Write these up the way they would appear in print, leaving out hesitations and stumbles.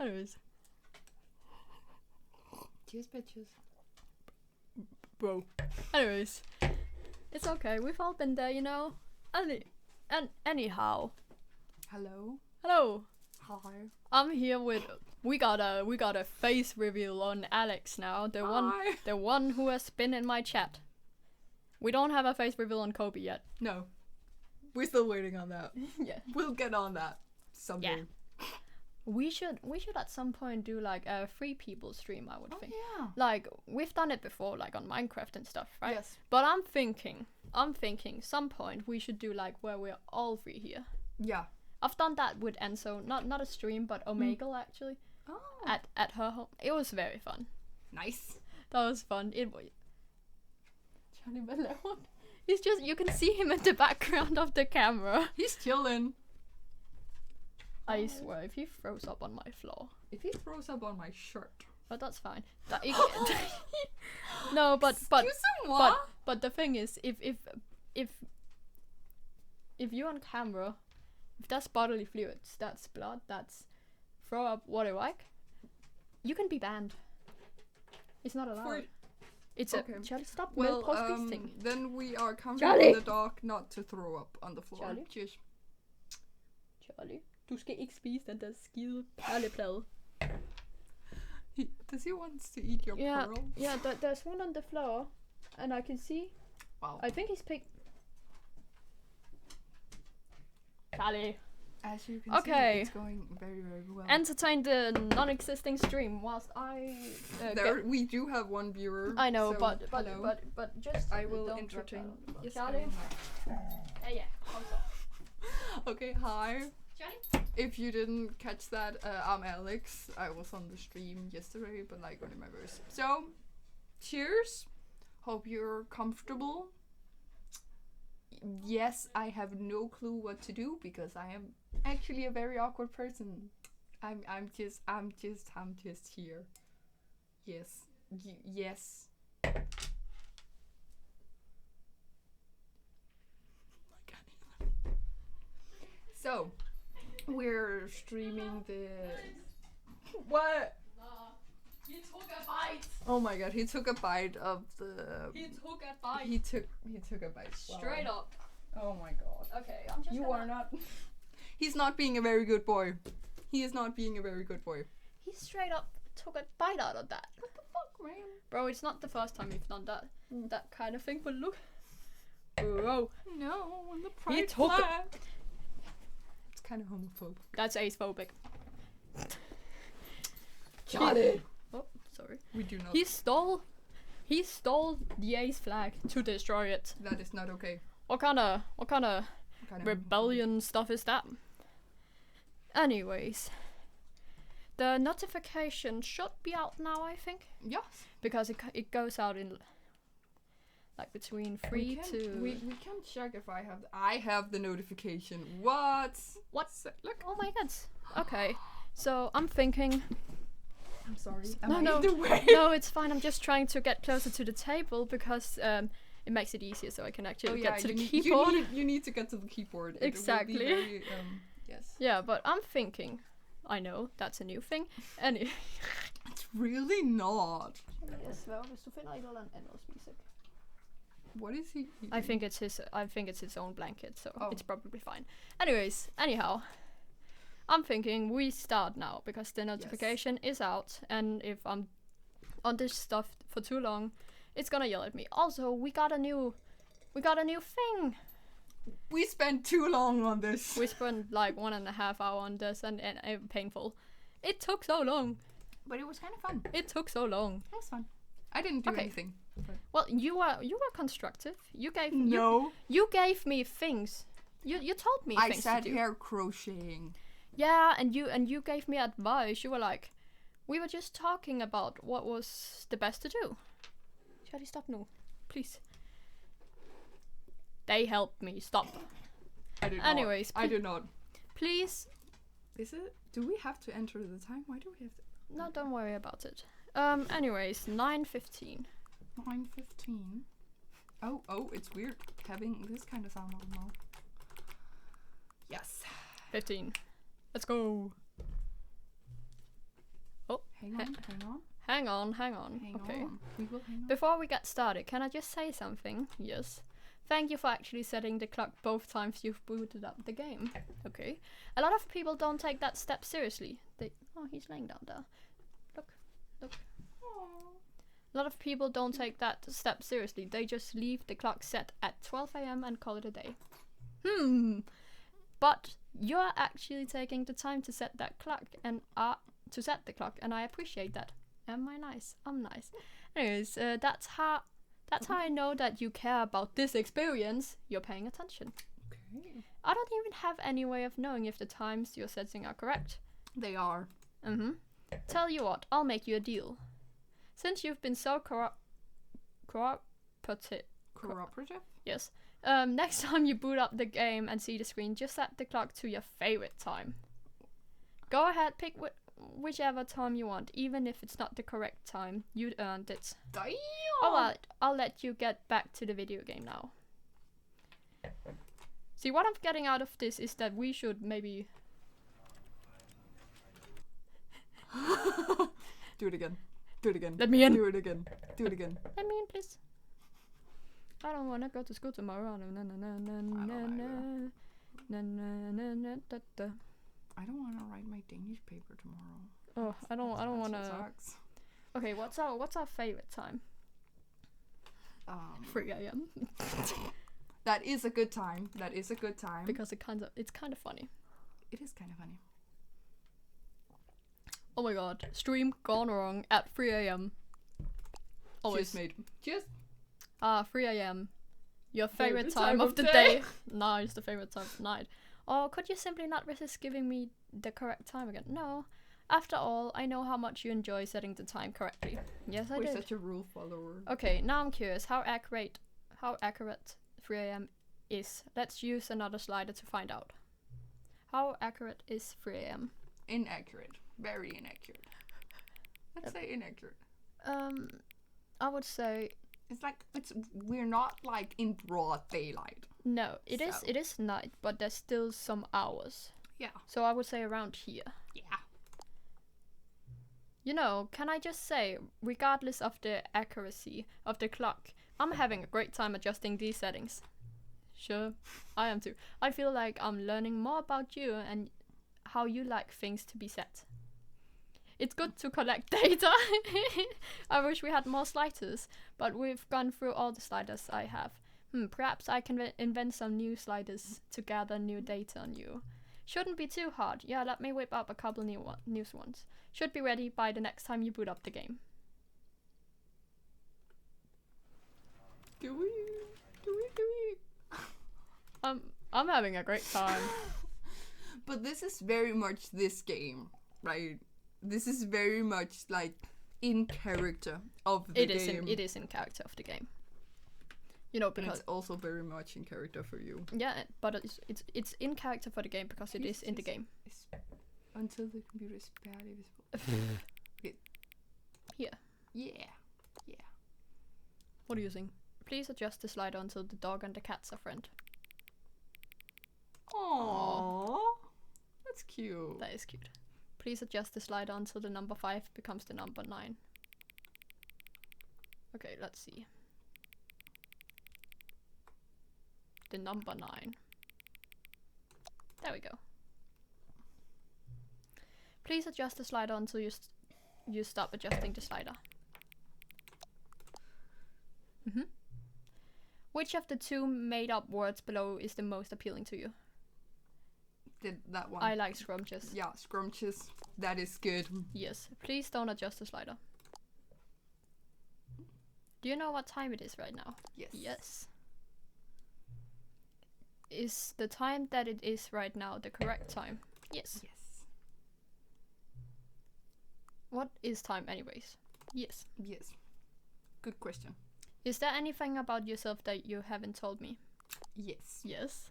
Anyways. Cheers, bitches. Bro. Anyways. It's okay. We've all been there, you know. Anyhow. Hello. Hello. Hi. I'm here with. We got a face reveal on Alex now. The one who has been in my chat. We don't have a face reveal on Kobe yet. No. We're still waiting on that. Yeah. We'll get on that someday. Yeah. We should at some point do like a free people stream, I would think. Yeah. Like we've done it before, like on Minecraft and stuff, right? Yes. But I'm thinking some point we should do like where we're all three here. Yeah. I've done that with Enzo, not a stream, but Omegle actually. Oh. At her home. It was very fun. Nice. That was fun. It was Johnny Malone. He's just, you can see him in the background of the camera. He's chilling. I swear, if he throws up on my floor. If he throws up on my shirt. But that's fine. No, but the thing is, if you're on camera, if that's bodily fluids, that's blood, that's throw up, what do like, you can be banned. It's not allowed. Okay. Charlie, stop. Well, Post thing. then we are counting Charlie! on the dog not to throw up on the floor. Charlie? Cheers. Charlie, du skal ikke spise den der skide perleplade. Does he want to eat your pearls? Yeah, there's one on the floor, and I can see. Wow. I think he's picked. Charlie. As you can Okay. see, it's going very, very well. Entertain the non-existing stream whilst I. We do have one viewer. I know, so but just. I will don't entertain. drop that. Yes, Charlie. Yeah. Okay, hi. Charlie. If you didn't catch that, I'm Alex. I was on the stream yesterday, but like on my verse. So, cheers. Hope you're comfortable. Yes, I have no clue what to do because I am actually a very awkward person. I'm just here. Yes. Yes. So, we're streaming the... What? He took a bite. Oh my god, he took a bite of the... He took a bite. He took a bite. Straight up. Oh my god. Okay, I'm just. You are not... He's not being a very good boy. He is not being a very good boy. He straight up took a bite out of that. What the fuck, man? Bro, it's not the first time you've done that. That kind of thing, but look. Bro. No, the pride He took flag. It's kind of homophobic. That's ace-phobic. Charlie! Oh, sorry. We do not. He stole the ace flag to destroy it. That is not okay. What kind of rebellion stuff is that? Anyways, the notification should be out now, I think. Yes. Because it goes out in like between 3 to. We can check if I have the notification. What? Look. Oh my god. Okay. So I'm thinking. I'm sorry. No, no, it's fine. I'm just trying to get closer to the table because it makes it easier so I can actually get to the keyboard. You need to get to the keyboard. Exactly. It will be very, yes. Yeah, but I'm thinking. I know that's a new thing. It's really not. What is he eating? I think it's his own blanket, so it's probably fine. Anyhow, I'm thinking we start now because the notification is out, and if I'm on this stuff for too long, it's gonna yell at me. Also, we got a new thing. We spent too long on this. We spent like 1.5 hours on this, and painful. It took so long. But it was kind of fun. It took so long. It was fun. I didn't do anything. But. Well, you were constructive. You gave me things. You told me things to do. I sat here crocheting. Yeah, and you gave me advice. You were like, we were just talking about what was the best to do. Charlie, stop now, please. They helped me. Stop. I did Anyways, not. I did not. Please. Is it? Do we have to enter the time? Why do we have to? No, don't worry about it. Anyways, 9:15. 9:15. Oh, it's weird having this kind of sound on the mouth. Yes. 15. Let's go. Oh, hang on. Hang on. Okay. We will hang on. Before we get started, can I just say something? Yes. Thank you for actually setting the clock both times you've booted up the game. Okay. A lot of people don't take that step seriously. Oh, he's laying down there. Look. Aww. A lot of people don't take that step seriously. They just leave the clock set at 12 a.m. and call it a day. But you're actually taking the time to set that clock and and I appreciate that. Am I nice? I'm nice. Anyways, that's how I know that you care about this experience. You're paying attention. Okay. I don't even have any way of knowing if the times you're setting are correct. They are. Tell you what, I'll make you a deal. Since you've been so cooperative. Yes. Next time you boot up the game and see the screen, just set the clock to your favorite time. Go ahead, pick whichever time you want, even if it's not the correct time. You earned it. Damn. Alright, I'll let you get back to the video game now. See, what I'm getting out of this is that we should maybe... Do it again. Do it again. Let me in. Do it again. Do it again. Let me in, please. I don't wanna go to school tomorrow. I don't wanna write my Danish paper tomorrow. Oh, I don't wanna. Sucks. Okay, what's our favorite time? 3 a.m. That is a good time. Because it's kind of funny. It is kind of funny. Oh my god, stream gone wrong at 3 a.m. Always. Just 3 a.m. Your favorite time of the day. No, it's the favorite time of night. Or could you simply not resist giving me the correct time again? No. After all, I know how much you enjoy setting the time correctly. Yes, I did. We're such a rule follower. Okay, now I'm curious how accurate 3 a.m. is. Let's use another slider to find out. How accurate is 3 a.m.? Inaccurate. Very inaccurate. Let's say inaccurate. I would say we're not like in broad daylight. No, it is night, but there's still some hours. Yeah. So I would say around here. Yeah. You know, can I just say, regardless of the accuracy of the clock, I'm having a great time adjusting these settings. Sure, I am too. I feel like I'm learning more about you and how you like things to be set. It's good to collect data. I wish we had more sliders, but we've gone through all the sliders I have. Perhaps I can invent some new sliders to gather new data on you. Shouldn't be too hard. Yeah, let me whip up a couple new ones. Should be ready by the next time you boot up the game. Do we? I'm having a great time. But this is very much this game, right? This is very much like in character of the game. It is in character of the game. You know, because and it's also very much in character for you. Yeah, but it's in character for the game because it is in the game. Until the computer is barely visible. Here. Yeah. What are you using? Please adjust the slider until the dog and the cats are friend. Aww. That's cute. That is cute. Please adjust the slider until the number 5 becomes the number 9. Okay, let's see. The number 9. There we go. Please adjust the slider until you stop adjusting the slider. Which of the 2 made up words below is the most appealing to you? That one. I like scrumptious. Yeah, scrumptious. That is good. Yes. Please don't adjust the slider. Do you know what time it is right now? Yes. Yes. Is the time that it is right now the correct time? Yes. Yes. What is time anyways? Yes. Yes. Good question. Is there anything about yourself that you haven't told me? Yes. Yes.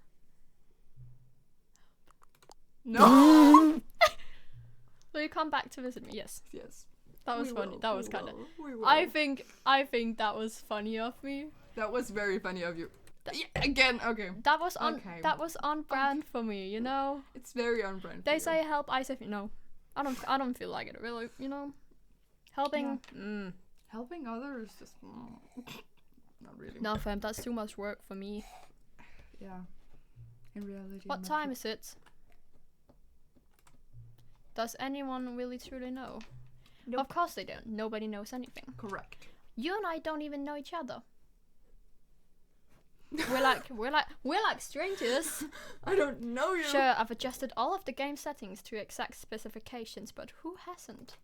No! Will you come back to visit me? Yes. Yes. That was funny. That was kind of... I think that was funny of me. That was very funny of you. Again, okay. That was on brand for me, you know? It's very on brand. They say help, I say no. I don't feel like it really. You know, helping. Yeah. Helping others just not really. No, fam, that's too much work for me. Yeah. In reality. What time is it? Does anyone really truly know? Nope. Of course they don't. Nobody knows anything. Correct. You and I don't even know each other. we're like strangers. I don't know you. Sure, I've adjusted all of the game settings to exact specifications, but who hasn't?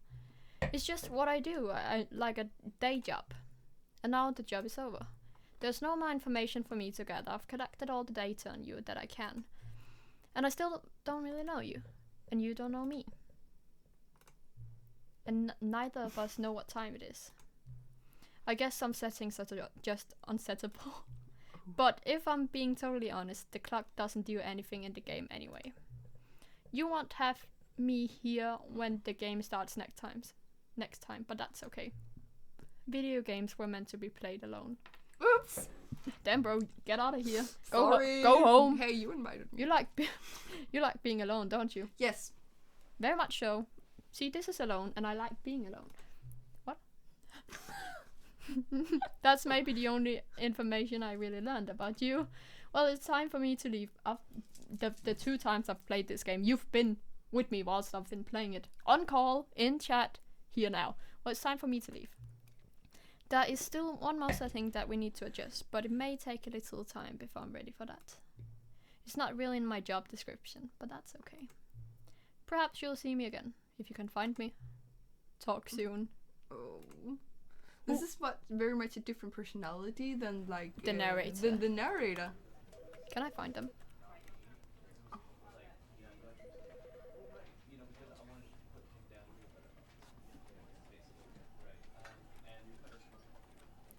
It's just what I do. I like a day job. And now the job is over. There's no more information for me to gather. I've collected all the data on you that I can. And I still don't really know you. And you don't know me. And neither of us know what time it is. I guess some settings are just unsettable. But if I'm being totally honest, the clock doesn't do anything in the game anyway. You won't have me here when the game starts next time, but that's okay. Video games were meant to be played alone. Oops. Damn, bro, get out of here. Sorry. Go home. Hey, you invited me. You like being alone, don't you? Yes. Very much so. See, this is alone, and I like being alone. What? That's maybe the only information I really learned about you. Well, it's time for me to leave. The 2 times I've played this game, you've been with me whilst I've been playing it. On call, in chat, here now. Well, it's time for me to leave. There is still one more setting that we need to adjust, but it may take a little time before I'm ready for that. It's not really in my job description, but that's okay. Perhaps you'll see me again, if you can find me. Talk soon. Oh. This is very much a different personality than like the narrator. Than the narrator. Can I find them?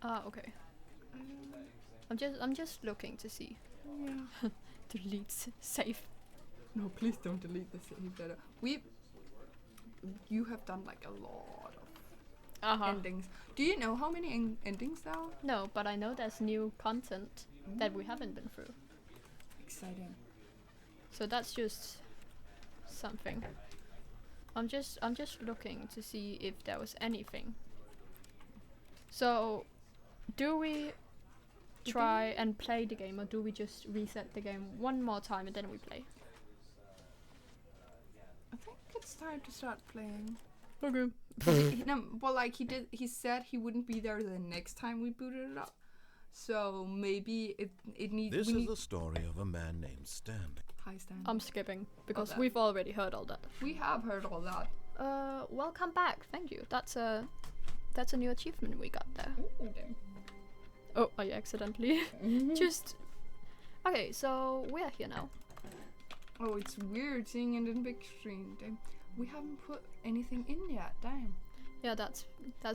Ah, okay. I'm just looking to see. Yeah. Delete save. No, please don't delete the save data. You have done like a lot of endings. Do you know how many endings there are? No, but I know there's new content that we haven't been through. Exciting. So that's just something. I'm just looking to see if there was anything. So, do we try and play the game, or do we just reset the game one more time and then we play? I think it's time to start playing. Okay. He said he wouldn't be there the next time we booted it up. So maybe it needs. This is the story of a man named Stanley. Hi, Stanley. I'm skipping because we've already heard all that. We have heard all that. Welcome back. Thank you. That's a new achievement we got there. Ooh, damn. Oh, I accidentally just. Okay, so we're here now. Oh, it's weird seeing it in big screen. Damn. We haven't put anything in yet. Damn. Yeah, that's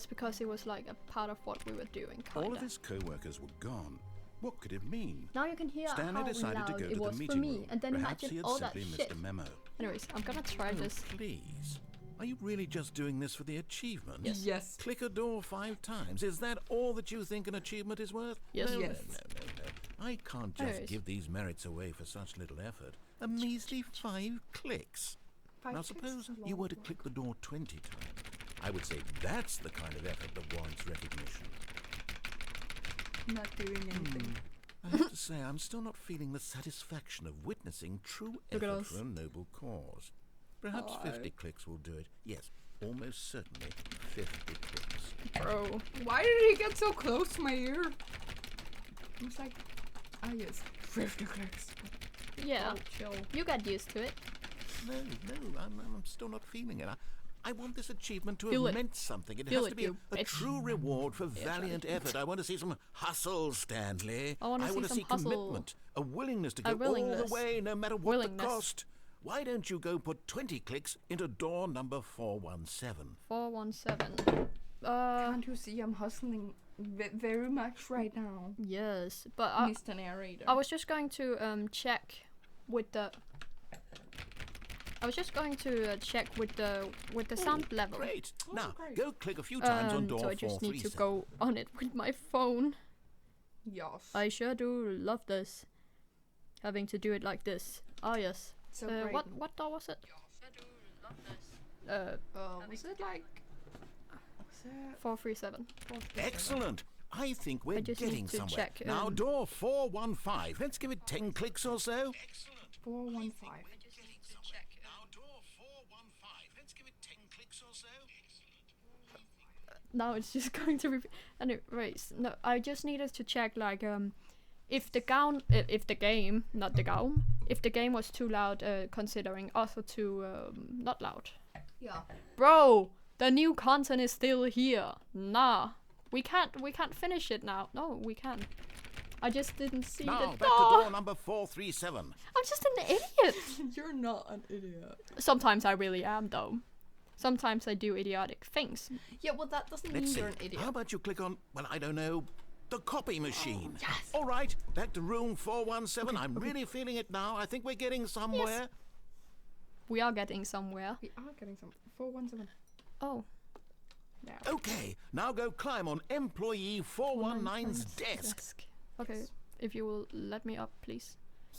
because it was like a part of what we were doing. Kinda. All of his co-workers were gone. What could it mean? Now you can hear Stanley how decided loud to go it to was the for meeting me, room. and then Perhaps imagine he had all that simply shit. missed a memo. Anyways, I'm gonna try this. Please. Are you really just doing this for the achievement? Yes. Click a door 5 times. Is that all that you think an achievement is worth? Yes. No, Yes. No. I can't just give these merits away for such little effort. A measly 5 clicks. Now suppose you were to click the door 20 times. I would say that's the kind of effort that warrants recognition. Not doing anything. I have to say, I'm still not feeling the satisfaction of witnessing true effort for a noble cause. Perhaps 50 clicks will do it. Yes, almost certainly 50 clicks. Bro. Why did he get so close to my ear? It was like, yes, 50 clicks. Yeah. Oh, chill. You got used to it. No, I'm still not feeling it. I want this achievement to Feel have it. meant something. It Feel has it, to be you a bitch. true reward for valiant effort. I want to see some hustle, Stanley. I wanna see want to some see hustle. commitment, a willingness to go all the willingness. way, no matter what the Willingness. cost. Why don't you go put 20 clicks into door number 417? 417. Can't you see I'm hustling very much right now? Yes, but Mr. Narrator. I was just going to check with the. I was just going to check with the sound level. Great. Now, great. go click a few times on door So I just need to 437. go on it with my phone. Yes. I sure do love this. Having to do it like this. Oh yes. So what door was it? Was it like... Was it... 437. Excellent. I think we're just getting need to somewhere. check, Now, door 415. Let's give it 10 clicks or so. 415. Now it's just going to repeat. Anyways, no, I just needed to check like if the game, not the gown, if the game was too loud, considering also too not loud. Yeah. Bro, the new content is still here. Nah, we can't finish it now. No, we can. I just didn't see now, the back to door number 437. I'm just an idiot. You're not an idiot. Sometimes I really am though. Sometimes I do idiotic things. Yeah, well that doesn't mean you're an idiot. How about you click on, well, I don't know, the copy machine? Oh, yes. All right, back to room 417. I'm really feeling it now. I think we're getting somewhere. Yes. We are getting somewhere. We are getting some. 417. Oh. Yeah. Okay, now go climb on employee 419's desk. Okay, if you will let me up, please.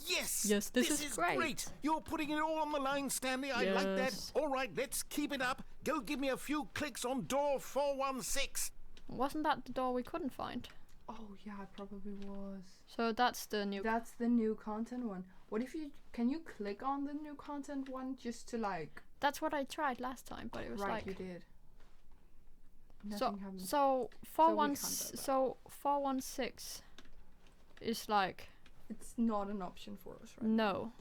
Yes! Yes, this is great. You're putting it all on the line, Stanley. I like that. Yes. All right, let's keep it up. Go give me a few clicks on door 416. Wasn't that the door we couldn't find? Oh yeah, it probably was. So that's the new. That's the new content one. What if you can you click on the new content one just to like? That's what I tried last time, but it was right, like. you did. So happened. so 416 is like. It's not an option for us, right? No.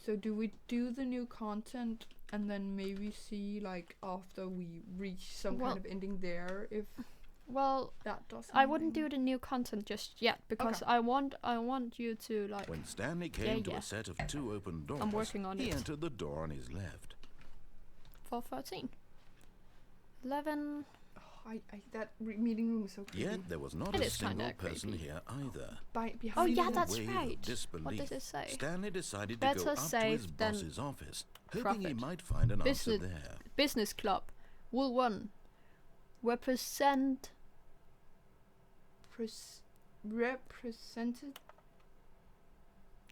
So do we do the new content and then maybe see like after we reach some kind of ending there if well that doesn't I wouldn't do the new content just yet because I want you to like When Stanley came to a set of 2 open doors, I'm working on he it. entered the door on his left. 413 11 that meeting room is so creepy. Yet there was not It a is kinda single person creepy. here either. Behind Oh you. yeah, that's Wave of right. What disbelief, does it say? Stanley decided to Better go up to his safe than boss's office, hoping he profit. might find an answer Business- there. Business club will 1 represented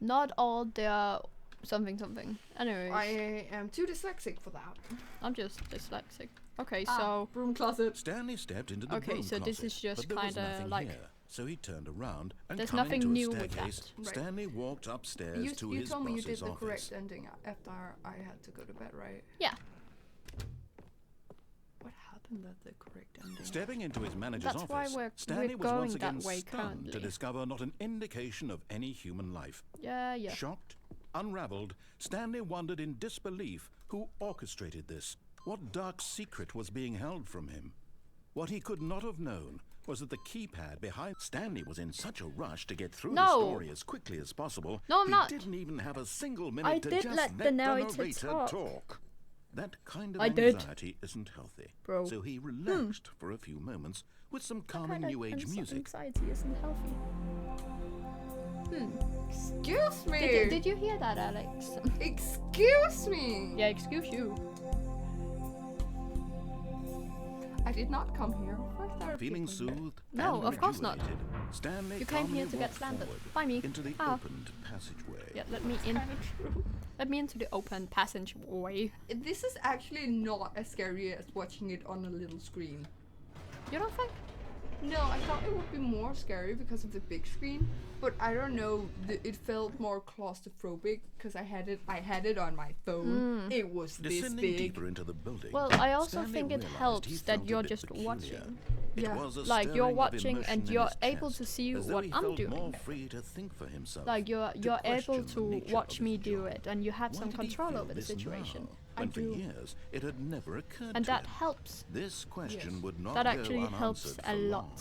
not all their something. Anyways, I am too dyslexic for that. I'm just dyslexic. Okay, so Broom closet. Stanley stepped into the Okay, broom so this closet, is just but there was kinda nothing like- here. So he turned around and There's coming nothing to new a with staircase, that. Right. Stanley walked upstairs to You his told me you did boss's the office. correct ending after I had to go to bed, right? yeah, What happened at the correct ending? Stepping into his manager's That's why office, we're Stanley was going once again that way stunned currently. to discover not an indication of any human life. yeah. Shocked, unraveled, Stanley wondered in disbelief who orchestrated this. What dark secret was being held from him? What he could not have known was that the keypad behind Stanley was in such a rush to get through the No. story as quickly as possible. No, I'm he not. didn't even have a single minute I to did just let the let narrator narrator talk. That kind of I did. anxiety isn't healthy. Bro. So he relaxed for a few moments with some calming new age music. Anxiety isn't healthy. Excuse me. Did you hear that, Alex? Excuse me. Yeah, excuse you. I did not come here for therapy. Feeling soothed No, and of course not. rejuvenated, Stanley You came here calmly to get walked slandered forward by me. into the Ah. opened passageway. Yeah, let me in. Let me into the open passageway. This is actually not as scary as watching it on a little screen. You don't think? No, I thought it would be more scary because of the big screen, but I don't know. It felt more claustrophobic because I had it on my phone. It was this Descending big. deeper into the building. Well, I also Stanley think it realized he helps felt that a you're bit just peculiar. watching. It Yeah. was a Like you're stirring of watching emotion and in you're his able chest, to see as though what he I'm felt doing. more free to think for himself. Like you're able question to the nature watch of me his do job. it, and you have Why some did he control feel over the this situation. now, I when for do. years it had never occurred And to that him? helps. This question Yes. would not That go actually helps unanswered a for lot. long.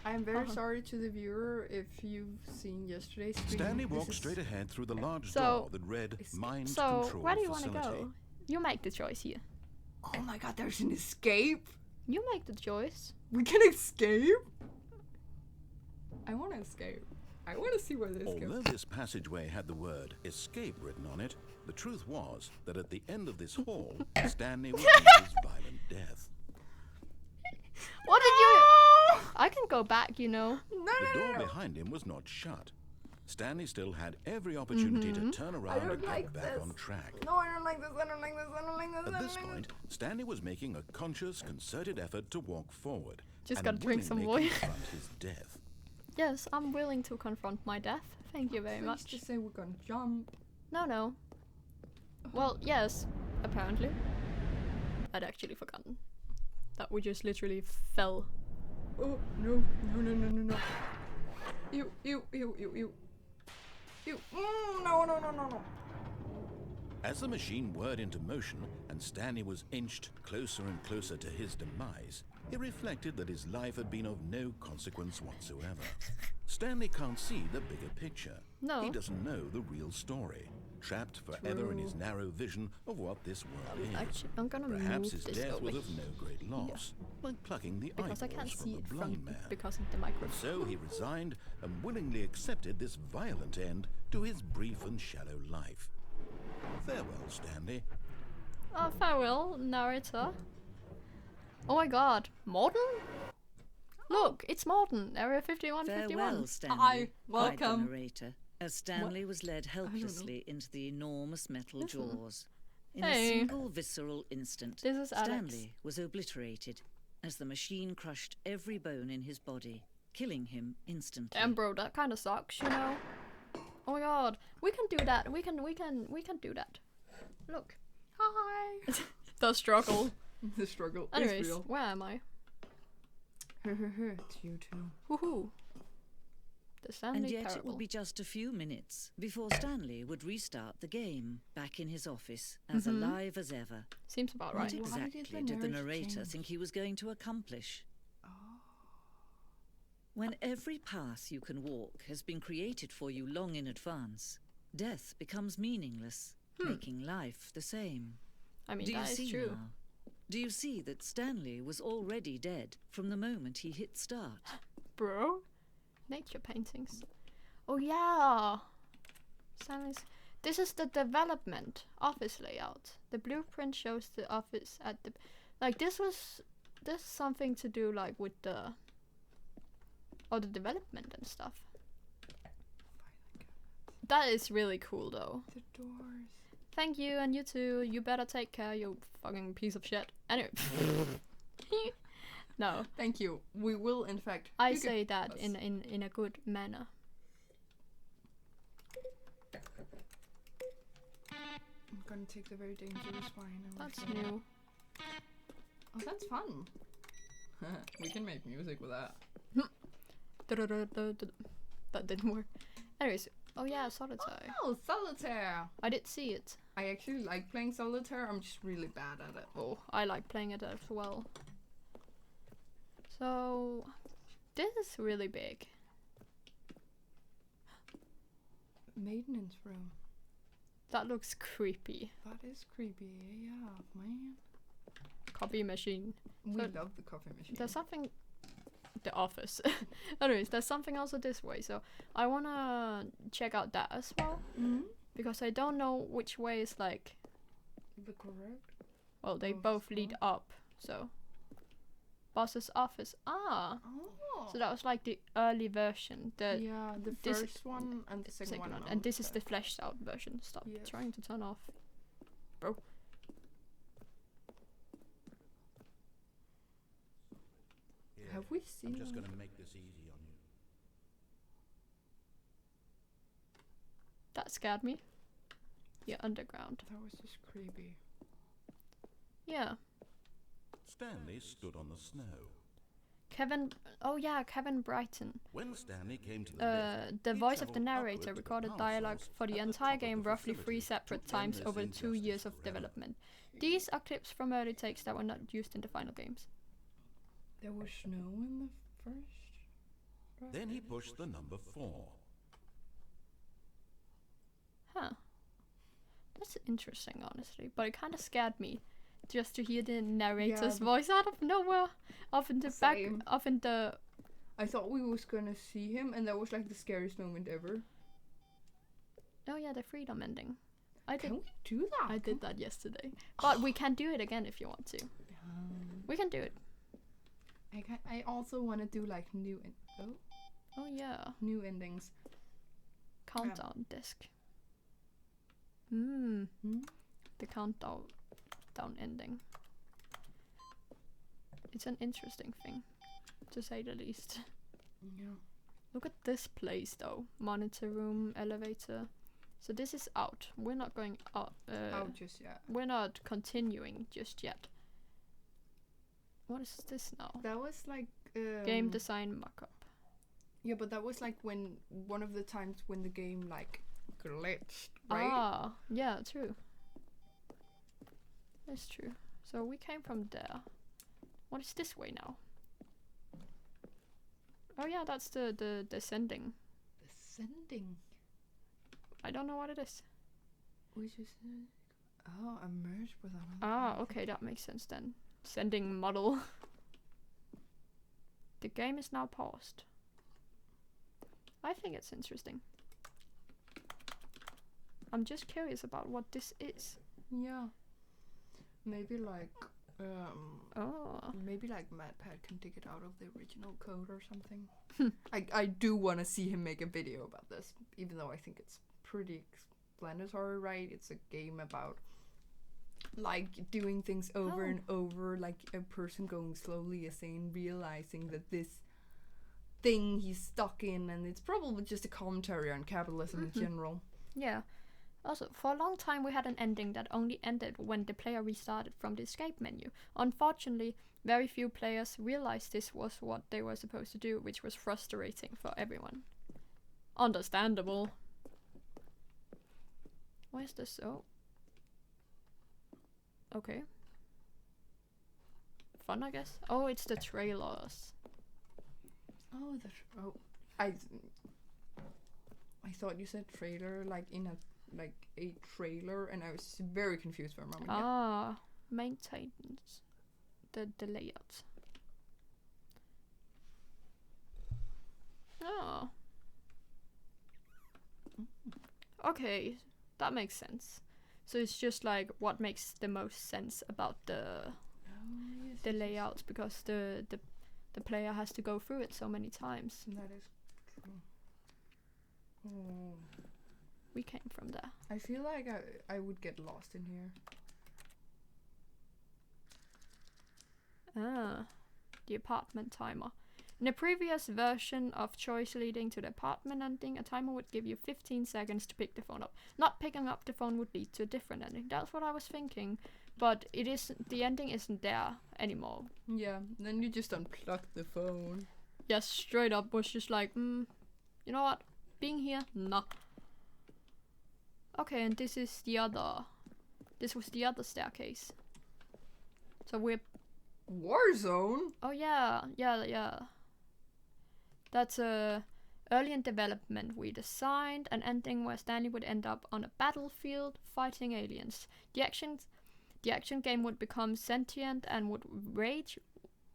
I am very sorry to the viewer if you've seen yesterday's stream. Stanley This walked is- straight ahead through the large So- door that read It's- Mind So, Control where do you want to Facility. go? You make the choice here. Oh my god, there's an escape. You make the choice. We can escape. I want to escape. I want to see where this Although goes. this passageway had the word escape written on it, the truth was that at the end of this hall, Stanley would meet his violent death. What did you? I can go back, you know. No, The no, door no, no. behind him was not shut. Stanley still had every opportunity to turn around and get back on track. No, I don't like this. I don't like this. I don't like this. At this point, Stanley was making a conscious, concerted effort to walk forward. Just and gotta drink some willingly wine. confront his death. Yes, I'm willing to confront my death. Thank you very much. Just say we're gonna jump. No. Well, yes, apparently. I'd actually forgotten that we just literally fell. Oh, no. Ew. Ew. No. As the machine whirred into motion and Stanley was inched closer and closer to his demise, he reflected that his life had been of no consequence whatsoever. Stanley can't see the bigger picture. No. He doesn't know the real story, trapped forever in his narrow vision of what this world is. Actually, I'm gonna Perhaps move his this death over was of no great loss, like plucking the because I eyeballs can't from see a it blind from man. because of the microphone. So he resigned and willingly accepted this violent end to his brief and shallow life. Farewell, Stanley. Oh, farewell, narrator. Oh my god, Morton? Look, it's Morton, Area 5151. Farewell, Stanley. Hi, cried welcome. the narrator, as Stanley was led helplessly into the enormous metal jaws. In a Hey. single visceral instant, This is Alex. Stanley was obliterated as the machine crushed every bone in his body, killing him instantly. Damn, bro, that kind of sucks, you know. Oh my god, we can do that. We can do that. Look, Hi. the struggle. The struggle Anyways, is real. where am I? It's you too. Woohoo! The Stanley And yet it Parable. would be just a few minutes before Stanley would restart the game, back in his office, as alive as ever. Seems about What right. exactly Why did did the the narrator narrator change? think he was going to accomplish? When every path you can walk has been created for you long in advance, death becomes meaningless, making life the same. I mean, Do you that is see true. now? Do you see that Stanley was already dead from the moment he hit start? Bro, nature paintings. Oh yeah, Stanley's. This is the development office layout. The blueprint shows the office at the. Like this is something to do like with the. Or the development and stuff. That is really cool though. The doors. Thank you, and you too. You better take care, you fucking piece of shit. Anyway. No. Thank you. We will, in fact. I you can- say that us. in a good manner. I'm gonna take the very dangerous wine. and That's we're gonna- new. Oh, that's fun. We can make music with that. That didn't work. Anyways, oh yeah, solitaire. Oh, solitaire. I did see it. I actually like playing solitaire. I'm just really bad at it. Oh, I like playing it as well. So, this is really big. Maintenance room. That looks creepy. That is creepy. Yeah, man. Copy machine. We So love the coffee machine. There's something. The office. Anyways, there's something also this way. So I wanna check out that as well because I don't know which way is like. The correct. Well, they Both both lead up. So. Boss's office. Ah. Oh. So that was like the early version. The Yeah, the this- first one and the second one. And this is the fleshed out version. Stop Yes. trying to turn off. Bro. Here, Have we seen? I'm just going to make this easy on you. That scared me. Yeah, underground. That was just creepy. Yeah. Stanley stood on the snow. Kevin. Oh yeah, Kevin Brighton. When Stanley came to the lift, The he voice of the travelled narrator upward to the recorded power dialogue source for the at the entire top of game the roughly facility 3 to separate end times this over the 2 injustice years of forever. development. These are clips from early takes that were not used in the final games. There was snow in the first. Then he pushed the number 4. Huh. That's interesting, honestly. But it kind of scared me. Just to hear the narrator's Yeah. voice out of nowhere. Off in the back. Same. Off in the. I thought we was gonna see him, and that was like the scariest moment ever. Oh yeah, the freedom ending. I did. Can we do that? I did that yesterday. But we can do it again if you want to. We can do it. I also want to do like new Oh yeah. new endings. Countdown disc. The countdown ending. It's an interesting thing, to say the least. Yeah. Look at this place though. Monitor room, elevator. So this is out. We're not going up. Out just yet. We're not continuing just yet. What is this now? That was like Game design mockup. Yeah, but that was like when one of the times when the game like glitched, right? Ah, yeah, true. That's true. So we came from there. What is this way now? Oh yeah, that's the descending. Descending. I don't know what it is. Which is a merge with another. Ah, okay, that makes sense then. Sending model. The game is now paused. I think it's interesting. I'm just curious about what this is. Yeah. Maybe like Oh. maybe like MatPat can dig it out of the original code or something. I do want to see him make a video about this, even though I think it's pretty explanatory, right? It's a game about like doing things over and over, like a person going slowly insane, realizing that this thing he's stuck in, and it's probably just a commentary on capitalism in general. Yeah. Also, for a long time we had an ending that only ended when the player restarted from the escape menu. Unfortunately, very few players realized this was what they were supposed to do, which was frustrating for everyone. Understandable. Where's this? Oh. Okay. Fun, I guess. Oh, it's the trailers. Oh, I thought you said trailer like in a trailer, and I was very confused for a moment. Ah, maintenance. The layout. Oh. Okay, that makes sense. So it's just like what makes the most sense about the layout, because the player has to go through it so many times. That is true. Oh. We came from there. I feel like I would get lost in here. Ah, the apartment timer. In a previous version of choice leading to the apartment ending, a timer would give you 15 seconds to pick the phone up. Not picking up the phone would lead to a different ending. That's what I was thinking, but the ending isn't there anymore. Yeah, then you just unplug the phone. Yeah, straight up was just like, you know what? Being here, nah. Okay, and this was the other staircase. So we're... Warzone? Oh yeah. That's early in development we designed an ending where Stanley would end up on a battlefield fighting aliens. The action game would become sentient and would wage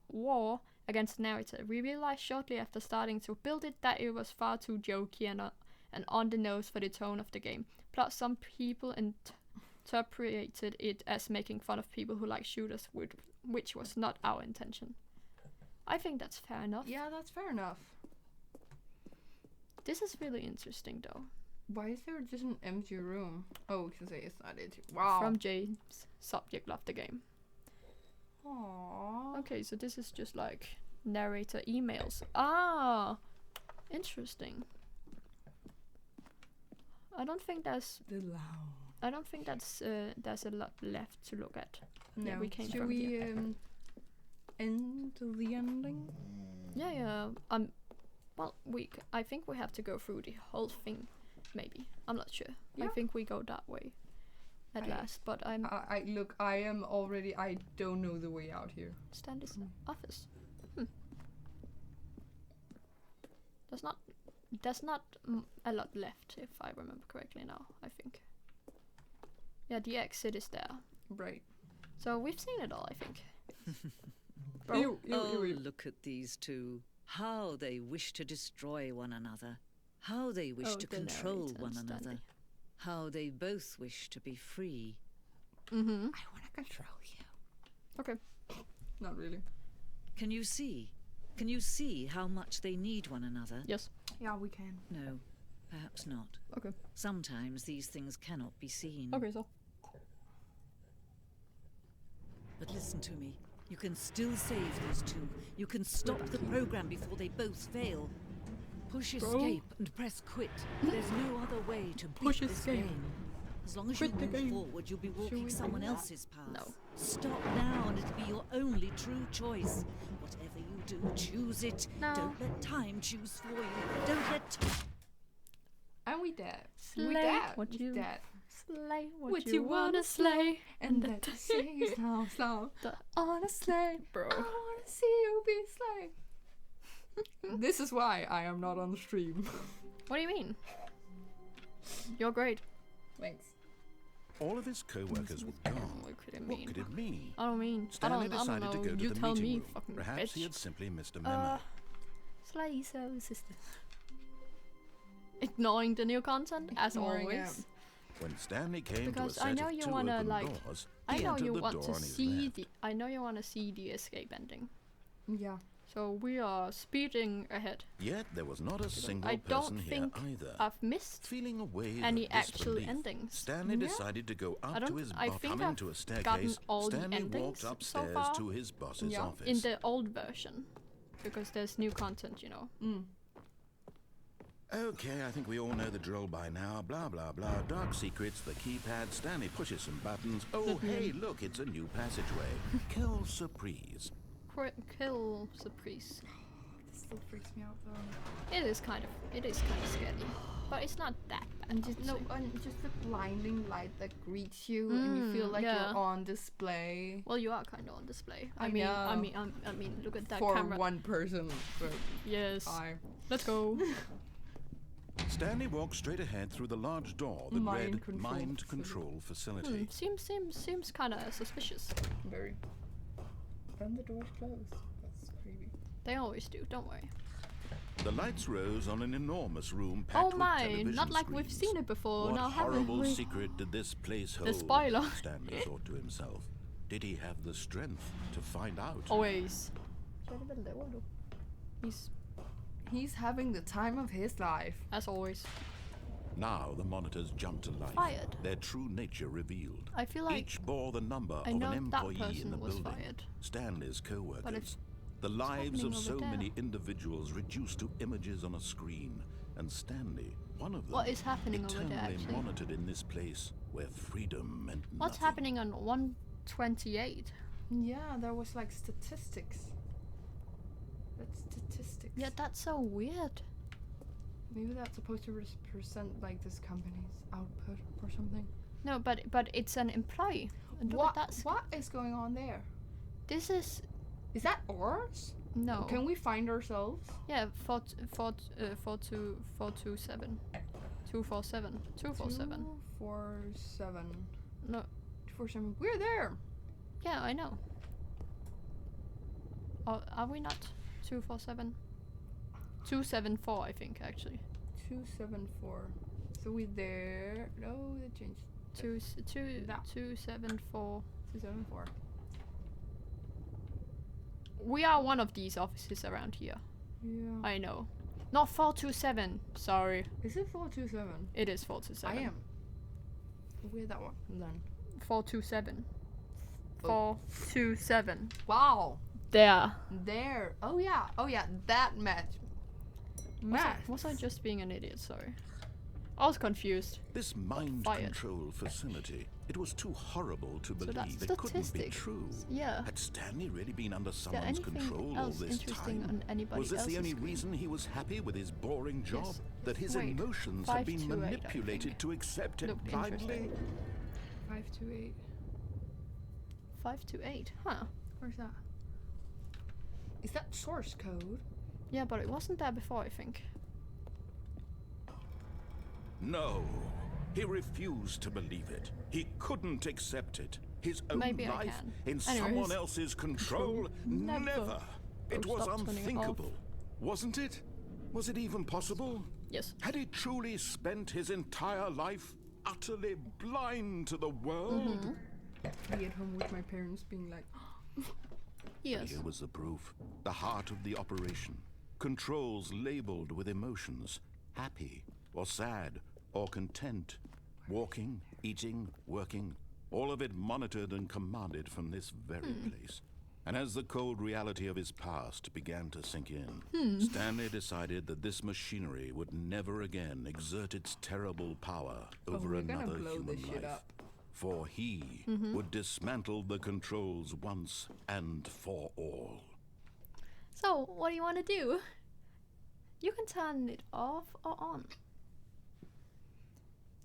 war against the narrator. We realized shortly after starting to build it that it was far too jokey and on the nose for the tone of the game. Plus, some people interpreted it as making fun of people who like shooters, which was not our intention. I think that's fair enough. Yeah, that's fair enough. This is really interesting, though. Why is there just an empty room? Oh, because it's not it. Wow. From James, subject love the game. Aww. Okay, so this is just like narrator emails. Ah, interesting. I don't think there's a lot left to look at. No. Yeah, we came Should from we here. end the ending? Yeah. Well, I think we have to go through the whole thing. Maybe, I'm not sure. Yeah. I think we go that way at last. But I'm. I don't know the way out here. Stanley's office. There's not a lot left, if I remember correctly now, I think. Yeah, the exit is there. Right. So we've seen it all, I think. Look at these two. How they wish to destroy one another. How they wish to control one another. How they both wish to be free. Mm-hmm. I want to control you. Okay. Not really. Can you see? Can you see how much they need one another? Yes. Yeah, we can. No. perhaps not. Okay. Sometimes these things cannot be seen. Okay, so. But listen to me. You can still save these two. You can stop the program before they both fail. Push escape and press quit. There's no other way to beat this game. As long as you move forward, you'll be walking someone else's path. No. Stop now and it'll be your only true choice. Whatever you do, choose it. No. Don't let time choose for you. Don't let... And we dead. Slay We dead. what He's you- dead. Slay What you wanna slay, and that you say slow, slow. I wanna slay, bro. I wanna see you be slay. This is why I am not on the stream. What do you mean? You're great. Thanks. All of his co-workers were gone. What could it What mean? could it mean? I don't mean. Stanley I decided don't to know. go to You the tell meeting me, room. fucking Perhaps he bitch. had simply missed a memo. Slay so sister. Ignoring the new content as Ignoring always. it. When Stanley came Because to a I set know of you 2 wanna, open like- doors, I he know entered you the want door to on his see left. the. I know you want to see the escape ending. Yeah. So we are speeding ahead. Yet there was not a single I don't person here think either. I've missed Feeling a wave any of actual disbelief, endings. Stanley Yeah. decided to go I up to don't- his I boss. think Coming I've to a gotten staircase, all the Stanley endings walked so upstairs far. to his boss's Yeah. office. In the old version, because there's new content, you know. Okay, I think we all know the drill by now. Blah, blah, blah. Dark secrets, the keypad. Stanley pushes some buttons. Oh, hey, look, it's a new passageway. Kill surprise. Kill surprise. This still freaks me out though. It is kind of scary, but it's not that bad. And just honestly. and just the blinding light that greets you, and you feel like yeah. you're on display. Well, you are kind of on display. I I know. mean, look at that For camera. one person, but Yes. I Let's go. Stanley walked straight ahead through the large door that Mind read control Mind facility. Control Facility. Seems kind of suspicious. very. And the door's closed. That's creepy. They always do. Don't worry. The lights rose on an enormous room packed Oh with my! television Not like we've screens. seen it before. What Now haven't horrible we? secret did this place hold? The spoiler. Stanley thought to himself. Did he have the strength to find out? Always. He's having the time of his life. As always. Now the monitors jumped to life. Fired. Their true nature revealed. I feel like Each bore the number I of know an that employee person in the was building. fired. Stanley's co-workers. The what's lives of happening so over there? many individuals reduced to images on a screen. And Stanley, one of them, What is happening over there, eternally actually? monitored in this place where freedom meant What's nothing. happening on 128? Yeah, there was like statistics. That's statistics. Yeah, that's so weird. Maybe that's supposed to represent like this company's output or something. No, but it's an employee. And look What? at that. What is going on there? This is Is that ours? no. Can we find ourselves? Yeah, 427. 247. 247. 247. No. 247. We're there. Yeah, I know. Are we not? 247. 274, I think actually. 274. So we there. No, they changed. 274. 274. We are one of these offices around here. Yeah. I know. Not 427. Sorry. Is it 427? It is 427. I am. We're that one. Then. 427. Oh. 427. Wow. There. There. Oh yeah. Oh yeah. That match. Was I just being an idiot? Sorry. I was confused. This mind Fired. control facility, it was too horrible to So that's believe. It couldn't be statistics. true. Yeah. Had Stanley really been under Is there someone's anything control all else this interesting time? on anybody Was this the else's only screen? reason he was happy with his boring job? Yes. That his Wait, emotions had been 528, I manipulated think. to accept it Looked blindly? interesting. 528. 528. Huh. Where's that? Is that source code? Yeah, but it wasn't there before, I think. No. He refused to believe it. He couldn't accept it. His own Maybe I life can. in Anyways. someone else's control? Never. Never. It Oh, was stop turning it off. unthinkable. Wasn't it? Was it even possible? Yes. Had he truly spent his entire life utterly blind to the world? Be at home with my parents being like, Yes. Here was the proof. The heart of the operation. Controls labeled with emotions. Happy, or sad, or content. Walking, eating, working, all of it monitored and commanded from this very place. And as the cold reality of his past began to sink in, Stanley decided that this machinery would never again exert its terrible power over another human life. For he would dismantle the controls once and for all. So, what do you want to do? You can turn it off or on.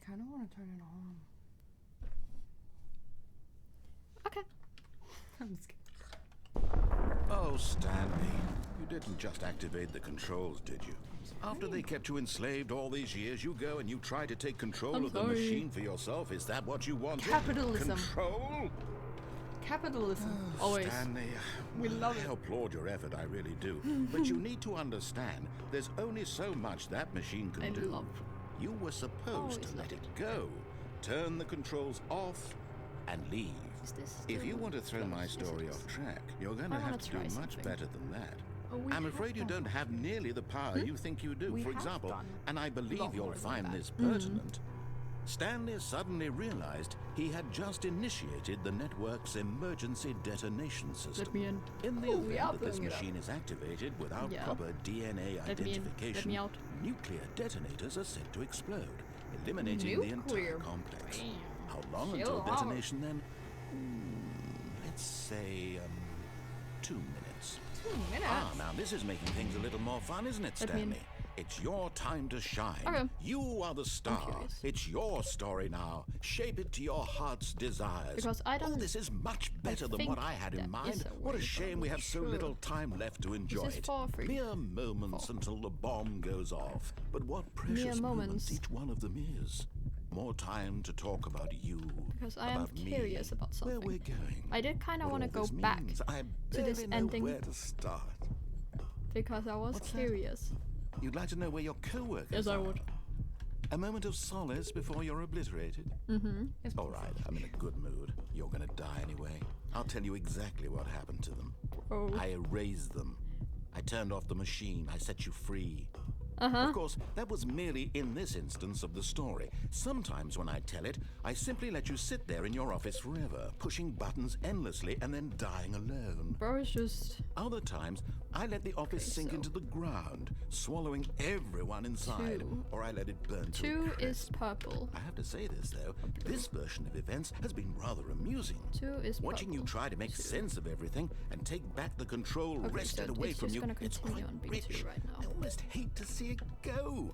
Kind of want to turn it on. Okay. I'm just kidding. Oh, Stanley, you didn't just activate the controls, did you? After they kept you enslaved all these years, you go and you try to take control of the machine for yourself. Is that what you wanted? Capitalism. Control? Capitalism. Always. Stanley, We love it. I applaud your effort, I really do. But you need to understand, there's only so much that machine can do. You were supposed to let it go. Turn the controls off and leave. If you want to throw my story off track, you're going to have to do much better than that. I'm afraid you don't have nearly the power you think you do. For example, and I believe you'll find this pertinent, Stanley suddenly realized he had just initiated the network's emergency detonation system. Let me in. In the event that this machine is activated without proper DNA identification, nuclear detonators are set to explode, eliminating the entire complex. How long until detonation then? Let's say 2 minutes. 2 minutes? Ah, now this is making things a little more fun, isn't it, Stanley? It's your time to shine. Okay. You are the star. It's your story now. Shape it to your heart's desires. Because I don't. This is much better than what I had in mind. What a shame we have so little time left to enjoy it. Mere moments until the bomb goes off. But what precious moments each one of them is. More time to talk about you. Because I am curious about something. Where we're going. I did kind of want to go back to this ending. Where to start. Because I was curious. You'd like to know where your co-workers Yes, I would. A moment of solace before you're obliterated? Yes, All right, I'm in a good mood. You're gonna die anyway. I'll tell you exactly what happened to them. I erased them. I turned off the machine. I set you free. Of course, that was merely in this instance of the story. Sometimes when I tell it, I simply let you sit there in your office forever, pushing buttons endlessly and then dying alone. Bro, it's just... Other times, I let the office sink into the ground, swallowing everyone inside, or I let it burn to a 2 crisp. is purple. I have to say this, though. This version of events has been rather amusing. 2 is Watching purple. you try to make sense of everything and take back the control wrested so away it's from just you, gonna it's continue quite on B2 rich. right now. I almost hate to see it go.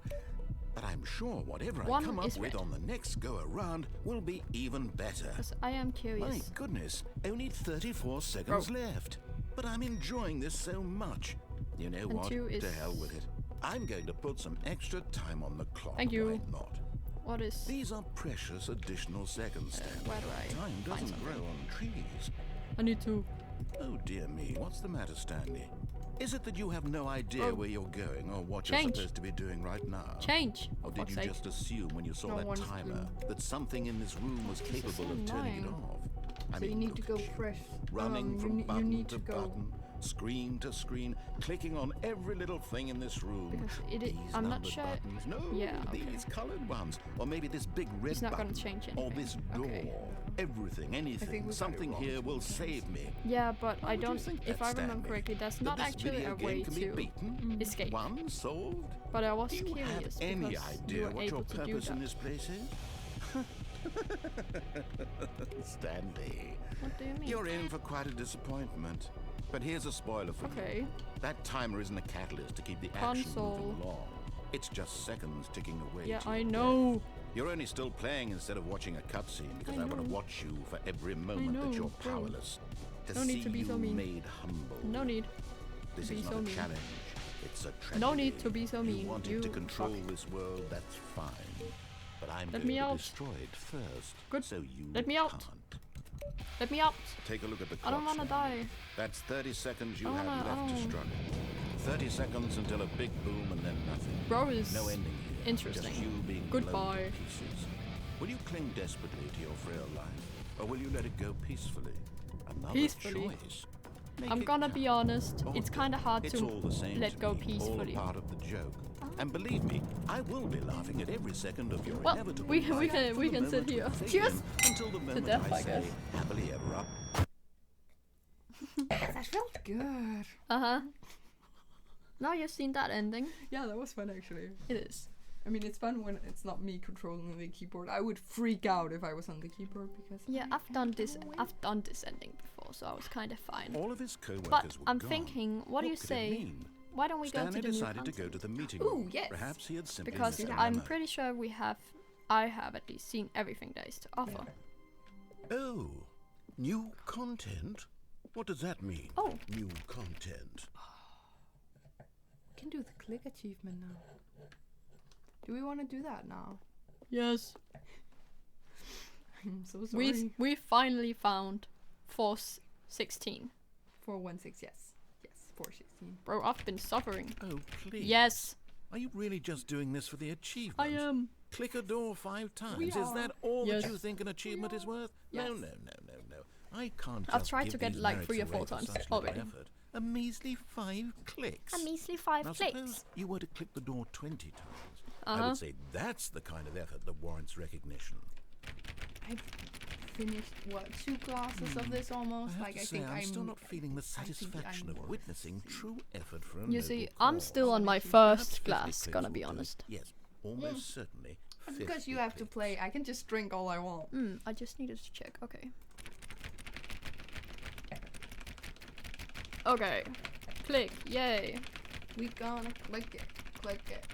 But I'm sure whatever I 1 come up is with red. on the next go-around will be even better. Because I am curious. My goodness, only 34 seconds left. But I'm enjoying this so much. You know what? 2 is... To hell with it. I'm going to put some extra time on the clock. Thank you. Why not? What is... These are precious additional seconds, Stanley. where do I Time find doesn't something? grow on trees. I need to... Oh dear me, what's the matter, Stanley? Is it that you have no idea where you're going or what you're supposed to be doing right now? Change! Or did you just assume when you saw No that one's timer that something in this room was capable of turning it off? I So mean, you need look to go at you, press. running from you button need to to go. button, screen to screen, clicking on every little thing in this room. Because These I'm not numbered sure... buttons. No, Yeah, okay. these colored ones. Or maybe this big red It's not button. gonna change Or anything. this door. Okay. Everything, anything, we got it something wrong here will save me. Yeah, but Why I would you don't... think If that, I remember Stanley? correctly, that's That not this actually video a game way can be to beaten? escape. One solved? But I was Do you have curious any because you idea were what able your to do purpose in that. this place is? Stanley, What do you mean? you're in for quite a disappointment. But here's a spoiler for you. That timer isn't a catalyst to keep the action Console. moving along. It's just seconds ticking away. Yeah, to I your know. death. You're only still playing instead of watching a cutscene because I want to watch you for every moment that know, you're bro. powerless. To No see need to be you so mean. made humble. No need. This be is not so a mean. challenge. It's a tragedy. No need to be so mean. You wanted You to control fuck. this world, that's fine. But I'm Let going me to out. destroy it first. Good. So you Let me out. can't. Let me out. Take a look at the I clock. don't wanna Stanley. die. That's 30 seconds you I have wanna- left to oh. struggle. 30 seconds until a big boom and then nothing. Bro is No ending here. interesting. Just you being blown Goodbye. to pieces. Will you cling desperately to your frail life? Or will you let it go peacefully? Another Peacefully. choice. Make I'm it gonna count. be honest. Or It's don't. kind of hard It's to all the same let to go me. peacefully. All a part of the joke. Ah. And believe me, I will be laughing at every second of your Well, inevitable we life can from the sit moment here. we Cheers begin until the moment death, I I say guess. happily ever after. That felt good. Uh-huh. Now you've seen that ending. Yeah, that was fun actually. It is. I mean, it's fun when it's not me controlling the keyboard. I would freak out if I was on the keyboard because Yeah, I've done this ending before, so I was kind of fine. All of his co-workers But were I'm gone. thinking, what do you could it say? mean? Why don't we go to Stanley the new decided to go content? to the meeting Ooh, room. yes. Perhaps he had simply Because missed a I'm memo. pretty sure I have at least seen everything there is to offer. Oh, new content? What does that mean? Oh. New content. we can do the click achievement now. Do we want to do that now? Yes. I'm so sorry. We finally found Force 16. 416, yes. Yes, 416. Bro, I've been suffering. Oh, please. Yes, Are you really just doing this for the achievement? I am. Click a door 5 times. We Is are. that all Yes. that you think an achievement is worth? Yes. No. I can't just I've tried give to get these like merits 3 or away 4 for times such little already. effort. A measly 5 clicks. A measly 5 Now clicks. suppose you were to click the door 20 times. I Uh-huh. would say that's the kind of effort that warrants recognition. I've finished, 2 glasses of this almost? I have Like, to I say, think I'm still not feeling the think satisfaction I'm of worth witnessing it. true effort for a You noble see, I'm cause. still on my Perhaps first 50 glass, clicks gonna will be do. honest. Yes, almost certainly. Because 50 you have to clicks. play, I can just drink all I want. I just needed to check. Okay. Okay. Click. Yay. We gonna click it.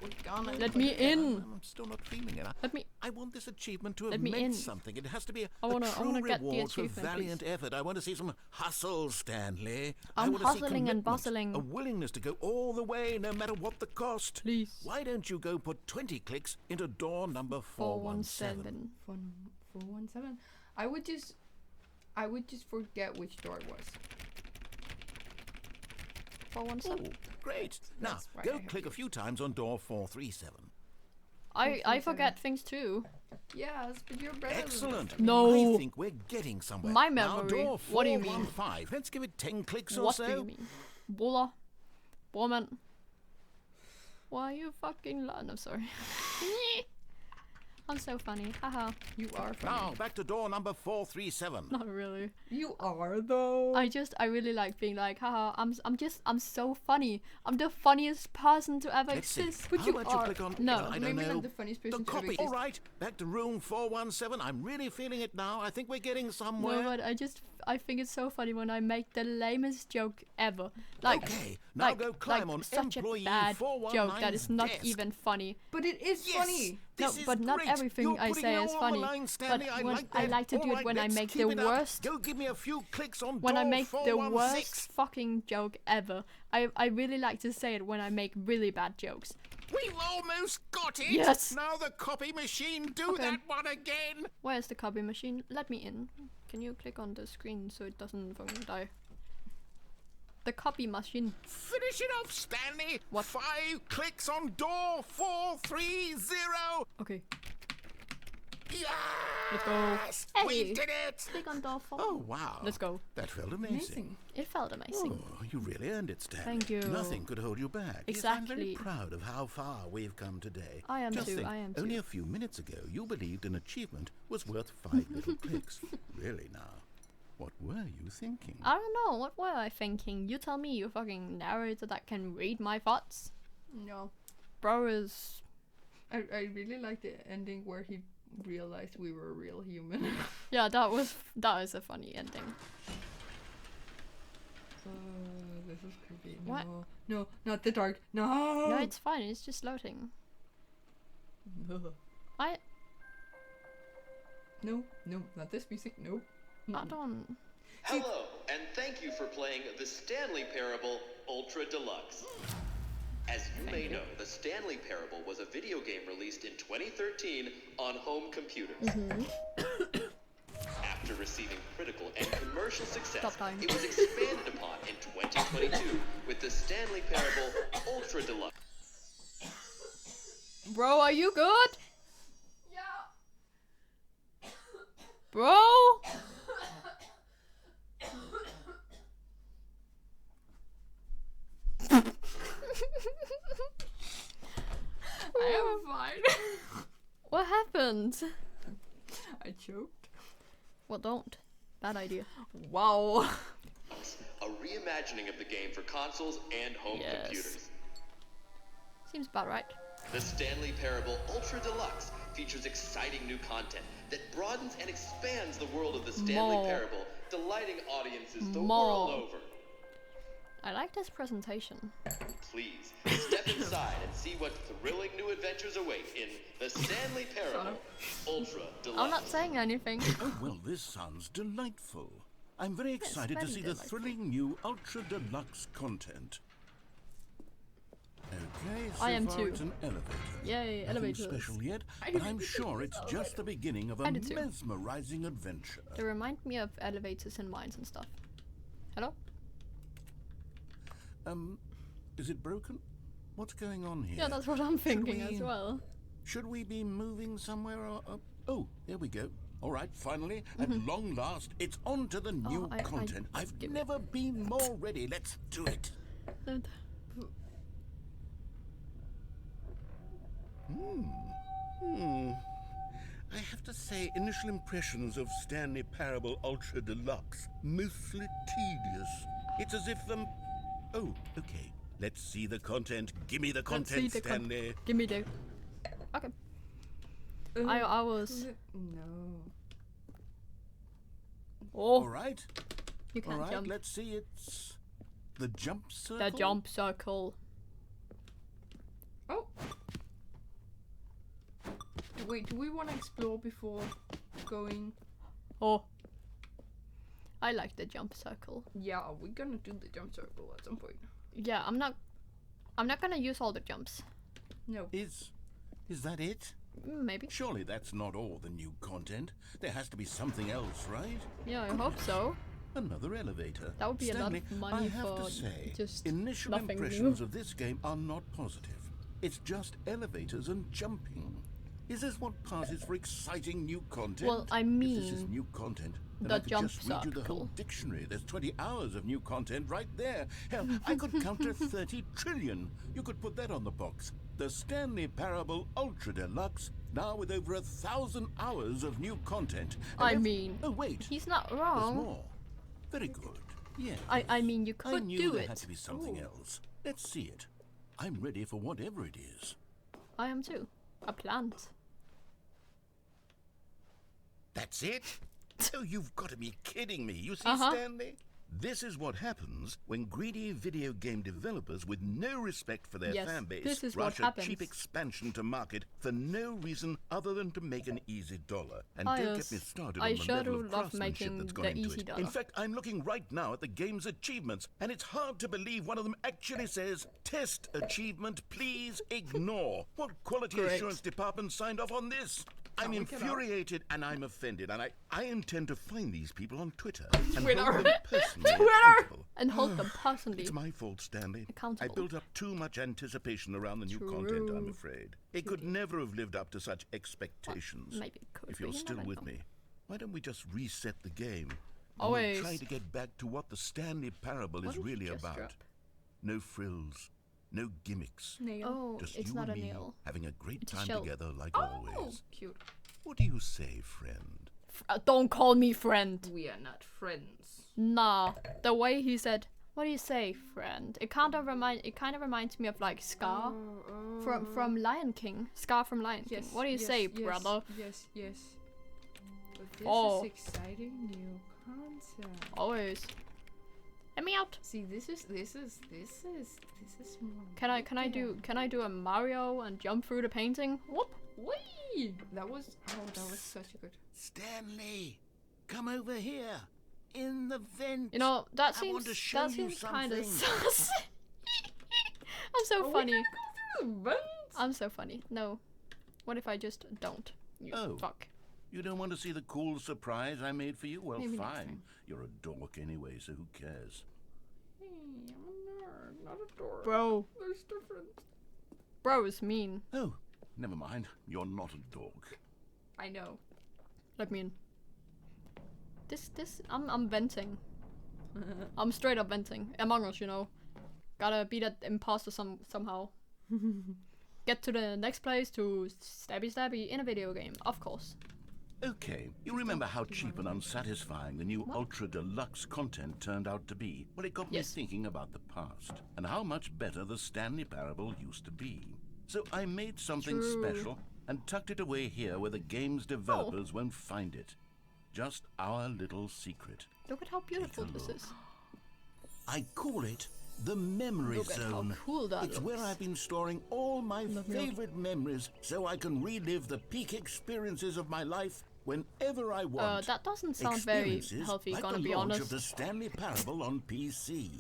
We gonna Let click me it. in. I'm still not feeling it. Let me. I want this achievement to Let have me meant in. something. It has to be I a wanna true get the reward for achievement, valiant please. effort. I want to see some hustle, Stanley. I I'm want to see hustling and commitment, bustling. a willingness to go all the way, no matter what the cost. Please. Why don't you go put 20 clicks into door number 417? 417. I would just forget which door it was. 417. Oh, great. Now, That's right, I go have click a to. few times on door 437. I forget things too. Yes, but you're better. Excellent. No. I think we're getting somewhere. My Now, memory. door What do you mean? 415. Let's give it 10 clicks or What so. do you mean? Bulla. Woman. Why you fucking lying? I'm sorry. I'm so funny. Haha. You are funny. Now, back to door number 437. Not really. You are though. I really like being like, haha, I'm so funny. I'm the funniest person to ever Let's see. exist. But How you about are. you click on... No. I don't Maybe know. not the funniest person The to ever copy. exist. All right, back to room 417. I'm really feeling it now. I think we're getting somewhere. No, but I think it's so funny when I make the lamest joke ever. Like, Okay, now go climb on such a employee bad joke that is 419's not desk. even funny. But it is Yes, funny. No, this is but not great. everything You're I putting say it is all on funny. the line, Stanley. But I when like I that. like to All do it right, when I let's make keep the it up. worst. Go give me a few clicks on When I door make the 416. worst fucking joke ever. I really like to say it when I make really bad jokes. We've almost got it. Yes. Now the copy machine, do Okay. that one again. Where's the copy machine? Let me in. Can you click on the screen so it doesn't fucking die? The copy machine. Finish it off, Stanley. What? 5 clicks on door 430. Okay. Yes. Let's go. We Hey. did it. Click on door 4. Oh, wow. Let's go. That felt amazing. Amazing. It felt amazing. Oh, you really earned it, Stanley. Thank you. Nothing could hold you back. Yes, I'm very Exactly. proud of how far we've come today. I am Just too, think, I am only too. a few minutes ago, you believed an achievement was worth 5 little clicks. Really now? What were you thinking? I don't know. What were I thinking? You tell me, you fucking narrator that can read my thoughts. No. Bro is... I really like the ending where he realized we were a real human. Yeah, that is a funny ending. This is creepy. What? No, not the dark. No. No, it's fine. It's just loading. I No, not this music. Nope. I don't... Hello, and thank you for playing the Stanley Parable Ultra Deluxe. As you may know, the Stanley Parable was a video game released in 2013 on home computers. After receiving critical and commercial success, Stop time. it was expanded upon in 2022 with the Stanley Parable Ultra Deluxe. Bro, are you good? Yeah. Bro? happened? I choked. Well, don't. Bad idea. Wow. A reimagining of the game for consoles and home computers. Seems about right. The Stanley Parable Ultra Deluxe features exciting new content that broadens and expands the world of the Stanley Parable, delighting audiences the world over. I like this presentation. Please, step inside and see what thrilling new adventures await in the Stanley Parable Ultra Deluxe. I'm not saying anything. Oh, well, this sounds delightful. I'm very excited to see the thrilling new Ultra Deluxe content. Okay, so I am far too. it's an elevator. Yay, Nothing elevators. special yet, but I'm sure it's just the beginning of a mesmerizing adventure. They remind me of elevators in mines and stuff. Hello? Is it broken? What's going on here? Yeah, that's what I'm thinking as well. Should we be moving somewhere or... oh, there we go. All right, finally, at long last, it's on to the new content. I've never been more ready. Let's do it. I have to say, initial impressions of Stanley Parable Ultra Deluxe, mostly tedious. It's as if oh, okay. Let's see the content. Give me the content, Stanley. Give me the... Okay. I was... No. Oh. All right. You can't jump. Let's see. It's the jump circle. The jump circle. Oh. Wait, do we want to explore before going? Oh. I like the jump circle. Yeah, we're gonna do the jump circle at some point. Yeah, I'm not gonna use all the jumps. No. Is that it? Maybe. Surely that's not all the new content. There has to be something else, right? Yeah, I hope so. Another elevator. That would be Stanley, a lot of money I have for to say, just initial nothing impressions new. of this game are not positive. It's just elevators and jumping. Is this what passes for exciting new content? Well, I If mean, this is new content, then the I could jump just read you the whole circle. dictionary. There's 20 hours of new content right there. Hell, I could count to 30 trillion. You could put that on the box. The Stanley Parable Ultra Deluxe, now with over 1,000 hours of new content. And I mean, oh wait, he's not there's wrong. more. Very good. Yeah. I mean, you I could knew do there it. had to be something else. Let's see it. I'm ready for whatever it is. I am too. A plant. That's it? Oh, you've got to be kidding me. You see, Uh-huh. Stanley? This is what happens when greedy video game developers with no respect for their Yes, fan base this is what rush a happens. cheap expansion to market for no reason other than to make an easy dollar. And Ah, don't yes. get me started I on the sure level do of love craftsmanship making that's gone the into easy it. dollar. In fact, I'm looking right now at the game's achievements, and it's hard to believe one of them actually says, "Test achievement, please ignore." What quality Great. assurance department signed off on this? I'm infuriated and I'm offended, and I intend to find these people on Twitter and hold them personally accountable. And hold them personally. It's my fault, Stanley. Accountable. I built up too much anticipation around the new content, I'm afraid. It could never have lived up to such expectations. Maybe it could. If but you're you still never with know. me, why don't we just reset the game? And Always. we'll try to get back to what the Stanley Parable What is did you really just about. drop? No frills, no gimmicks. Nail. Oh, Just it's you not and a me nail. having a great It's a time shell. together like Oh, always. cute. What do you say, friend? Don't call me friend. We are not friends. Nah. The way he said, "What do you say, friend?" It kind of reminds me of like Scar from Lion King. Scar from Lion King. What do you say, brother? Yes. But this Oh. is exciting new content. Always. Let me out. See, this is more. Can I do a Mario and jump through the painting? Whoop. Whee! That was such a good. Stanley, come over here. In the vent. You know, that I want to seems show you kind of something. sus. I'm so We funny. can go through the vents. I'm so funny. No. What if I just don't? You Oh. fuck. You don't want to see the cool surprise I made for you? Well, Maybe next fine. time. You're a dork anyway, so who cares? Hey, I'm a nerd, not a dork. Bro. There's difference. Bro is mean. Oh, never mind. You're not a dork. I know. Let me in. I'm venting. I'm straight up venting. Among Us, you know. Gotta be that imposter somehow. get to the next place to stabby in a video game, of course. Okay, you remember how cheap and unsatisfying the new Ultra Deluxe content turned out to be? Well, it got me thinking about the past and how much better the Stanley Parable used to be. So I made something special and tucked it away here where the game's developers won't find it. Just our little secret. Look at how beautiful this is. I call it the Memory Zone. How cool that it's looks. where I've been storing all my favorite memories so I can relive the peak experiences of my life whenever I want. That doesn't sound very healthy, like gonna the be launch honest. of the Stanley Parable on PC.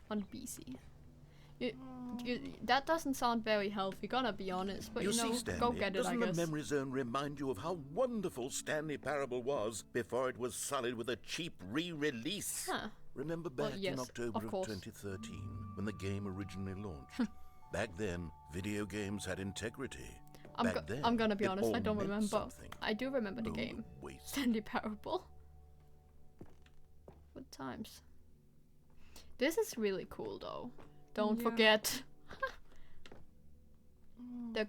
On PC. That doesn't sound very healthy, gonna be honest, but you know, see, Stanley, go get it, I doesn't guess. the Memory Zone remind you of how wonderful Stanley Parable was before it was sullied with a cheap re-release? Huh. Remember back yes, in October of of course. 2013 when the game originally launched? Back then, video games had integrity. I'm gonna be honest, I don't remember. Something. I do remember the No game. waste. Stanley Parable. Good times. This is really cool though. Don't forget. The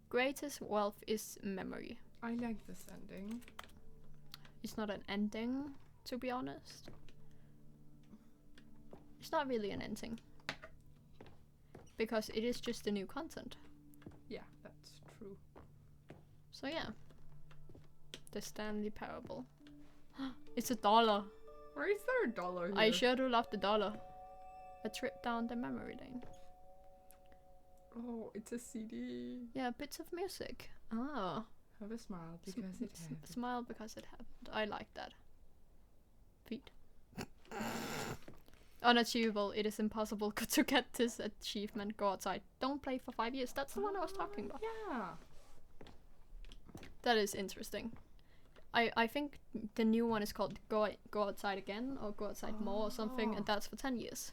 greatest wealth is memory. I like this ending. It's not an ending, to be honest. It's not really an ending. Because it is just the new content. Yeah, that's true. So yeah. The Stanley Parable. It's $1. Why is there $1 here? I sure do love the dollar. A trip down the memory lane. Oh, it's a CD. Yeah, bits of music. Ah. Have a smile because it happened. Smile because it happened. I like that. Feet. Unachievable. It is impossible to get this achievement. Go outside. Don't play for 5 years. That's the one I was talking about. Yeah. That is interesting. I think the new one is called Go Outside Again or Go Outside More or something, and that's for 10 years.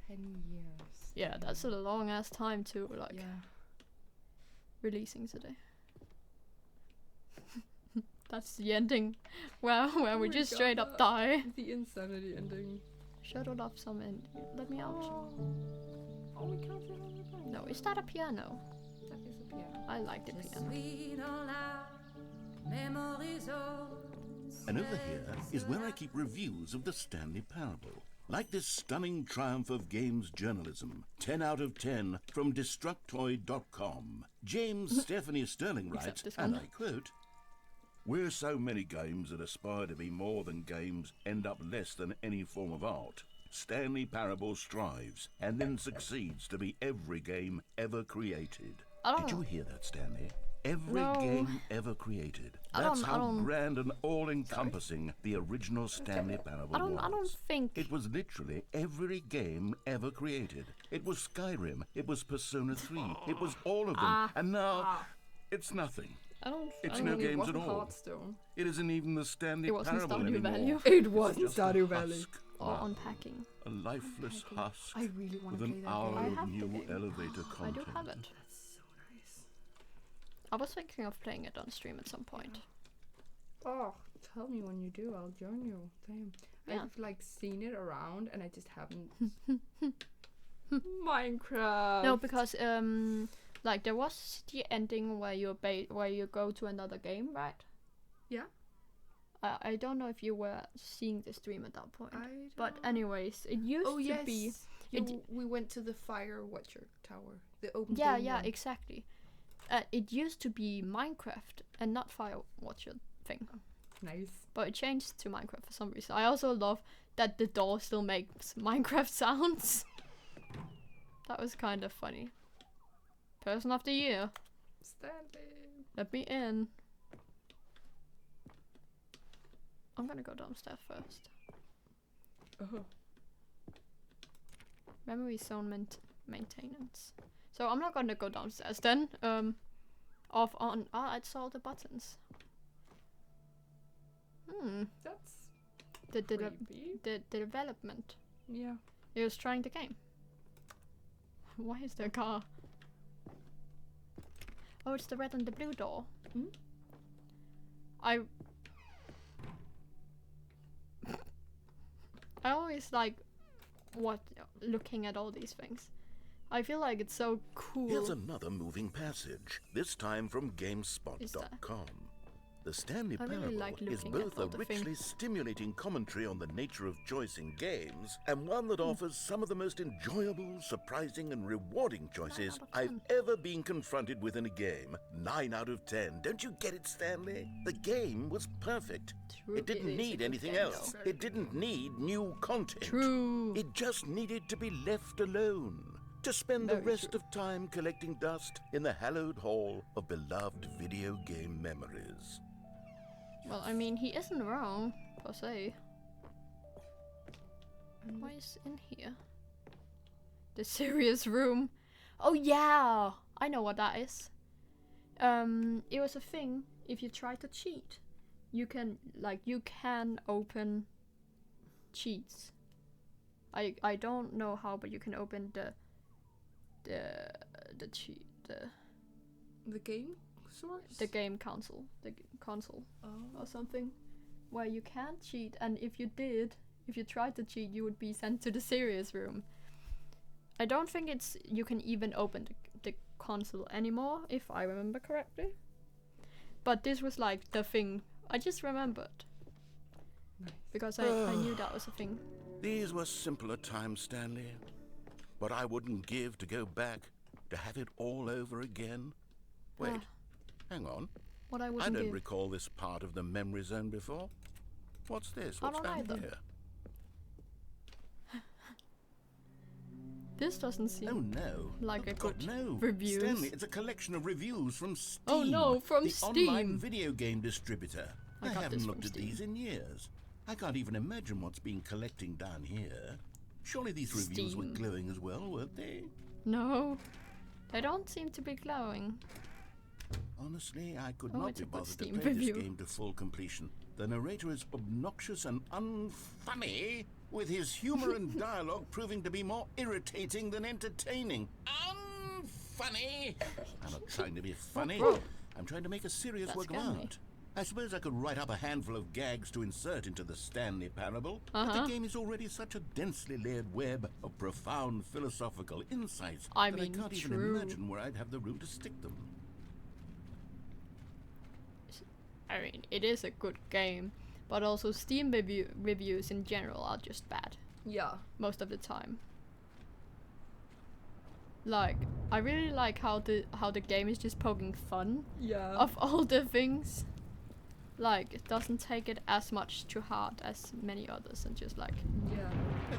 10 years. Yeah, that's a long ass time to like releasing today. That's the ending where we just straight up die. The insanity ending. Shut off some and let me out. Oh, we can't see anything. No, is that a piano? That is a piano. I like the piano. And over here is where I keep reviews of the Stanley Parable. Like this stunning triumph of games journalism, 10 out of 10 from Destructoid.com. James Stephanie Sterling writes, and I quote, "Where so many games that aspire to be more than games end up less than any form of art, Stanley Parable strives and then succeeds to be every game ever created." Did you hear that, Stanley? Every game ever created. That's how grand and all-encompassing the original Stanley Parable was. I don't think... It was literally every game ever created. It was Skyrim. It was Persona 3. It was all of them. And now, it's nothing. It's no games at all. Hearthstone. It isn't even the Stanley Parable Stardew anymore. Valley. It wasn't Just a Stardew Valley. husk Or now. unpacking. A lifeless husk I really want with to play an that hour game. I of have the new game. elevator I content. do have it. That's so nice. I was thinking of playing it on stream at some point. Oh, tell me when you do. I'll join you. Damn. Yeah. I've like seen it around and I just haven't. Minecraft. No, because like there was the ending where you go to another game, right? Yeah. I don't know if you were seeing the stream at that point. But don't- anyways, it used to be. We went to the Fire Watcher Tower. The open Yeah, game yeah, one. exactly. It used to be Minecraft and not Firewatcher thing, Nice. but it changed to Minecraft for some reason. I also love that the door still makes Minecraft sounds. That was kind of funny. Person of the year. Stanley. Let me in. I'm gonna go downstairs first. Oh. Memory zone maintenance. So I'm not gonna go downstairs then. Off on. It's all the buttons. That's The creepy. development. Yeah. He was trying the game. Why is there a car? Oh, it's the red and the blue door. Hmm? I always like looking at all these things. I feel like it's so cool. Here's another moving passage, this time from GameSpot.com. The Stanley Parable is both a richly stimulating commentary on the nature of choice in games, and one that offers some of the most enjoyable, surprising, and rewarding choices I've ever been confronted with in a game. 9 out of 10. Don't you get it, Stanley? The game was perfect. It didn't need anything else. It didn't need new content. True. It just needed to be left alone, to spend the rest of time collecting dust in the hallowed hall of beloved video game memories. Well, I mean, he isn't wrong, per se. What is in here? The serious room. Oh yeah! I know what that is. It was a thing, if you try to cheat, you can open cheats. I don't know how, but you can open the game source? The game console. Or something. Where you can't cheat, and if you tried to cheat, you would be sent to the serious room. I don't think you can even open the console anymore, if I remember correctly. But this was like the thing. I just remembered. Nice. Because I knew that was a thing. These were simpler times, Stanley. What I wouldn't give to go back, to have it all over again. Wait, hang on. What I don't give. recall this part of the memory zone before. What's this? I What's don't down either. here? This doesn't seem like a good reviews. Stanley, it's a collection of reviews from Steam. Oh no, from the Steam. online video game distributor. I got haven't this looked from at Steam. these in years. I can't even imagine what's been collecting down here. Surely these reviews were Steam. glowing as well, weren't they? No, they don't seem to be glowing. Honestly, I could Oh, not it's be a good bothered to Steam play review. this game to full completion. The narrator is obnoxious and unfunny, with his humor and dialogue proving to be more irritating than entertaining. Unfunny! I'm not trying to be funny. bro. I'm trying to make a serious That work of scared me. art. I suppose I could write up a handful of gags to insert into the Stanley Parable, but Uh-huh. the game is already such a densely layered web of profound philosophical insights I that mean, I can't even true. imagine where I'd have the room to stick them. I mean, it is a good game, but also Steam reviews in general are just bad Yeah. most of the time. Like, I really like how the game is just poking fun Yeah. of all the things. Like, it doesn't take it as much to heart as many others, and just like, Yeah.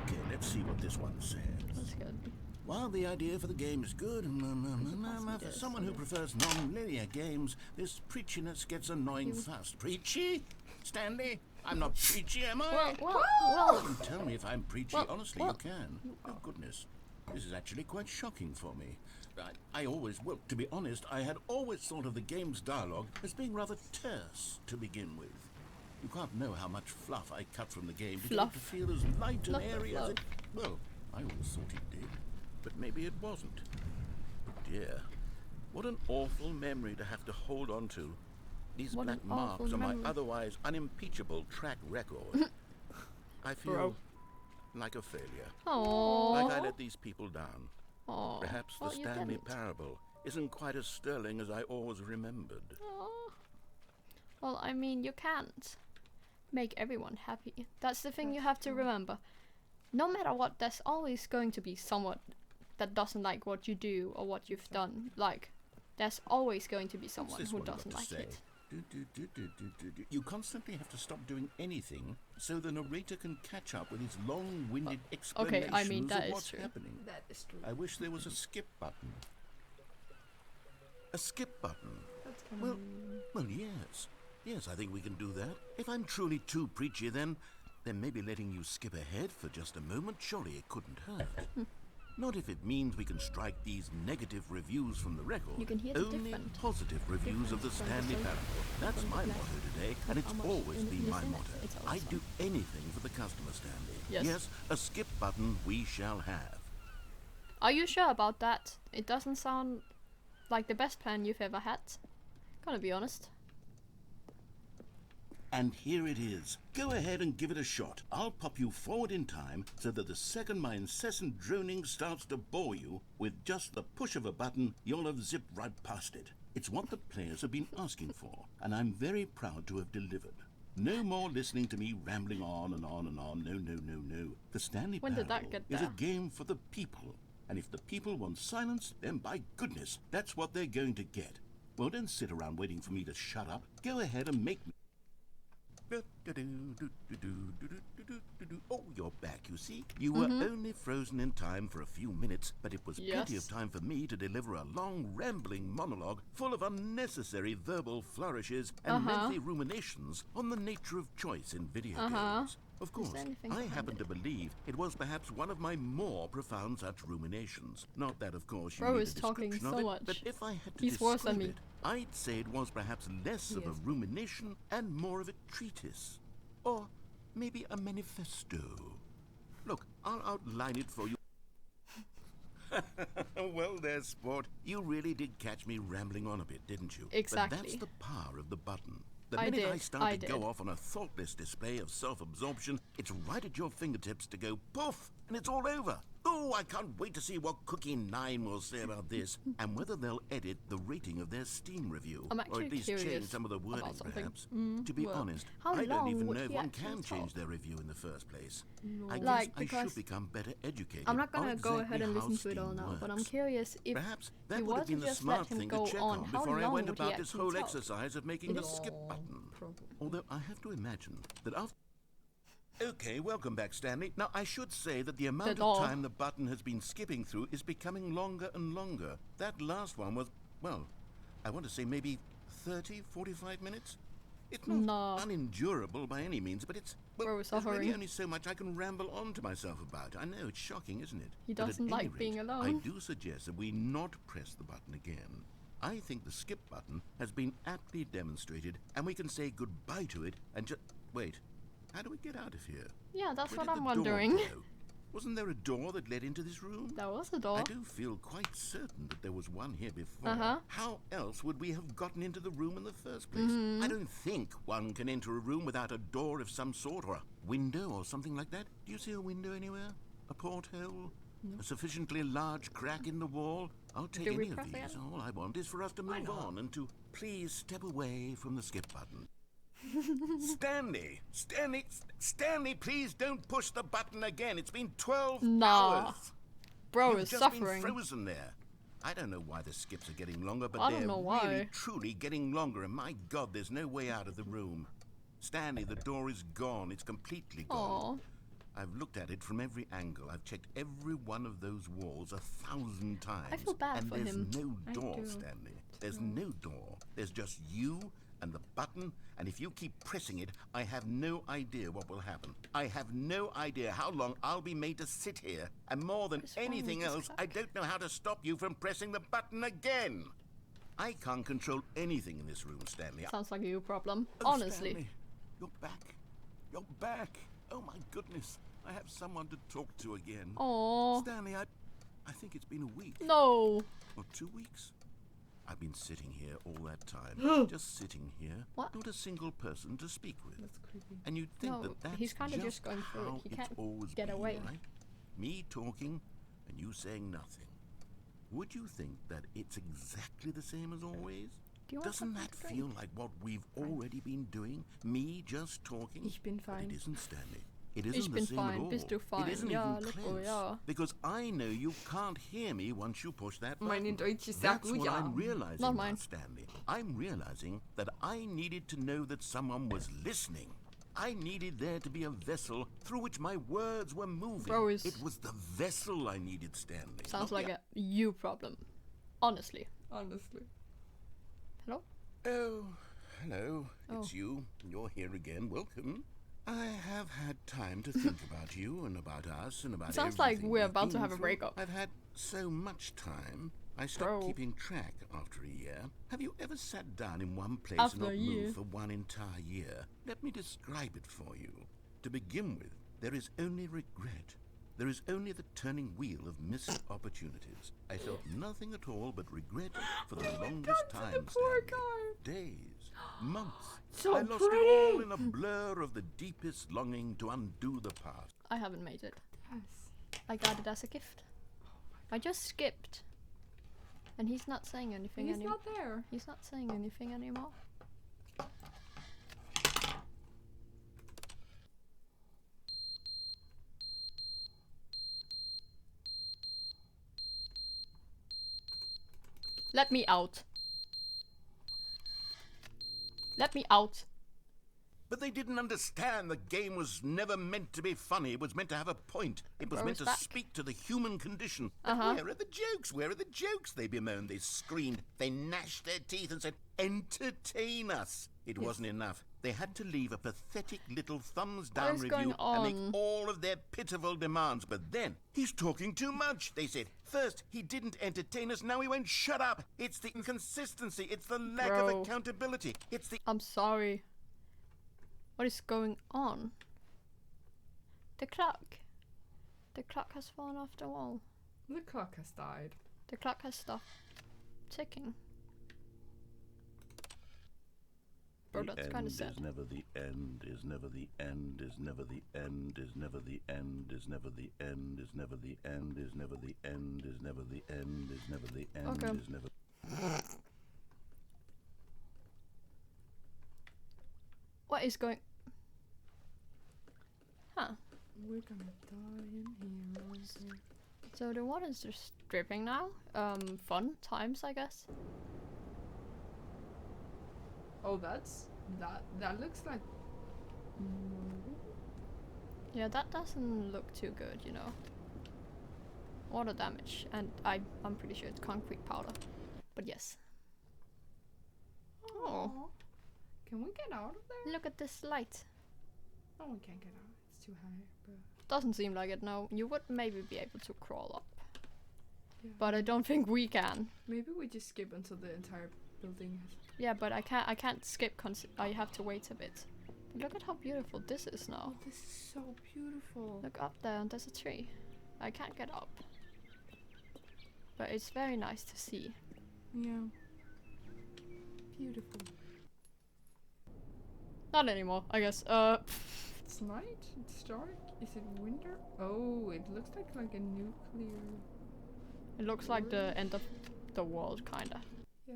Okay, let's see what this one says. that's good. While the idea for the game is good, for someone who prefers non-linear games, this preachiness gets annoying fast. Preachy? Stanley? I'm not preachy, am I? Well, You can tell me if I'm preachy. well, Honestly, well. you can. Oh, goodness. This is actually quite shocking for me. Well, to be honest, I had always thought of the game's dialogue as being rather terse to begin with. You can't know how much fluff I cut from the game to get it to feel as light and airy as it... Well, I always thought it did, but maybe it wasn't. Dear, what an awful memory to have to hold on to. These What black an marks awful on my memory. otherwise unimpeachable track record. I feel Bro. like a failure. Aww. Like I let these people down. Aww. Perhaps the Well, you Stanley didn't. Parable isn't quite as sterling as I always remembered. Aw. Well, I mean, you can't make everyone happy. That's the thing you have to remember. No matter what, there's always going to be someone that doesn't like what you do or what you've done. Like, there's always going to be What's someone this who one got doesn't to like say? it. You constantly have to stop doing anything so the narrator can catch up with his long-winded explanations I mean, that of is what's true. happening. That is true. I wish there was a skip button. A skip button? That's kind Well, yes. Yes, I think we can do that. If I'm truly too preachy, then maybe letting you skip ahead for just a moment, surely it couldn't hurt. Not if it means we can strike these negative reviews from the record. You can hear the Only different positive reviews of the difference from the Stanley social- Parable. That's from the my black. motto today, and it's How much always been is my in it? motto. It's always I'd do anything for the customer, Stanley. Yes. A skip button we shall have. Are you sure about that? It doesn't sound like the best plan you've ever had. Gotta be honest. And here it is. Go ahead and give it a shot. I'll pop you forward in time so that the second my incessant droning starts to bore you, with just the push of a button, you'll have zipped right past it. It's what the players have been asking for, and I'm very proud to have delivered. No more listening to me rambling on and on and on. No, no, no, no. The Stanley Parable is a game for the people. And if the people want silence, then by goodness, that's what they're going to get. Well, don't sit around waiting for me to shut up. Go ahead and make me... Oh, you're back, you see. You were only frozen in time for a few minutes, but it was plenty of time for me to deliver a long, rambling monologue full of unnecessary verbal flourishes and lengthy ruminations on the nature of choice in video games. Of course, I happen to believe it was perhaps one of my more profound such ruminations. Not that, of course, you need a description of it, but if I had to describe it, I'd say it was perhaps less of a rumination and more of a treatise. Or maybe a manifesto. Look, I'll outline it for you. Well there, sport. You really did catch me rambling on a bit, didn't you? Exactly. But that's the power of the button. The minute I start to go off on a thoughtless display of self-absorption, it's right at your fingertips to go poof, and it's all over. Oh, I can't wait to see what Cookie 9 will say about this, and whether they'll edit the rating of their Steam review, or at least change some of the wording, perhaps. To be honest, I don't even know if one can change their review in the first place. I guess I should become better educated. I'm not gonna go ahead and listen to it all now, but I'm curious if perhaps that would have been the smart thing to check on before I went about this whole exercise of making the skip button. Although I have to imagine that after... Okay, welcome back, Stanley. Now, I should say that the amount of time the button has been skipping through is becoming longer and longer. That last one was, well, I want to say maybe 30, 45 minutes? It's not unendurable by any means, but it's... Well, there's really only so much I can ramble on to myself about. I know, it's shocking, isn't it? He doesn't like being alone. I do suggest that we not press the button again. I think the skip button has been aptly demonstrated, and we can say goodbye to it and just... Wait, how do we get out of here? Yeah, that's what I'm wondering. Wasn't there a door that led into this room? There was a door. I do feel quite certain that there was one here before. How else would we have gotten into the room in the first place? I don't think one can enter a room without a door of some sort, or a window or something like that. Do you see a window anywhere? A porthole? No. A sufficiently large crack in the wall? I'll take any of these. All I want is for us to move on and to please step away from the skip button. Stanley, please don't push the button again. It's been 12 hours. Bro You've is just suffering. Been frozen there. I don't know why the skips are getting longer, but they're really, truly getting longer. And my God, there's no way out of the room. Stanley, the door is gone. It's completely gone. I've looked at it from every angle. I've checked every one of those walls 1,000 times. I feel bad for him. And there's no door, Stanley. There's no door. There's just you and the button, and if you keep pressing it, I have no idea what will happen. I have no idea how long I'll be made to sit here, and more than anything else, I don't know how to stop you from pressing the button again. I can't control anything in this room, Stanley. Sounds like a you problem, oh, honestly. Stanley, you're back. You're back. Oh my goodness. I have someone to talk to again. Aww. Stanley, I think it's been a week. No. Or 2 weeks. I've been sitting here all that time. Just sitting here. What? Not a single person to speak with. That's creepy. And you'd think that's he's kind of just going through it. He can't get away. Right? Me talking and you saying nothing. Would you think that it's exactly the same as always? Doesn't that feel like what we've already been doing? Me just talking? Ich bin fine. But it isn't, Stanley. It isn't the same at all. It isn't even close. Because I know you can't hear me once you push that button. That's what I'm realizing now, Stanley. I'm realizing that I needed to know that someone was listening. I needed there to be a vessel through which my words were moving. It was the vessel I needed, Stanley. Sounds like a you problem. Honestly. Hello? Oh, hello. It's you. You're here again. Welcome. I have had time to think about you and about us and about Sounds like we're about to have a breakup. I've had so much time. I stopped keeping track after a year. Have you ever sat down in one place and not moved for one entire year? Let me describe it for you. To begin with, there is only regret. There is only the turning wheel of missed opportunities. I felt nothing at all but regret for the longest time, Stanley. Days. months. So I lost pretty. it all in a blur of the deepest longing to undo the past. I haven't made it. Yes. I got it as a gift. I just skipped. And he's not saying anything He's anymore. not there. He's not saying anything anymore. Let me out. Let me out. But they didn't understand the game was never meant to be funny. It was meant to have a point. It was Bro meant is to back. speak to the human condition. But where are the jokes? Where are the jokes? They bemoaned, they screamed, they gnashed their teeth and said, entertain us. It wasn't enough. They had to leave a pathetic little thumbs down is review going and make on? all of their pitiful demands. But then, he's talking too much, they said. First, he didn't entertain us, now he won't shut up. It's the inconsistency, it's the lack of Bro. accountability, it's the... I'm sorry. What is going on? The clock. The clock has fallen off the wall. The clock has died. The clock has stopped ticking. Bro, that's kind of sad. Is never the end, is never the end, is never the end, is never the end, is never the end, is never the end, is never the end, is never the end, is never the end, Okay. is never... What is going... Huh. We're gonna die in here. So the water is just dripping now. Fun times, I guess. Oh, that looks like. Yeah, that doesn't look too good, you know. Water damage, and I'm pretty sure it's concrete powder. But yes. Oh, Can we get out of there? look at this light. Oh, we can't get out. It's too high. But Doesn't seem like it, no. You would maybe be able to crawl up. yeah. But I don't think we can. Maybe we just skip until the entire building is. Yeah, but I can't skip I have to wait a bit. But look at how beautiful this is now. Oh, this is so beautiful. Look up there and there's a tree. I can't get up. But it's very nice to see. Yeah. Beautiful. Not anymore, I guess. It's night. It's dark. Is it winter? Oh, it looks like a nuclear. It looks like the end of the world, kinda. Yeah.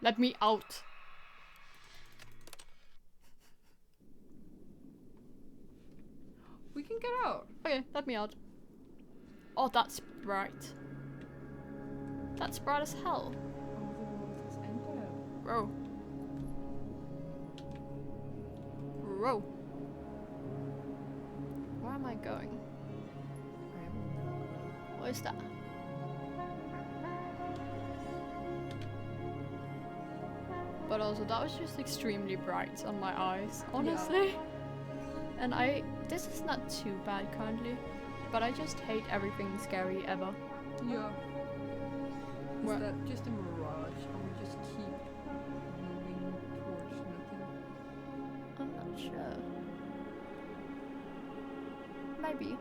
Let me out. We can get out. Okay, let me out. Oh, that's bright. That's bright as hell. Oh, the world has ended. Bro. Bro. Where am I going? What is that? But also, that was just extremely bright on my eyes, honestly. And this is not too bad currently, but I just hate everything scary ever. Yeah. Is What? that just a mirage, or we just keep moving towards nothing? I'm not sure. Maybe.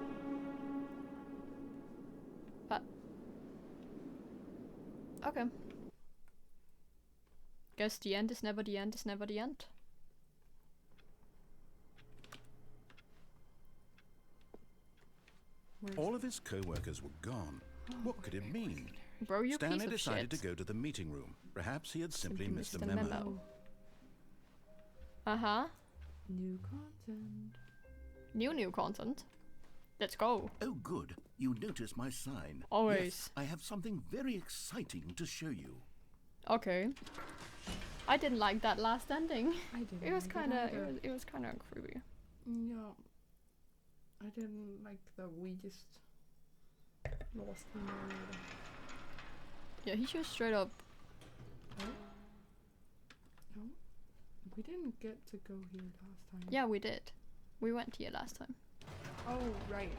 But okay. Guess the end is never the end is never the end. All of his co-workers were gone. What could it mean? Bro, you Stanley piece of decided to shit. go to the meeting room. Perhaps he had simply missed a the memo. Uh-huh. New content. New content. Let's go. Oh, good. You notice my sign. Always. Yes, I have something very exciting to show you. Okay. I didn't like that last ending. I didn't. It was like kind of either. it was kind of creepy. Yeah. I didn't like that we just lost him already. Yeah, he just straight up. Oh. No. We didn't get to go here last time. Yeah, we did. We went here last time. Oh, right.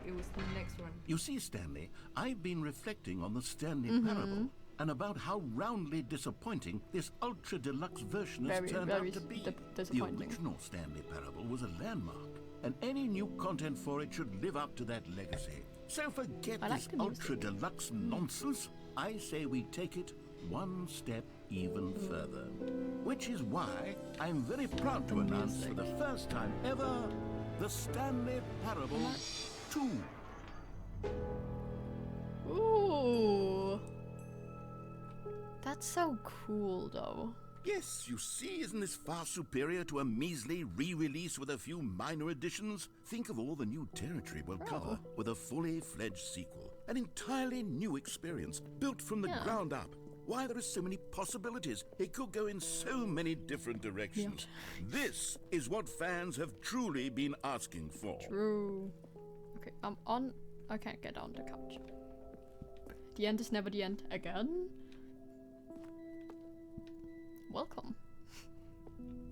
It was the next one. You see, Stanley, I've been reflecting on the Stanley Parable and about how roundly disappointing this ultra deluxe version has turned out to be. The disappointing. original Stanley Parable was a landmark, and any new content for it should live up to that legacy. So forget I like this the music. ultra deluxe nonsense. I say we take it one step even further. Which is why I'm very proud to announce for the first time ever the Stanley Parable 2. Ooh. That's so cool, though. Yes, you see, isn't this far superior to a measly re-release with a few minor additions? Think of all the new territory we'll cover with a fully fledged sequel. An entirely new experience, built from the ground up. Why, there are so many possibilities. It could go in so many different directions. This is what fans have truly been asking for. True. Okay, I'm on. I can't get on the couch. The end is never the end again. Welcome.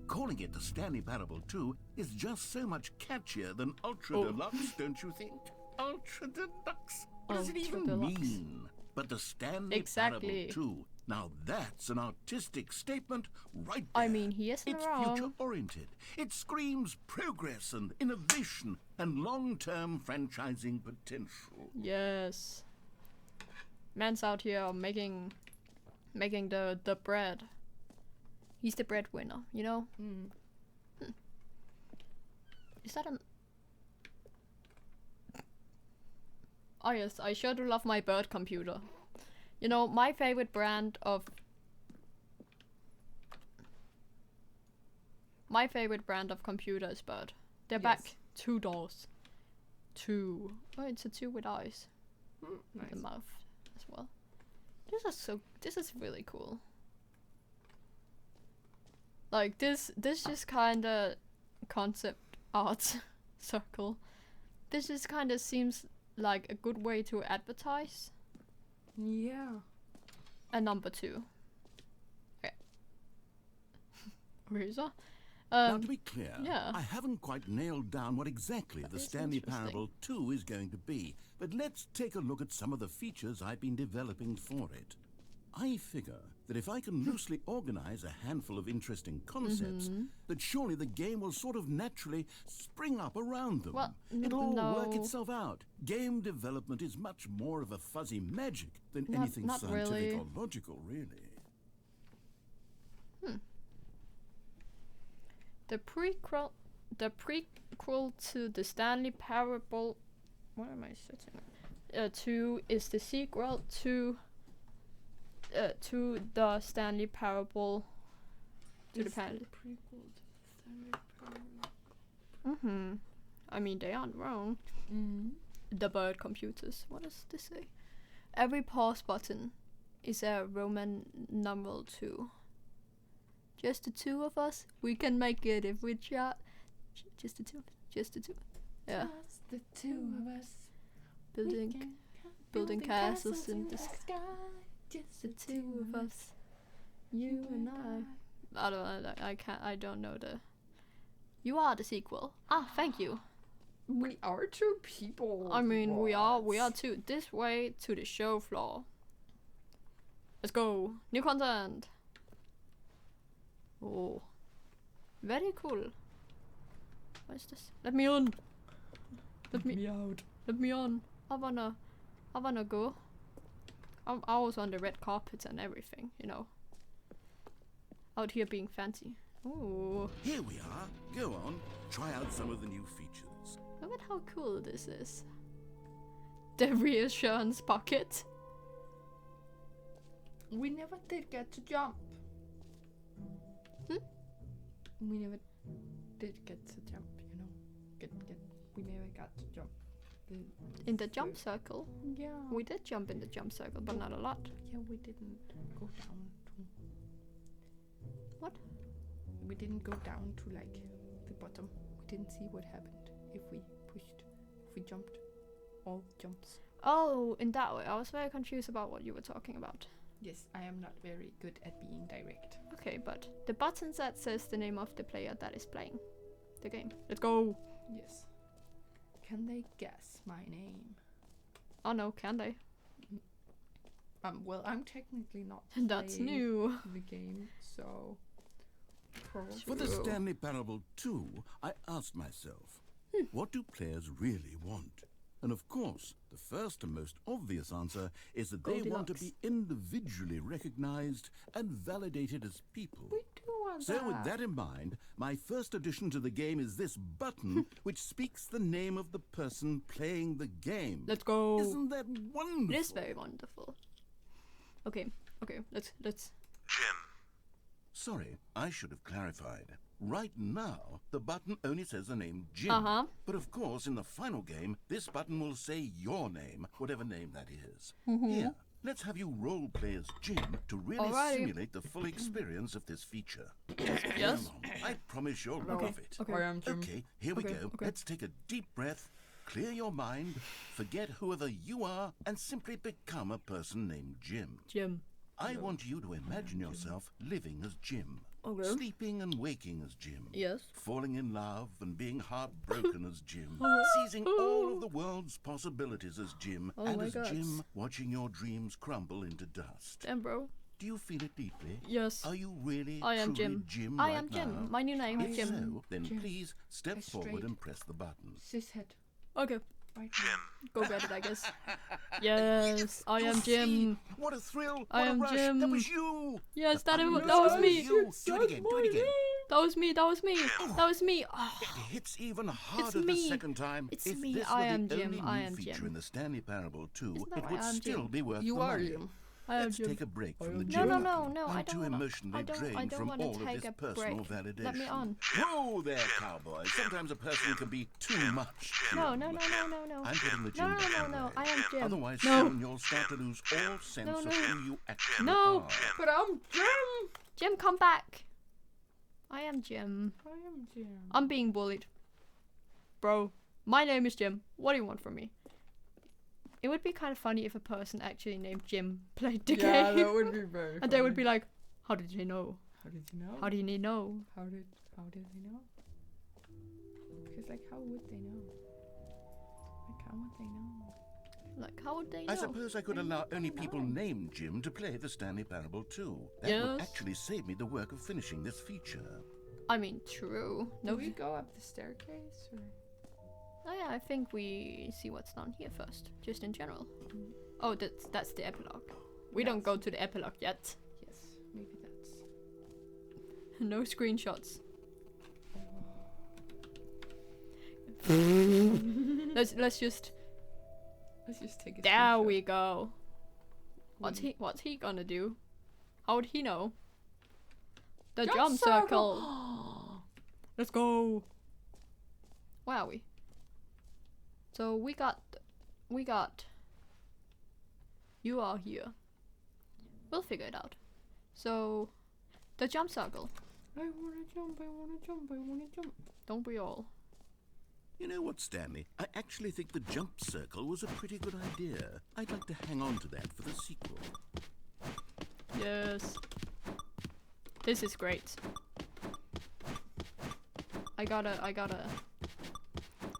Calling it the Stanley Parable 2 is just so much catchier than Ultra Deluxe, don't you think? Ultra Deluxe? What does it even mean? But the Stanley Parable 2, now that's an artistic statement right there. I mean, he isn't It's wrong. future-oriented. It screams progress and innovation and long-term franchising potential. Yes. Man's out here making the bread. He's the breadwinner, you know? Is that an... Oh yes, I sure do love my bird computer. You know, my favorite brand of... My favorite brand of computer is Bird. They're back. 2 doors. 2. Oh, it's a 2 with eyes. Nice. The mouth as well. This is really cool. Like this just kinda concept art circle. This just kinda seems like a good way to advertise. Yeah. And number 2. Okay. Razor. Now, to be clear, yeah. I haven't quite nailed down what exactly the Stanley Parable 2 is going to be, but let's take a look at some of the features I've been developing for it. I figure that if I can loosely organize a handful of interesting concepts, that surely the game will sort of naturally spring up around them. Well, it'll all work itself out. Game development is much more of a fuzzy magic than anything not scientific really. or logical, really. The prequel to the Stanley Parable. What am I setting? 2 is the sequel to the Stanley Parable. To the planet. Prequel to the Stanley Parable. I mean, they aren't wrong. The bird computers. What does this say? Every pause button is a Roman numeral 2. Just the 2 of us, we can make it if we try. Just the 2. Just the 2. Yeah. Just the 2 of us. Building castles in the sky. Just the 2 of us. You and I. I don't know the. You are the sequel. Ah, thank you. We are 2 people. I mean, we are 2. This way to the show floor. Let's go. New content. Oh, very cool. What is this? Let me on. Let me out. Let me on. I wanna go. I was on the red carpet and everything, you know. Out here being fancy. Ooh. Here we are. Go on. Try out some of the new features. Look at how cool this is. The reassurance pocket. We never did get to jump. We never did get to jump, you know. We never got to jump. In the jump circle? Yeah. We did jump in the jump circle, but not a lot. Yeah, we didn't go down to... What? We didn't go down to, like, the bottom. We didn't see what happened if we jumped all jumps. Oh, in that way. I was very confused about what you were talking about. Yes, I am not very good at being direct. Okay, but the button that says the name of the player that is playing the game. Let's go! Yes. Can they guess my name? Oh no, can they? Well, I'm technically not That's playing new. the game, so probably. For the Stanley Parable 2, I asked myself, what do players really want? And of course, the first and most obvious answer is that they want to be individually recognized and validated as people. We do want So that. with that in mind, my first addition to the game is this button which speaks the name of the person playing the game. Let's go. Isn't that wonderful? It is very wonderful. Okay, let's... Jim. Sorry, I should have clarified. Right now, the button only says the name Jim. Uh-huh. But of course, in the final game, this button will say your name, whatever name that is. Mm-hmm. Here, let's have you role play as Jim to really Alrighty. simulate the full experience of this feature. Yes? I promise you'll love it. I am Jim. Okay, here we Okay, go. okay. Let's take a deep breath, clear your mind, forget whoever you are, and simply become a person named Jim. Jim. I want you to imagine yourself living as Jim. Okay. Sleeping and waking as Jim. Yes. Falling in love and being heartbroken as Jim. Seizing all of the world's possibilities as Jim. Oh and my as gosh. Jim, watching your dreams crumble into dust. Damn, bro. Do you feel it deeply? Yes. Are you really I am truly Jim. Jim I right am Jim. now? My new name is If Jim. so, then Jim. please step Straight. forward and press the button. Cishead. Okay, Right. Jim. go get it, I guess. Yes, I You am Jim. see? What a thrill! What I a am rush! Jim. That was you! Yes, The that button was says me. you. Do it again, do it again. That was me, that was me. That was me. Oh, It hits even harder the me. second time. It's if me. this I were am the Jim. only I new am feature Jim. in the Stanley Parable 2, Isn't that it why would I am still Jim? be worth You the are money. Jim. I am Let's Jim. take a break from the No, Jim. no, no, no. I'm I too don't wanna, emotionally I don't drained from wanna all of take this a personal break. validation. Let me on. Whoa there, cowboy. Sometimes a person can be too much. No, Jim. no. I'm putting the Jim No. behind I am Jim. Otherwise, No. soon you'll start to lose all sense No, of no. who you actually No. are. But I'm Jim. Jim, come back. I am Jim. I am Jim. I'm being bullied. Bro, my name is Jim. What do you want from me? It would be kind of funny if a person actually named Jim played the Yeah, game. that would be very. And they would funny. be like, how did he know? How did you know? How did he know? How did they know? Because like, how would they know? Like, how would they know? Like, how would they know? I suppose I could allow only people named Jim to play the Stanley Parable too. That would Yes. actually save me the work of finishing this feature. I mean, true. Do No, we go up the staircase or? Oh yeah, I think we see what's down here first, just in general. Oh, that's the epilogue. We don't go to the epilogue yet. Yes, maybe that's. No screenshots. let's just. Let's just take a. There screenshot. we go. What's he gonna do? How would he know? The jump circle. Let's go. Where are we? So we got. You are here. We'll figure it out. So, the jump circle. I wanna jump. I wanna jump. I wanna jump. Don't we all? You know what, Stanley? I actually think the jump circle was a pretty good idea. I'd like to hang on to that for the sequel. Yes. This is great. I gotta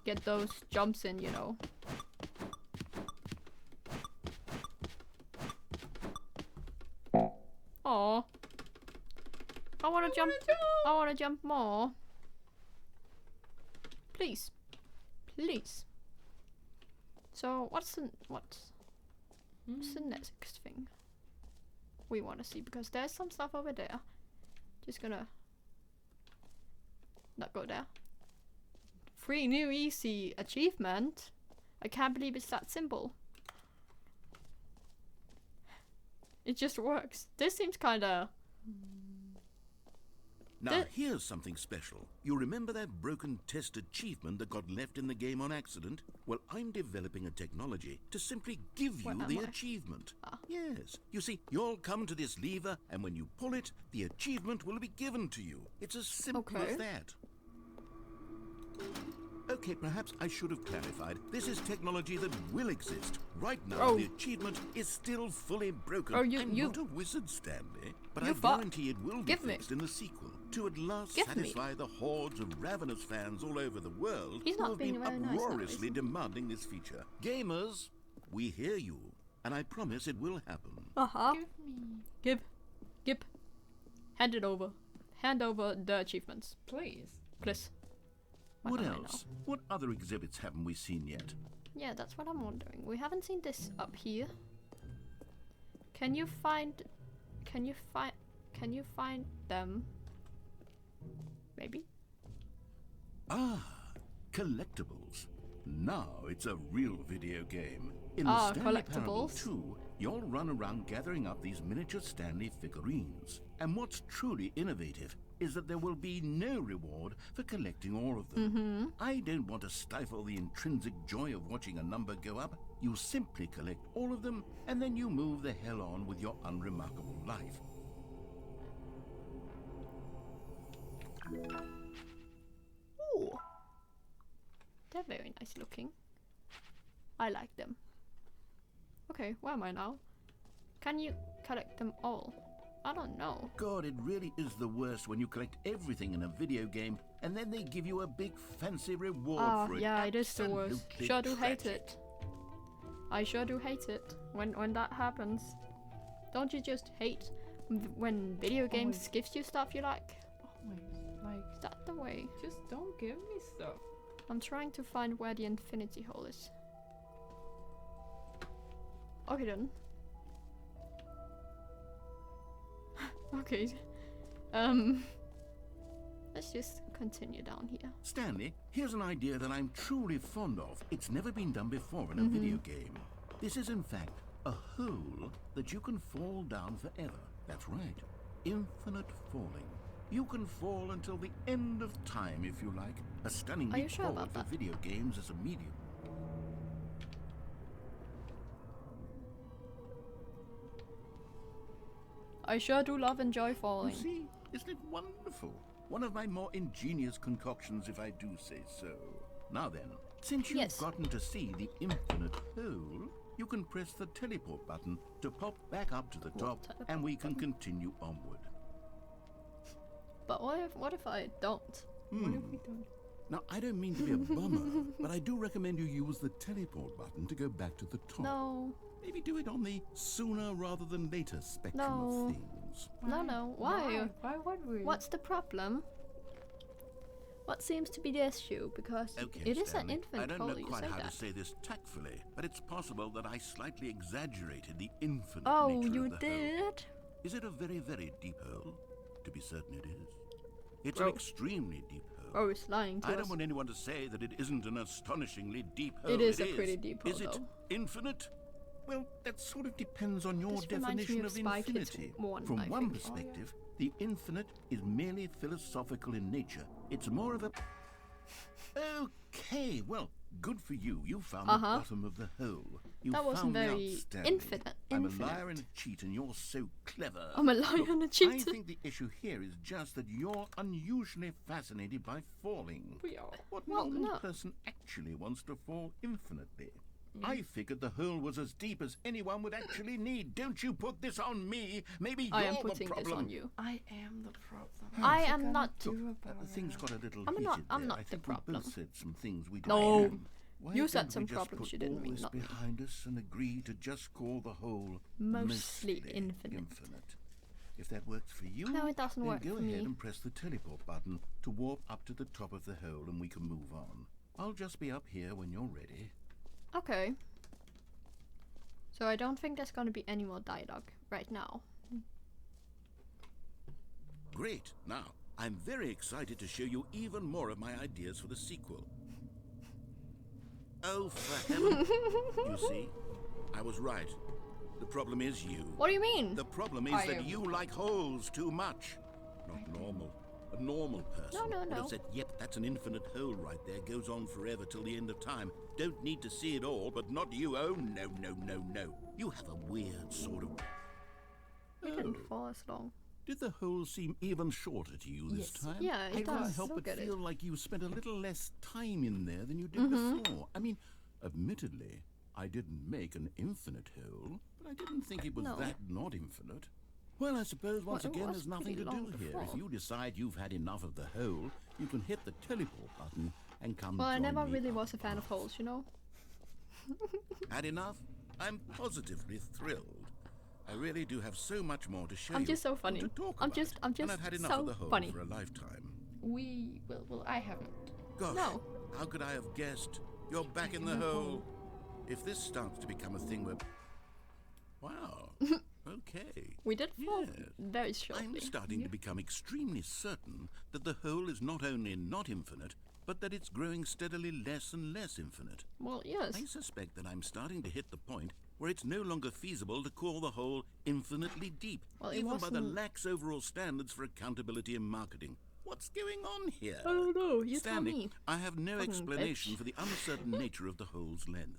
get those jumps in, you know. Aw. I wanna jump. I wanna jump more. Please. Please. So what's the next thing we want to see? Because there's some stuff over there. Just gonna not go there. 3 new easy achievement. I can't believe it's that simple. It just works. This seems kinda. Now, here's something special. You remember that broken test achievement that got left in the game on accident? Well, I'm developing a technology to simply give you Where the am I? achievement. Ah. Yes. You see, you'll come to this lever, and when you pull it, the achievement will be given to you. It's as simple Okay. as that. Okay, perhaps I should have clarified. This is technology that will exist. Right now, Oh. the achievement is still fully broken. Oh, I'm you- not a wizard, Stanley, but you I fuck. guarantee it will be Give me. fixed in the sequel to at last Give me. satisfy the hordes of ravenous fans all over the world He's who not have being been very nice now, uproariously is he? demanding this feature. Gamers, we hear you, and I promise it will happen. Uh-huh. Give me, Give. Hand it over. Hand over the achievements, please. please. What don't I else? What other exhibits haven't we seen yet? Yeah, that's what I'm wondering. We haven't seen this up here. Can you find them? Maybe? Ah, collectibles. Now it's a real video game. In the Stanley Parable 2, you'll run around gathering up these miniature Stanley figurines. And what's truly innovative is that there will be no reward for collecting all of them. I don't want to stifle the intrinsic joy of watching a number go up. You simply collect all of them, and then you move the hell on with your unremarkable life. Ooh. They're very nice looking. I like them. Okay, where am I now? Can you collect them all? I don't know. God, it really is the worst when you collect everything in a video game and then they give you a big fancy reward for it. Yeah, it is the worst. Absolutely Sure do hate tragic. it. I sure do hate it when that happens. Don't you just hate when video games gives you stuff you like? Always. Like, Is that the way? just don't give me stuff. I'm trying to find where the infinity hole is. Okay then. Okay. Let's just continue down here. Stanley, here's an idea that I'm truly fond of. It's never been done before in a video game. This is in fact a hole that you can fall down forever. That's right. Infinite falling. You can fall until the end of time if you like. A stunning Are you leap sure forward about for that? video games as a medium. I sure do love enjoy You falling. see, isn't it wonderful? One of my more ingenious concoctions, if I do say so. Now then, since you've Yes. gotten to see the infinite hole, you can press the teleport button to pop back up to the top, teleport and we can continue onward. But what if I don't? What if we don't? Now, I don't mean to be a bummer, but I do recommend you use the teleport button to go back to the top. No. Maybe do it on the sooner rather than later spectrum No. of things. No. Why? Why would we? What's the problem? What seems to be the issue? Because Okay, it is an Stanley, infinite I don't hole, know you quite say how that. to say this tactfully, but it's possible that I slightly exaggerated the infinite Oh, nature you of the hole. did? Is it a very, very deep hole? To be certain it is. It's Bro. an extremely deep hole. Oh, it's lying to I us. don't want anyone to say that it isn't an astonishingly deep hole. It is a pretty deep hole, Is it though. infinite? Well, that sort of depends on your This reminds me definition of of Spy Kids infinity. 1, From I one think. perspective, the infinite is merely philosophical in nature. It's more of a... Okay, well, good for you. You found the bottom of the hole. You That wasn't found the very outstanding. infinite. I'm a liar and a cheat, and you're so clever. I'm a liar Look, and a I cheater. think the issue here is just that you're unusually fascinated by falling. We are. What Well, normal no. person actually wants to fall infinitely? I figured the hole was as deep as anyone would actually need. Don't you put this on me. Maybe I you're am the putting problem. this on you. I am the problem. I What's it am gonna not- do Look, about things it? got a little I'm heated not- I'm there. not I the think we problem. both said some things we No. didn't. Why You said don't some we just problems put you didn't all mean, this not me. behind us and agree to just call the whole Mostly infinite. If that works for you, No, it doesn't then work go for ahead me. and press the teleport button to warp up to the top of the hole and we can move on. I'll just be up here when you're ready. Okay. So I don't think there's gonna be any more dialogue right now. Great. Now, I'm very excited to show you even more of my ideas for the sequel. Oh, for heaven. You see, I was right. The problem is you. What do you mean? The problem is I that am. you like holes too much. Not normal. A normal person No. would have said, yep, that's an infinite hole right there. Goes on forever till the end of time. Don't need to see it all, but not you. Oh, no. You have a weird sort of... We didn't fall as long. Did the hole seem even shorter to you this Yes. time? Yeah, it I can't does. help Look but at it. feel like you spent a little less time in there than you did before. I mean, admittedly, I didn't make an infinite hole, but I didn't think it was No. that not infinite. Well, I suppose once Well, it again was there's nothing pretty to do long here. If before. you decide you've had enough of the hole, you can hit the teleport button and come Well, I join never me really up was a fan of holes, you know? Had enough? I'm positively thrilled. I really do have so much more to show I'm you. just so and funny. to talk I'm about. just and I've had enough so of the hole funny. for a lifetime. Well, I haven't. Gosh, No. how could I have guessed? You're back in the hole. if this starts to become a thing where... Wow. Okay. We did fall Yes. very shortly. I'm starting to become extremely certain that the hole is not only not infinite, but that it's growing steadily less and less infinite. Well, yes. I suspect that I'm starting to hit the point where it's no longer feasible to call the hole infinitely deep, Well, it even by the wasn't- lax overall standards for accountability and marketing. What's going on here? I don't know. You Stanley, tell me. I have no Fucking explanation bitch. for the uncertain nature of the hole's length.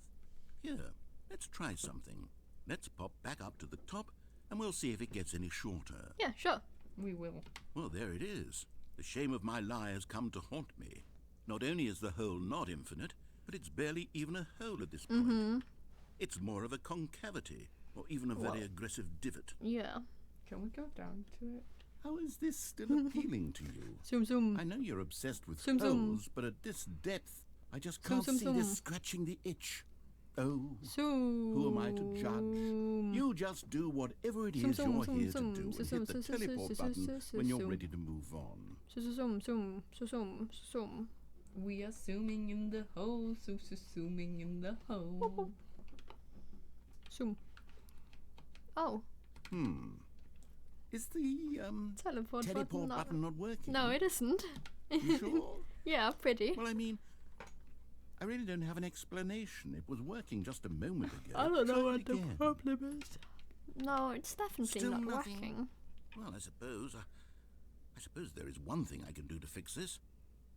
Here, let's try something. Let's pop back up to the top, and we'll see if it gets any shorter. Yeah, sure. We will. Well, there it is. The shame of my lie has come to haunt me. Not only is the hole not infinite, but it's barely even a hole at this point. It's more of a concavity, or even a very aggressive divot. Yeah. Can we go down to it? How is this still appealing to you? Zoom, zoom. I know you're obsessed with Zoom, zoom. holes, but at this depth, I just Zoom, can't zoom, see this zoom. scratching the itch. Oh, Zoom. who am I to judge? You just do whatever it is Zoom, you're zoom, here zoom, to do, and zoom, hit the zoom, teleport zoom, button zoom, when you're zoom. ready to move on. Zoom, zoom, zoom, zoom. We are zooming in the hole, zooming in the hole. Zoom. Oh, Is the teleport teleport button. button not working? No, it isn't. You sure? Yeah, pretty. Well, I mean, I really don't have an explanation. It was working just a moment ago. I don't know Try what it the again. problem is. No, it's definitely Still not nothing. working. Well, I suppose there is one thing I can do to fix this.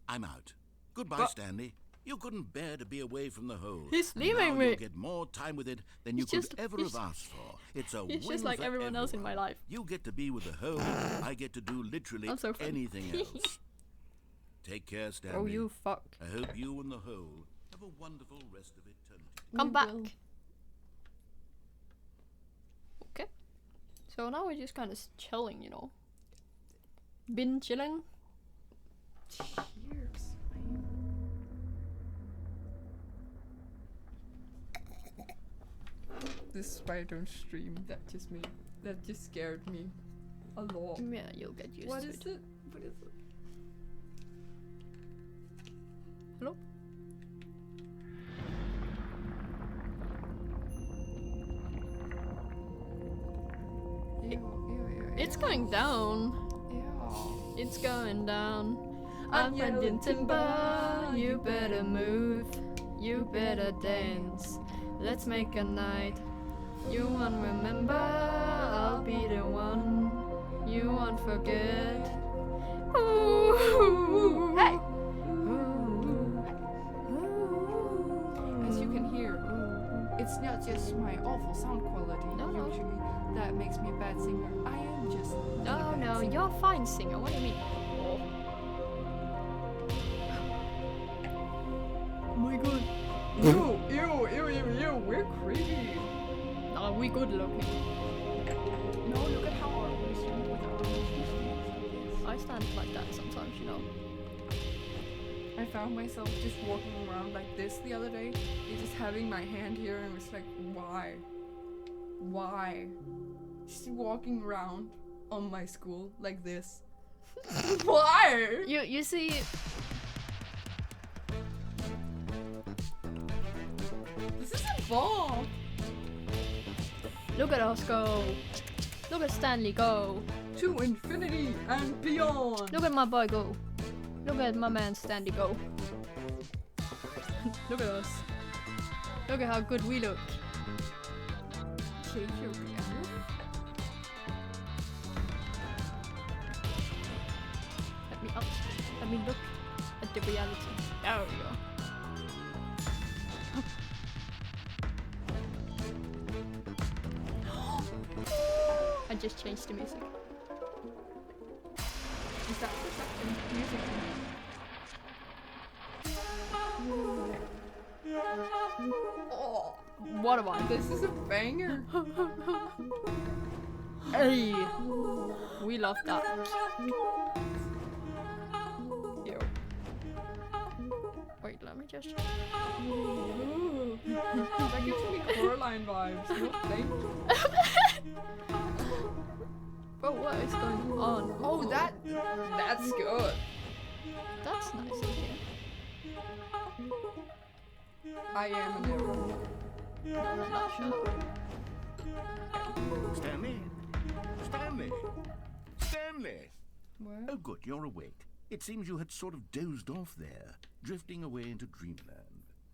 I'm out. Goodbye, Stanley. You couldn't bear to be away from the hole. He's And leaving now me. You'll get more time with it than you He's could just- ever he's- have asked for. It's a He's win just like for everyone else in my life. You get to be with the hole. I get to do literally I'm so fun. anything else. Take care, Stanley. Oh, you fuck. I hope you and the hole have a wonderful rest of eternity. Come We back. will. Okay. So now we're just kind of chilling, you know. Been chilling. Cheers. This is why I don't stream. That just scared me a lot. Yeah, you'll get used What to is it. it? What is it? Hello? It's going down. Yeah. It's going down. I'm I'm yelling bending timber. timber, You better move. You better dance. Let's make a night. You won't remember. I'll be the one. You won't forget. Ooh. Hey! Ooh. As you can hear, it's not just my awful sound quality No. usually that makes me a bad singer. I am just a No, bad no, singer. you're a fine singer. What do you mean? Oh my god. Ew, we're creepy. No, we good looking. No, look at how our we stand with our arms. I stand like that sometimes, you know. I found myself just walking around like this the other day, and just having my hand here, and was like, why? Why? Just walking around on my school like this. Why? You see, This isn't fun. look at us go. Look at Stanley go. To infinity and beyond. Look at my boy go. Look at my man Stanley go. Look at us. Look at how good we look. Change your camera. Let me up. Let me look at the reality. There we go. I just changed the music. Is that the second music? Oh, What a one. this is a banger. Hey, we love that. Yo. Wait, let me just. Ooh. That gives me Coraline vibes. No, thank you. Bro, what is going on? Oh, that's good. That's nice in here. I am an arrow. Stanley? Stanley? Stanley! What? Oh, good, you're awake. It seems you had sort of dozed off there, drifting away into dreamland.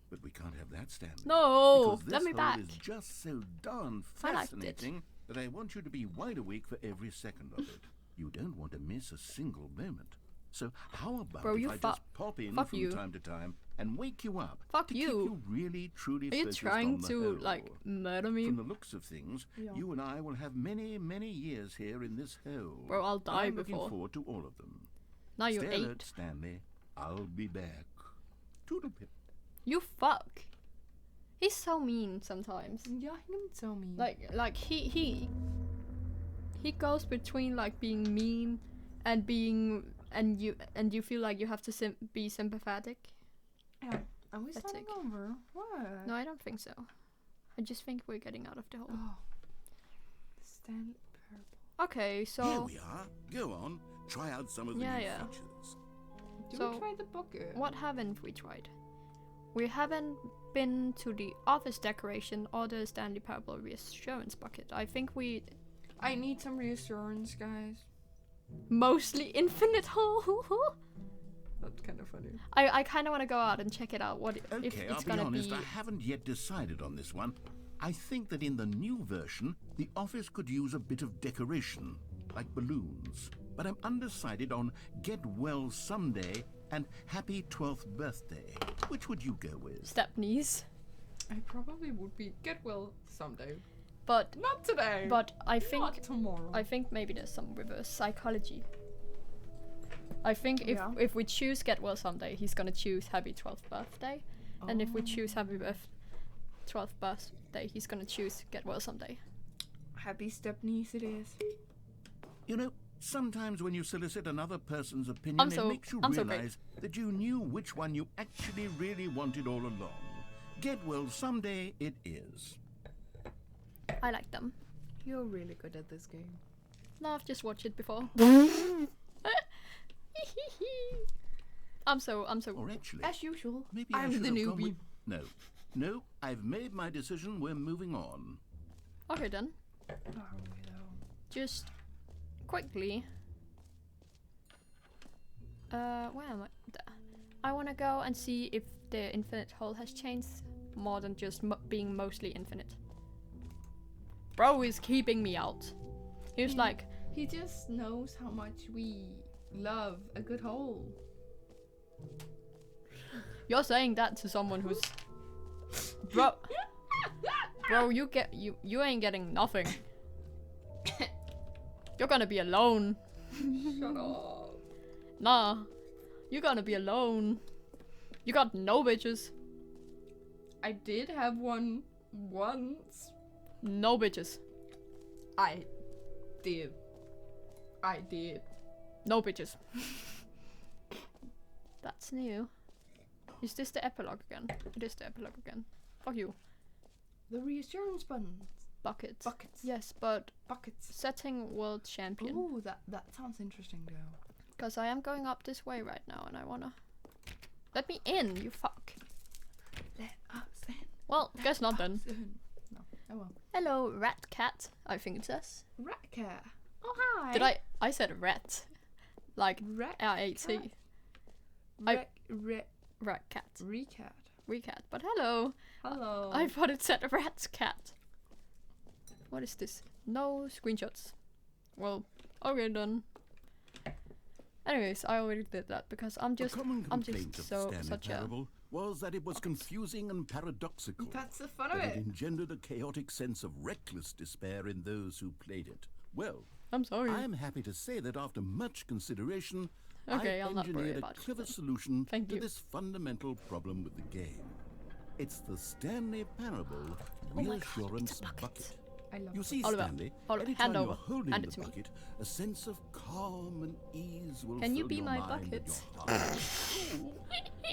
But we can't have that, Stanley. No, because let me this hole back. is just so darn I liked it. fascinating that I want you to be wide awake for every second of it. You don't want to miss a single moment. So how about Bro, if you I just pop in fuck from you. time to time and wake you up Fuck to you. keep you really truly Are you focused trying on the to, hole? like, murder me? From the looks of things, you and I will have many, many years here in this hole. Bro, I'll die I'm before. looking forward to all of them. Now you're Stay 8. alert, Stanley. I'll be back. Toodlepip. You fuck. He's so mean sometimes. Yeah, I'm so mean. Like he goes between like being mean and being and you feel like you have to be sympathetic. Yeah. Are we That's starting it. over? What? No, I don't think so. I just think we're getting out of the hole. Oh. Stanley Parable. Okay, Here so we are. Go on. Try out some of the Yeah, new yeah. features. Do So, we try the bucket? what haven't we tried? We haven't been to the office decoration or the Stanley Parable reassurance bucket. I think we I need some reassurance, guys. mostly infinite hole. That's kind of funny. I kind of want to go out and check it out. What if Okay, it's I'll be gonna honest, be? I haven't yet decided on this one. I think that in the new version, the office could use a bit of decoration, like balloons. But I'm undecided on Get Well Someday and Happy 12th Birthday. Which would you go with? Stepneys. I probably would be get well someday. But Not today. I not think tomorrow. I think maybe there's some reverse psychology. I think Yeah. if we choose Get Well Someday, he's gonna choose Happy 12th Birthday, and if we choose Happy 12th Birthday, he's gonna choose Get Well Someday. Happy Stepniece it is. You know, sometimes when you solicit another person's opinion, it makes you I'm so great. realize that you knew which one you actually really wanted all along. Get Well Someday it is. I like them. You're really good at this game. No, I've just watched it before. I'm so. Or actually, As usual, maybe I I'm should the have gone newbie. with... No, I've made my decision. We're moving on. Okay then. Are we though? Just quickly. Where am I? I want to go and see if the infinite hole has changed more than just being mostly infinite. Bro is keeping me out. He was like, He just knows how much we love a good hole. "You're saying that to someone who's, bro, you ain't getting nothing. You're gonna be alone. Shut up. Nah, you're gonna be alone. You got no bitches, I did have one once. no bitches, I did. I did. no bitches." That's new. Is this the epilogue again? It is the epilogue again. Fuck you. The reassurance buttons. Buckets. Buckets. Yes, but Buckets. setting world champion. Ooh, that sounds interesting though. Because I am going up this way right now and I wanna... Let me in, you fuck. Let us in. Well, guess not then. Us in. No. Oh well. Hello, rat cat, I think it says. Rat cat. Oh hi. Did I said rat. Like Rat R-A-T. cat? I- Rat Rat cat. recat. Recat. But hello. Hello. I thought it said rat cat. What is this? No screenshots. Well, okay then. Anyways, I already did that because I'm The common I'm complaint just of so Stanley such a Parable was that it was confusing and paradoxical. That's the fun of That it it. engendered a chaotic sense of reckless despair in those who played it. Well, I'm sorry. I'm happy to say that after much consideration, Okay, I I'll not worry engineered a about it clever then. solution Thank to you. this fundamental problem with the game. It's the Stanley Parable Oh my God, Reassurance it's a bucket. Bucket. I love You it. see, Oliver, Stanley, Oliver, anytime hand you're over. holding Hand the it to me. bucket, a sense of calm and ease will Can you fill be your my mind and bucket? your heart.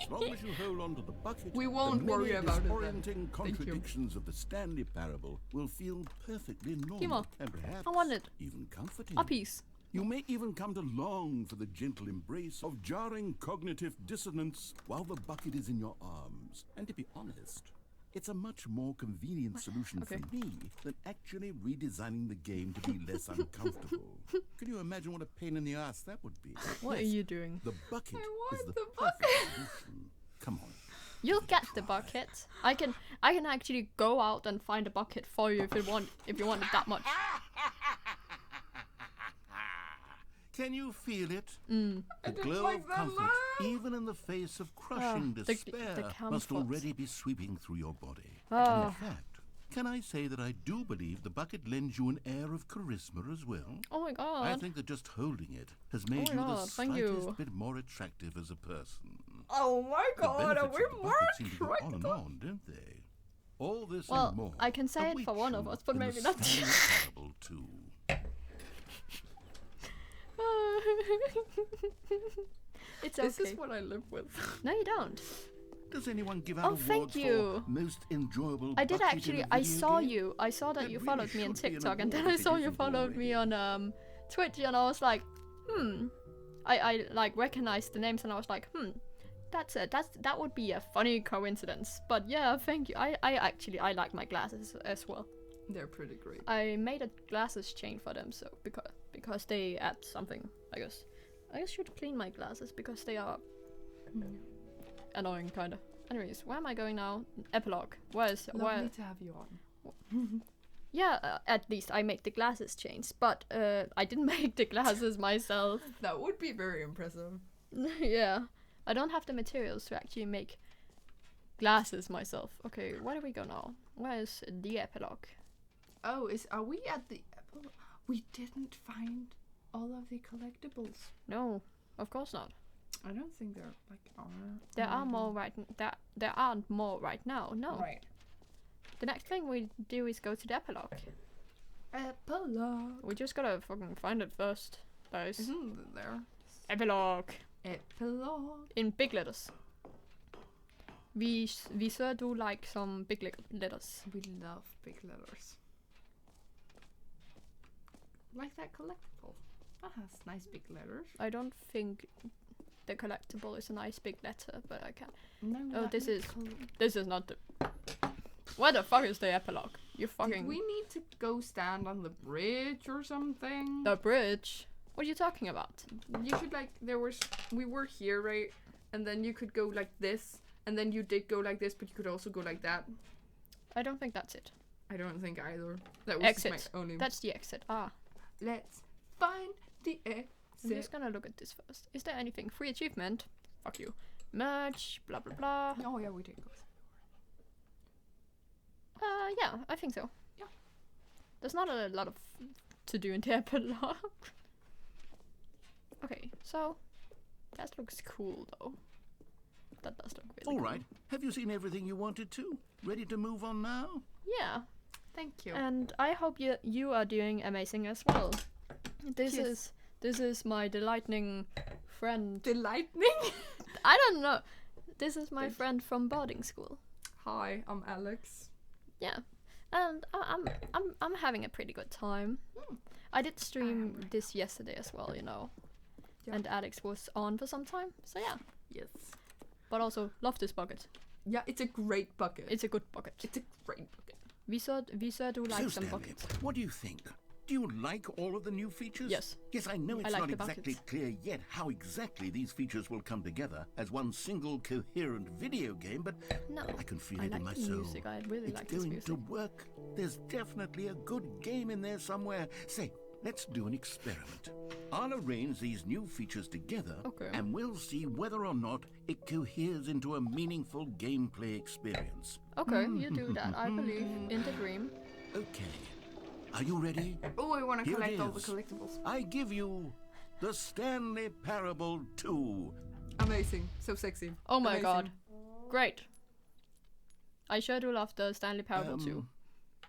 As long as you hold on to the bucket, We won't the worry many about it then. disorienting Thank you. contradictions of the Stanley Parable will feel perfectly normal Kimo, and perhaps I want it. even comforting. A piece. You may even come to long for the gentle embrace of jarring cognitive dissonance while the bucket is in your arms. And to be honest, It's a much more convenient solution for me than actually redesigning the game to be less uncomfortable. Can you imagine what a pain in the ass that would be? What are you doing? The bucket is the the perfect solution. Come on. You'll get the bucket. I can actually go out and find a bucket for you if you want it that much. Can you feel it? Mm. The glow of comfort, even in the face of crushing despair, must comfort. already be sweeping through your body. Ah. In fact, can I say that I do believe the bucket lends you an air of charisma as well? Oh my god. I think that just holding it has made my you the god, thank you. slightest bit more attractive as a person. Oh my The god, are benefits we of the more bucket seem to go on and attractive? on, don't they? All this Well, and more. I can say it for one of us, but maybe not. Terrible too. It's okay. This is what I live with. No, you don't. Does anyone give out awards thank you. for most enjoyable? I did bucket in actually. a I video saw game? you. I saw that That you really followed me on should be an TikTok, and then award I if it saw you isn't followed me on Twitch, and I was like, I like recognized the names, and I was like, that would be a funny coincidence. But yeah, thank you. I like my glasses as well. They're pretty great. I made a glasses chain for them, so because they add something, I guess. I should clean my glasses because they are annoying, kinda. Anyways, where am I going now? Epilogue. Where? Lovely to have you on. Yeah, at least I made the glasses chains, but I didn't make the glasses myself. That would be very impressive. Yeah, I don't have the materials to actually make glasses myself. Okay, where do we go now? Where is the epilogue? Oh, are we at the epilogue? We didn't find all of the collectibles. No, of course not. I don't think there are. There are more there aren't more right now. No. Right. The next thing we do is go to the epilogue. Epilogue. We just gotta fucking find it first, guys. Isn't it there? Epilogue. Epilogue. In big letters. We sure do like some big letters. We love big letters. Like that collectible. That has nice big letters. I don't think the collectible is a nice big letter, but I can. No. Oh, that this is is not the. Where the fuck is the epilogue? You Did fucking. we need to go stand on the bridge or something? The bridge. What are you talking about? You should we were here, right? And then you could go like this, and then you did go like this, but you could also go like that. I don't think that's it. I don't think either. That was Exit. my only. That's the exit. Ah. Let's find the exit. I'm just gonna look at this first. Is there anything? Free achievement? Fuck you. Merch, blah blah blah. Oh yeah, we did go. Yeah, I think so. Yeah. There's not a lot of to do in the epilogue. Okay, so that looks cool though. That does look really All cool. right. Have you seen everything you wanted to? Ready to move on now? Yeah. Thank you. And I hope you are doing amazing as well. This is my delightning friend. Delightning. I don't know. This is my friend from boarding school. Hi, I'm Alex. Yeah, and I'm having a pretty good time. I did stream this yesterday as well, you know. Yeah. And Alex was on for some time, so yeah. Yes. But also love this bucket. Yeah, it's a great bucket. It's a good bucket. It's a great bucket. We sure do like So, some Stanley, buckets. what do you think? Do you like all of the new features? Yes. Yes, I know I it's like not the exactly buckets. clear yet how exactly these features will come together as one single coherent video game, but No, I can feel I it in like my the soul. music. I really It's like this going music. to work. There's definitely a good game in there somewhere. Say, let's do an experiment. I'll arrange these new features together, Okay. and we'll see whether or not it coheres into a meaningful gameplay experience. Okay, you do that. I believe in the dream. Okay. Are you ready? Oh, I want to Here it collect all the is. collectibles. I give you the Stanley Parable 2. Amazing. So sexy. Oh my Amazing. god, great. I sure do love the Stanley Parable too.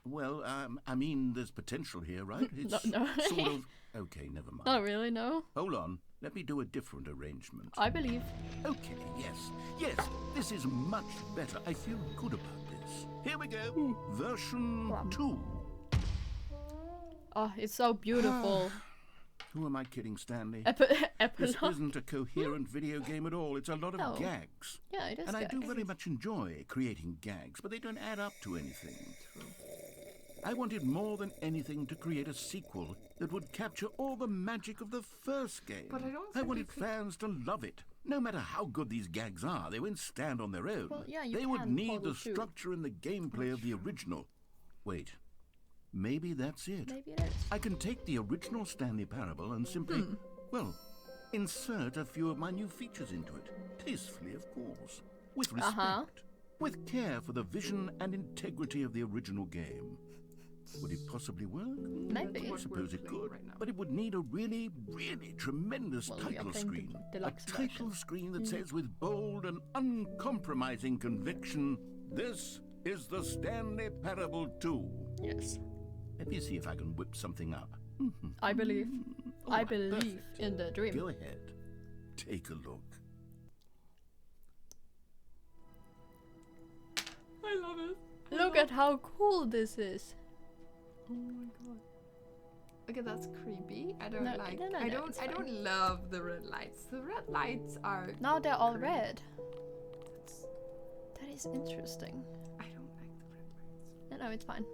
Well, I mean, there's potential here, right? It's no. sort of... Okay, never mind. Not really, no. Hold on. Let me do a different arrangement. I believe. Okay, yes. Yes, this is much better. I feel good about this. Here we go. Version 2. Oh, it's so beautiful. Who am I kidding, Stanley? This Epilogue. isn't a coherent video game at all. It's a lot of No. gags. Yeah, it is. And I do gags. very much enjoy creating gags, but they don't add up to anything. I wanted more than anything to create a sequel that would capture all the magic of the first game. But I don't I think wanted fans to love it. No matter how good these gags are, they won't stand on their own. Well, yeah, you they would can need follow the too. structure and the gameplay of the original. Wait, maybe that's it. Maybe it is. I can take the original Stanley Parable and simply, well, insert a few of my new features into it. Tastefully, of course. With respect. With care for the vision and integrity of the original game. Would it possibly work? Maybe. I suppose it could, right now. but it would need a really, really tremendous Well, we are title playing the screen. deluxe A title version. screen that says with bold and uncompromising conviction, "This is the Stanley Parable 2. Yes. Let me see if I can whip something up. I believe. All I right, believe perfect. in the dream. Go ahead. Take a look. I love it. Look at how cool this is. Oh my god. Okay, that's creepy. I don't No, like. no, I it's don't. I don't love the red lights. The red lights are. Now they're all creepy. red. That's, That is interesting. I don't like the red lights. No, it's fine.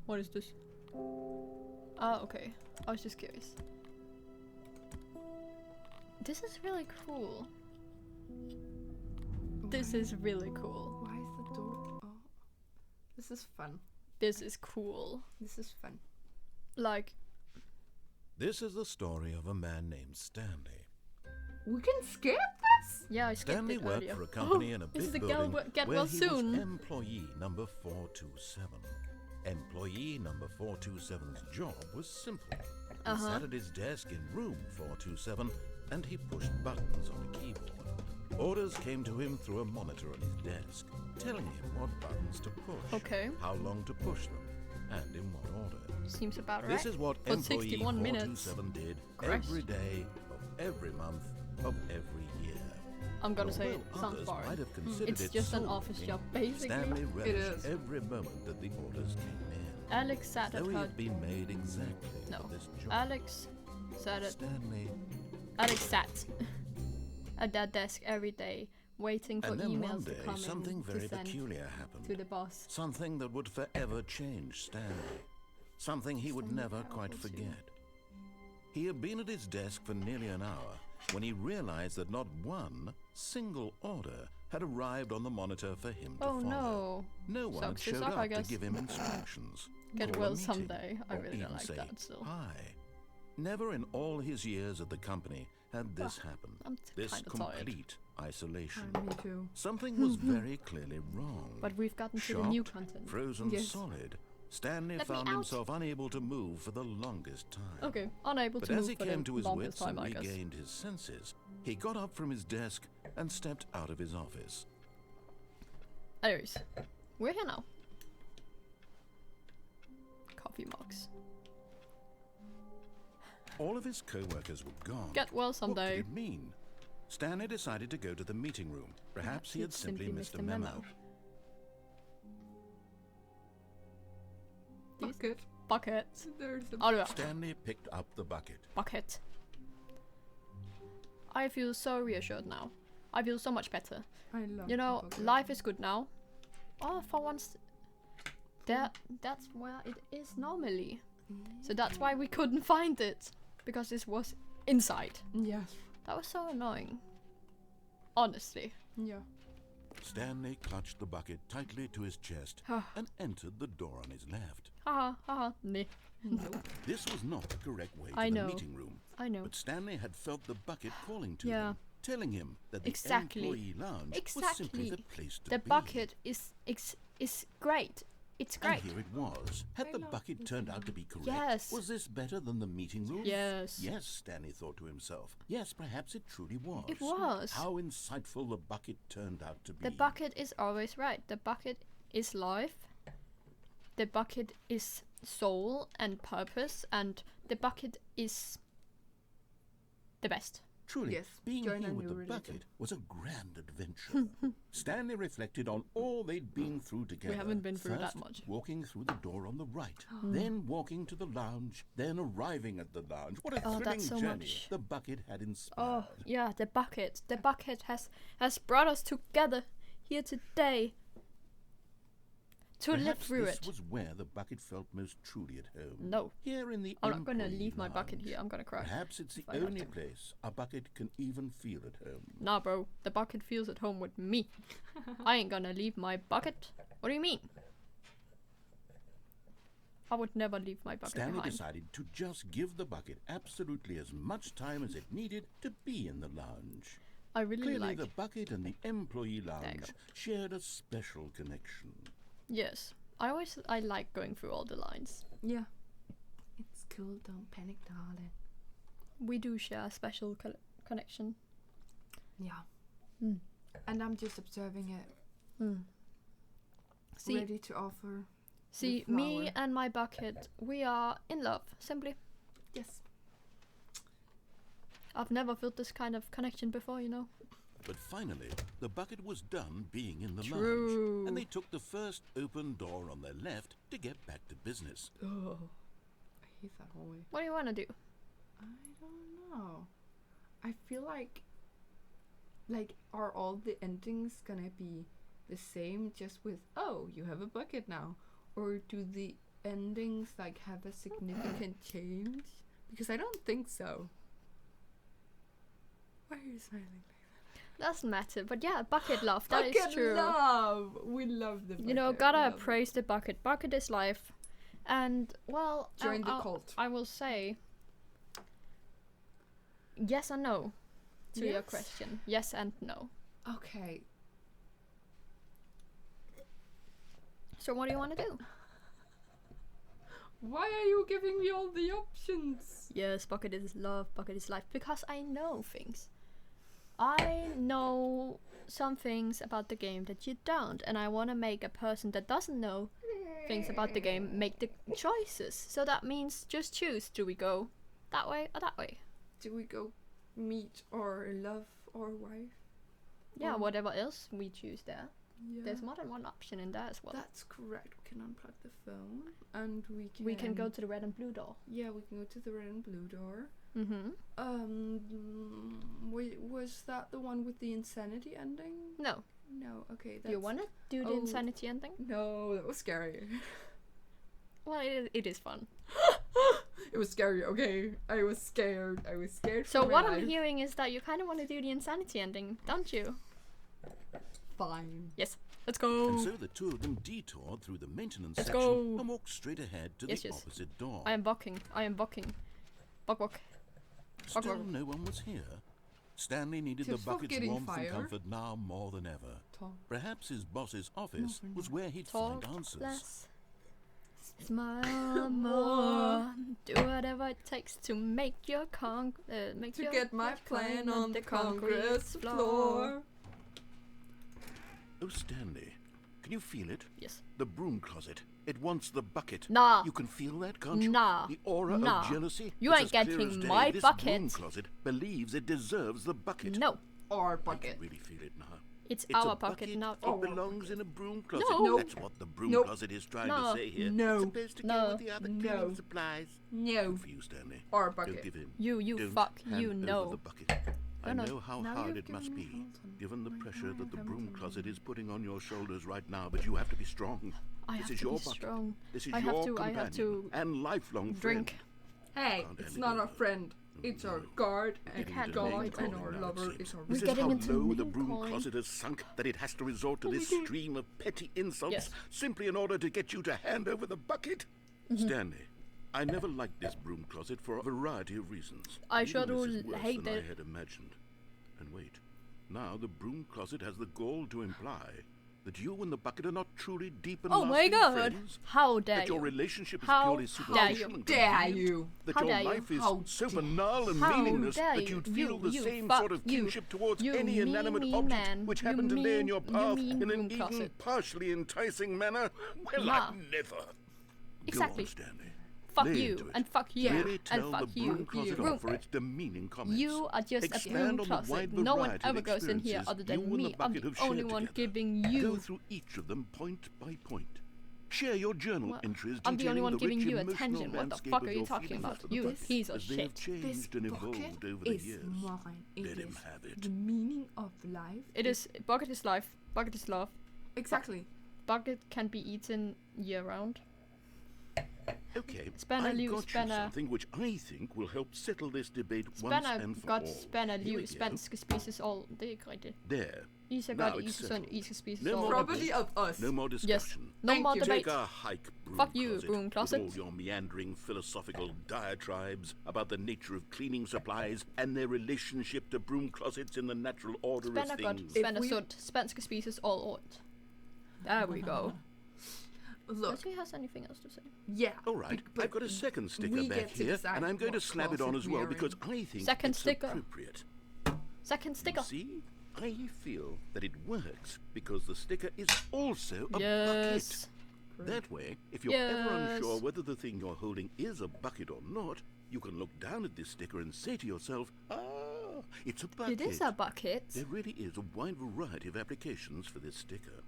What is this? Oh, okay. I was just curious. This is really cool. This is really cool. Why is the door? Oh, this is fun. This is cool. This is fun. Like, This is the story of a man named Stanley. We can skip this. yeah, I skipped Stanley it worked earlier. for a company in a This is big the building Get where Well he Soon. was employee number 427. Employee number 427's job was simple. He sat at his desk in room 427 and he pushed buttons on a keyboard. Orders came to him through a monitor on his desk, telling him what buttons to push, Okay. how long to push them, and in what order. Seems about right. This is what For employee 61 minutes. 427 did Christ. every day of every month of every year. I'm gonna say Although it sounds others boring. might have considered It's it just an soul office winning, job, basically. Stanley relished is. every moment that the orders came in. Alex sat at Though he her. had been made exactly No. for this job. Alex sat at. Stanley. Alex sat at that desk every day, waiting for And then one emails to day, come something in very to send peculiar happened. to the boss. Something that would forever change Stanley. Something he would Stanley never Parable quite 2. forget. He had been at his desk for nearly an hour when he realized that not one single order had arrived on the monitor for him to Oh follow. no. No one Sucks to showed suck, up I to guess. give him instructions. Get call a well meeting, someday. I or really don't even like say that still. hi. Never in all his years at the company had this happen. I'm This kinda tired. complete isolation. Me too. Something was very clearly wrong. But we've gotten to the new Shocked, content. frozen Yes. solid, Stanley Let me found out. himself unable to move for the longest time. Okay, unable But to as move he for came the to his longest wits time, and I guess. regained his senses, he got up from his desk and stepped out of his office. Anyways, we're here now. Coffee mugs. All of his co-workers were gone. Get well What someday. could it mean? Stanley decided to go to the meeting room. Perhaps he had simply missed a memo. These Bucket. buckets. There's a. Oh, yeah. Stanley picked up the bucket. Bucket. I feel so reassured now. I feel so much better. I love. You know, the bucket. life is good now. Oh, for once, that's where it is normally. So that's why we couldn't find it, because this was inside. Yes. That was so annoying. Honestly. Yeah. Stanley clutched the bucket tightly to his chest and entered the door on his left. Haha, haha, nee. This was not the correct way to I the know. meeting room. I know. But Stanley had felt the bucket calling to Yeah. him, telling him that the Exactly. employee lounge was simply Exactly. the place to The be. bucket is great. It's great. And here it was. Had the bucket turned out to be correct? Yes. Was this better than the meeting room? Yes. Yes, Stanley thought to himself. Yes, perhaps it truly was. It was. How insightful the bucket turned out to be. The bucket is always right. The bucket is life. The bucket is soul and purpose, and the bucket is the best. Truly, Yes, being join here a with new the religion. bucket was a grand adventure. Stanley reflected on all they'd been through together. We haven't been through First, that much. walking through the door on the right, then walking to the lounge, then arriving at the lounge. What a thrilling that's so journey much. the bucket had inspired. Oh, yeah, the bucket. The bucket has brought us together here today to live Perhaps through this it. was where the bucket felt most truly at home. No. Here in the I'm not gonna employee leave my bucket lounge. here. I'm gonna cry. Perhaps it's the if I have only to. place a bucket can even feel at home. Nah, bro. The bucket feels at home with me. I ain't gonna leave my bucket. What do you mean? I would never leave my bucket Stanley behind. decided to just give the bucket absolutely as much time as it needed to be in the lounge. I really Clearly, like. the bucket and the employee you lounge go. shared a special connection. Yes. I like going through all the lines. Yeah. It's cool, don't panic, darling. We do share a special connection. Yeah. Mm. And I'm just observing it, See, ready to offer. see, the me flower. and my bucket, we are in love. Simply, Yes. I've never felt this kind of connection before. You know. But finally, the bucket was done being in the True. lounge, and they took the first open door on their left to get back to business. Oh. I hate that hallway. What do you want to do? I don't know. I feel like are all the endings gonna be the same, just with, oh, you have a bucket now? Or do the endings like have a significant change? Because I don't think so. Why are you smiling? Doesn't matter, but yeah, bucket love. That is Bucket true. love! We love the bucket. You know, we gotta love it. praise the bucket. Bucket is life, and well, Join the cult. I will say yes and no to your Yes? question. Yes and no. Okay. So what do you want to do? Why are you giving me all the options? Yes, bucket is love, bucket is life. Because I know things. I know some things about the game that you don't, and I want to make a person that doesn't know things about the game make the choices. So that means just choose. Do we go that way or that way? Do we go meet or love or wife? Yeah, Or- whatever else we choose there. Yeah. There's more than one option in there as well. That's correct. We can unplug the phone and We can go to the red and blue door. Yeah, we can go to the red and blue door. Mm-hmm. Was that the one with the insanity ending? No. No. Okay. Do you want to do the Oh. insanity ending? No, that was scary. Well, it is fun. It was scary. Okay, I was scared. I was scared. So for my what life. I'm hearing is that you kind of want to do the insanity ending, don't you? Fine. Yes. Let's go. And so the two of them detoured through the maintenance Let's section go. and walked straight ahead to Yes, the yes. opposite door. I am bucking. I am bucking. Buck buck. Still, Buck. no one was here. Stanley needed Tips the for bucket's getting warmth and fired. comfort now more than ever. Talk. Perhaps his boss's office was where he'd Talk find answers. less. Smile more. Do whatever it takes to make your make To your get my plan on the Congress floor. Oh, Stanley, can you feel it? Yes. The broom closet. It wants the bucket. Nah. You can feel that, can't you? Nah. The aura Nah. of jealousy. You It's ain't as clear getting as day. my This bucket. broom closet believes it deserves the bucket. No. Our I can bucket. really feel it now. It's It's our a bucket, not It Our belongs bucket. in a broom closet. No. That's what the broom Nope. closet is trying No. to say here. No. It's supposed to No. go with the other No. cleaning supplies. No. Good for you, Stanley. Our Don't bucket. give in. You Don't fuck, hand you over know. the bucket. I No, no. know how Now hard you're it must giving be, me Hamilton. given the My pressure that the broom Hamilton. closet is putting on your shoulders right now, but you have to be strong. I This have is to your be bucket. strong. This is I your have companion to and lifelong drink. friend. Hey, Can't it's hand it not our over. friend. It's our guard and can't God name and calling our now, it lover seems. is our This We're is getting how into low the name broom calling. closet has sunk that it has to resort to this stream of petty insults Yes. simply in order to get you to hand over the bucket. Stanley, I never liked this broom closet for a variety of reasons. I Even sure this do is worse hate than it. I had imagined. And wait, now the broom closet has the gall to imply that you and the bucket are not truly deep and Oh my lasting god! friends. How dare That your you? relationship is How purely dare superficial you? and Dare convenient. you? That How your dare you? life is How so dare banal and How meaningless dare that you? you'd feel the You same fuck sort of you. kinship towards You any mean, inanimate mean object man. which You happened to lay in mean- your you path mean in an broom even closet. partially enticing manner. Well, Nah. I'd never. Exactly. Go on, Stanley. fuck Lay you, into it. and fuck you, Really and tell fuck the you. broom closet Broom- off for its demeaning comments. You are just Expand a broom on the closet. wide No one variety of ever goes in here experiences other you than and the me. I'm bucket the have shared only one together. giving Go you. through each of them point by point. Share your journal Well, entries I'm the only detailing one giving rich you emotional attention. What the landscape fuck of are you your talking feelings about? for the You bucket piece of as they have shit. changed and evolved over the is years. mine. It Let him is have it. the meaning of life. It is bucket is life. Bucket is love. Exactly. Bucket can be eaten year round. Okay, Spanner I've Liv, got Spanner. you something which I think will help settle this debate once Spanner and for godt, all. spanner Here we liv, go. spanske spises all. Det er ikke rigtigt. There. Isa Now godt, it's Isa settled. søn, Isa spises No all. more Property of us. No more discussion. No Thank more you. debate. Take a hike, broom Fuck you, closet, broom closet. with all your meandering philosophical diatribes about the nature of cleaning supplies and their relationship to broom closets in the natural order Spanner of godt, things. spanner sundt. Spanske spises all året. There we go. Look. Does he has anything else to say? Yeah. All right, but I've got a second sticker we back get to here, decide and I'm going to what slap it on closet as well we are because in. I think Second it's sticker. appropriate. Second sticker. See, I feel that it works because the sticker is also a Yes. bucket. That way, if you're ever Yes. unsure whether the thing you're holding is a bucket or not, you can look down at this sticker and say to yourself, ah, it's a bucket. It is a bucket. There really is a wide variety of applications for this sticker.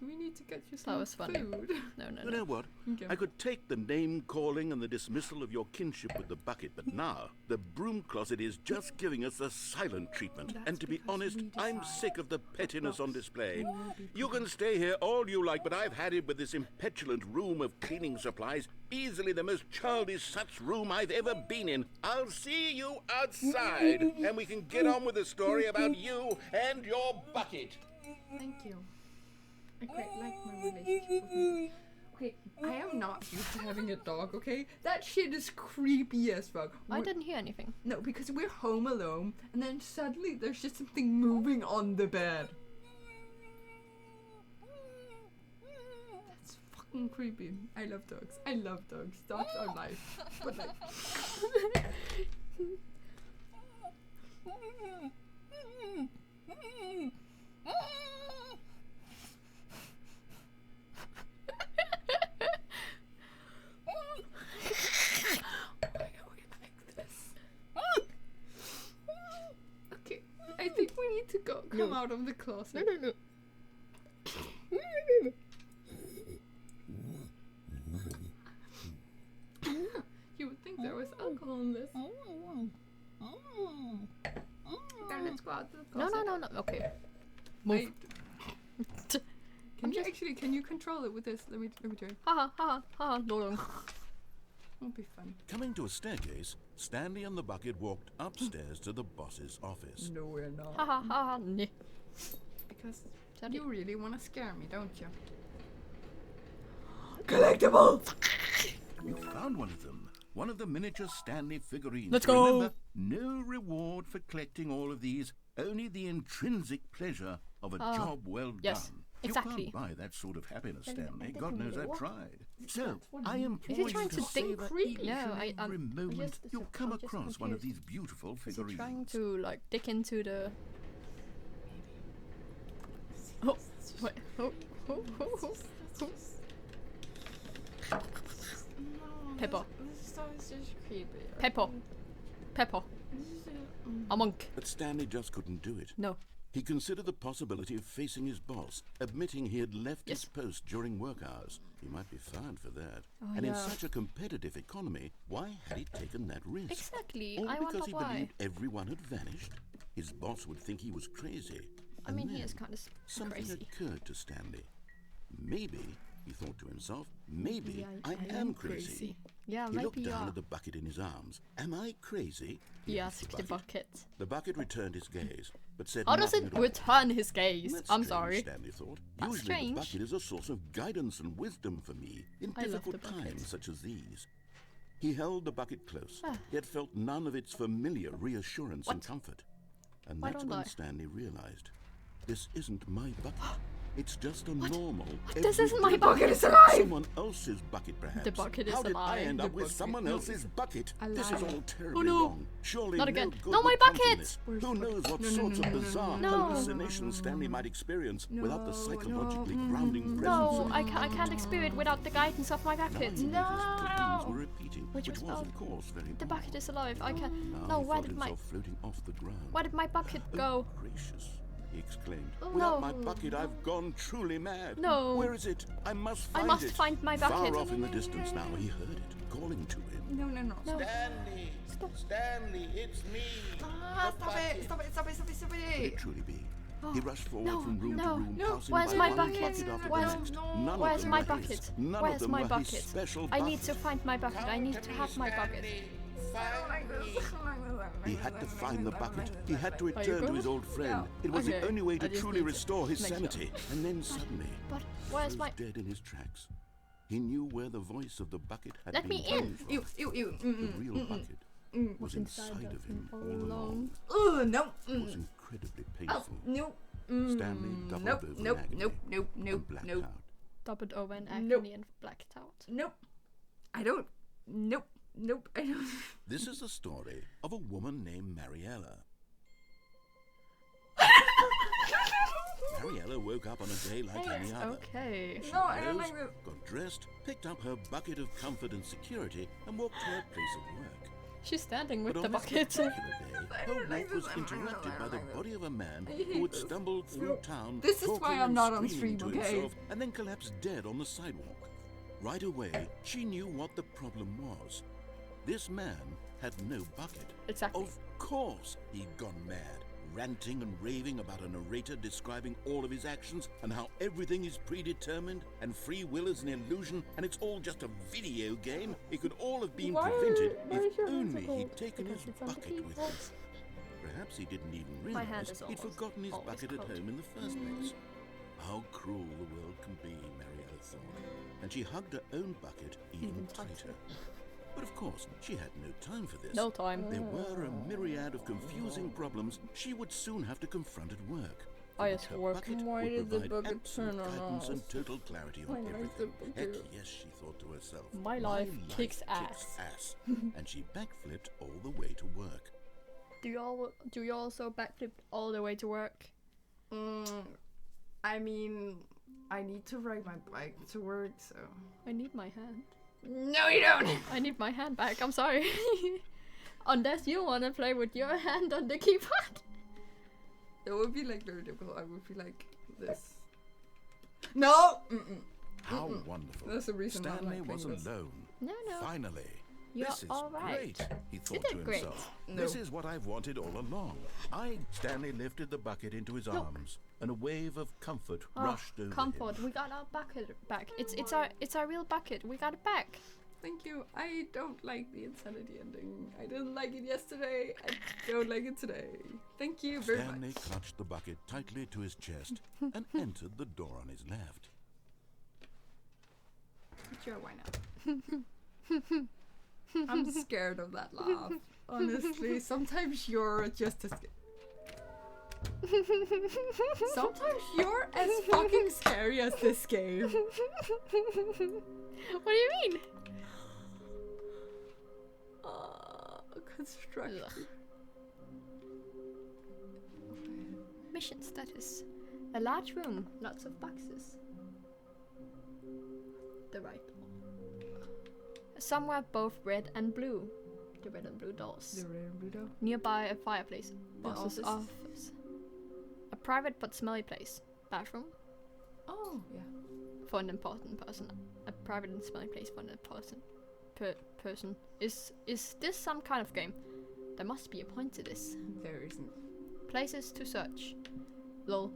Do we need to get you That some was funny. food? No, no, You no. know what? Okay. I could take the name-calling and the dismissal of your kinship with the bucket, but now the broom closet is just giving us the silent treatment. That's And to be because honest, we I'm decide sick of the pettiness on display. We will be You can stay here all you like, but I've had it with this impetulant room of cleaning supplies. Easily the most childish such room I've ever been in. I'll see you outside, and we can get on with the story about you and your bucket. Thank you. I quite like my relationship with my dog. Okay, I am not used to having a dog, okay? That shit is creepy as fuck. I didn't hear anything. No, because we're home alone, and then suddenly there's just something moving on the bed. That's fucking creepy. I love dogs. I love dogs. Dogs are life. But like... Okay, I think we need to come out of the closet. no. You would think there was alcohol in this. Okay, let's go out to the No, closet. no. Okay. Move. Can you control it with this? Let me try. Haha, lolong. It'll be fun. Coming to a staircase, Stanley and the bucket walked upstairs to the boss's office. No, we're not. Haha, ne. Because Sorry. you really want to scare me, don't you? Collectible! You found one of them. One of the miniature Stanley figurines. Let's go. Remember, no reward for collecting all of these, only the intrinsic pleasure of a job well yes, done. exactly. You can't buy that sort of happiness, Stanley. I God didn't knows know. I've tried. So, what I I mean. implore Is he you trying to to think savor creepy? each No, and every moment you'll come I'm just across one of these confused. beautiful Is he figurines. trying to like dig into the? Oh, wait. Oh. Pepper. This stuff is just creepy. Pepper. A monk. But Stanley just couldn't do it. No. He considered the possibility of facing his boss, admitting he had left Yes. his post during work hours. He might be fired for that. Oh, and in yeah. such a competitive economy, why had he taken that risk? Exactly. All I because wonder he why. believed everyone had vanished? His boss would think he was crazy. I And mean, he then is kind of something crazy. occurred to Stanley. Maybe, he thought to himself, maybe I am crazy. Yeah, He looked maybe down yeah. at the bucket in his arms. Am I crazy? He asked the bucket. The bucket returned his gaze, but said How does nothing it at all. return his gaze? That's I'm strange, sorry. Stanley thought. That's Usually strange. the bucket is a source of guidance and wisdom for me in I love the difficult bucket. times such as these. He held the bucket close, Ah. yet felt none of its familiar reassurance and What? comfort. And Why that's don't when I? Stanley realized, this isn't my bucket. It's just a normal. This isn't my everyday bucket, bucket. it's alive! Someone else's bucket, perhaps. The bucket is How did I alive. end The up with bucket- someone no, else's bucket? This is alive. all terribly no. wrong. Surely Not no again. good No, my would come from bucket! this. Where's Who the knows what No, sorts no, of no, bizarre no. hallucinations Stanley might experience without the psychologically no. grounding presence No, of I can't experience without the guidance of my Now bucket. he noticed that things were repeating, Which which was was, odd. of course, very The odd. bucket is alive. I can't. Now No, he where felt did my himself floating off the ground. where did my bucket go? Gracious, he exclaimed. Oh, Without no. my bucket, I've gone truly mad. No. Where is it? I must find I must it. find my bucket. Far off in the distance now, he heard it, calling to him. No. No. Stanley! Stanley, it's me! Stop it! Stop Could it! it truly be? He rushed forward No, from room no, to room, no. passing Where's by my one bucket? bucket after Where's- the next. None Where's of them my were bucket? his. None Where's of them my were bucket? his special I need to bucket. find my bucket. I need to have my bucket. He had to find the bucket. He had to Are you return to good? his old friend. Yeah. It was Okay, the only way I to just truly need to restore his make sure. sanity. And then suddenly, But where's he my? was dead in his tracks. He knew where the voice of the bucket had Let been me in. coming from. Ew. The real bucket was inside of him all along. No. It was incredibly Oh, painful. no. Stanley doubled over in agony and blacked out. Doubled over in Nope. agony and blacked out. Nope. I don't. Nope. I don't. This is the story of a woman named Mariella. Mariella woke up on a day like any other. Okay. She No, I don't rose, like this. got dressed, picked up her bucket of comfort and security, and walked to her place of work. She's standing with But the on this bucket. particular day, her don't like walk was this. interrupted by the body of a man I who hate had this. stumbled through town, This is why talking I'm and not on screaming stream, to okay? himself, and then collapsed dead on the sidewalk. Right away, she knew what the problem was. This man had no bucket. Exactly. Of course he'd gone mad, ranting and raving about a narrator describing all of his actions and how everything is predetermined and free will is an illusion and it's all just a video game. It could all have been prevented if only he'd taken his bucket with him. Perhaps he didn't even My hand realize is he'd almost forgotten his always bucket at cold. home in the first place. How cruel the world can be, Mariella thought, and she hugged her own bucket even tighter. But of course, she had no time for this. No time. There were a myriad of confusing problems she would soon have to confront at work. Oh, yes, Her work. bucket Why would did the provide bucket absolute turn on guidance off? and total clarity on I like the everything. Heck bucket. yes, she thought to herself. My life kicks ass. ass. And she backflipped all the way to work. Do you also backflip all the way to work? I mean, I need to ride my bike to work, so. I need my hand. No, you don't. I need my hand back. I'm sorry. Unless you wanna play with your hand on the keyboard. It would be like very difficult. I would be like this. No. How wonderful. That's the reason why I'm Stanley not was playing this. alone. No. Finally. You're This is all right. great, he thought did to great. himself. No. This is what I've wanted all along. Stanley lifted the bucket into his arms, and a wave of comfort rushed over Comfort. him. We got our bucket back. It's our real bucket. We got it back. Thank you. I don't like the insanity ending. I didn't like it yesterday. I don't like it today. Thank you very Stanley much. clutched the bucket tightly to his chest and entered the door on his left. Sure, why not? I'm scared of that laugh. Honestly, sometimes you're just as sometimes you're as fucking scary as this game. What do you mean? Construction. Ugh. Mission status. A large room, lots of boxes. The right door. Somewhere both red and blue. The red and blue doors. Nearby a fireplace. Boss's office. office. A private but smelly place. Bathroom. Oh, yeah. For an important person. A private and smelly place for an important person. Is this some kind of game? There must be a point to this. There isn't. Places to search. Lol.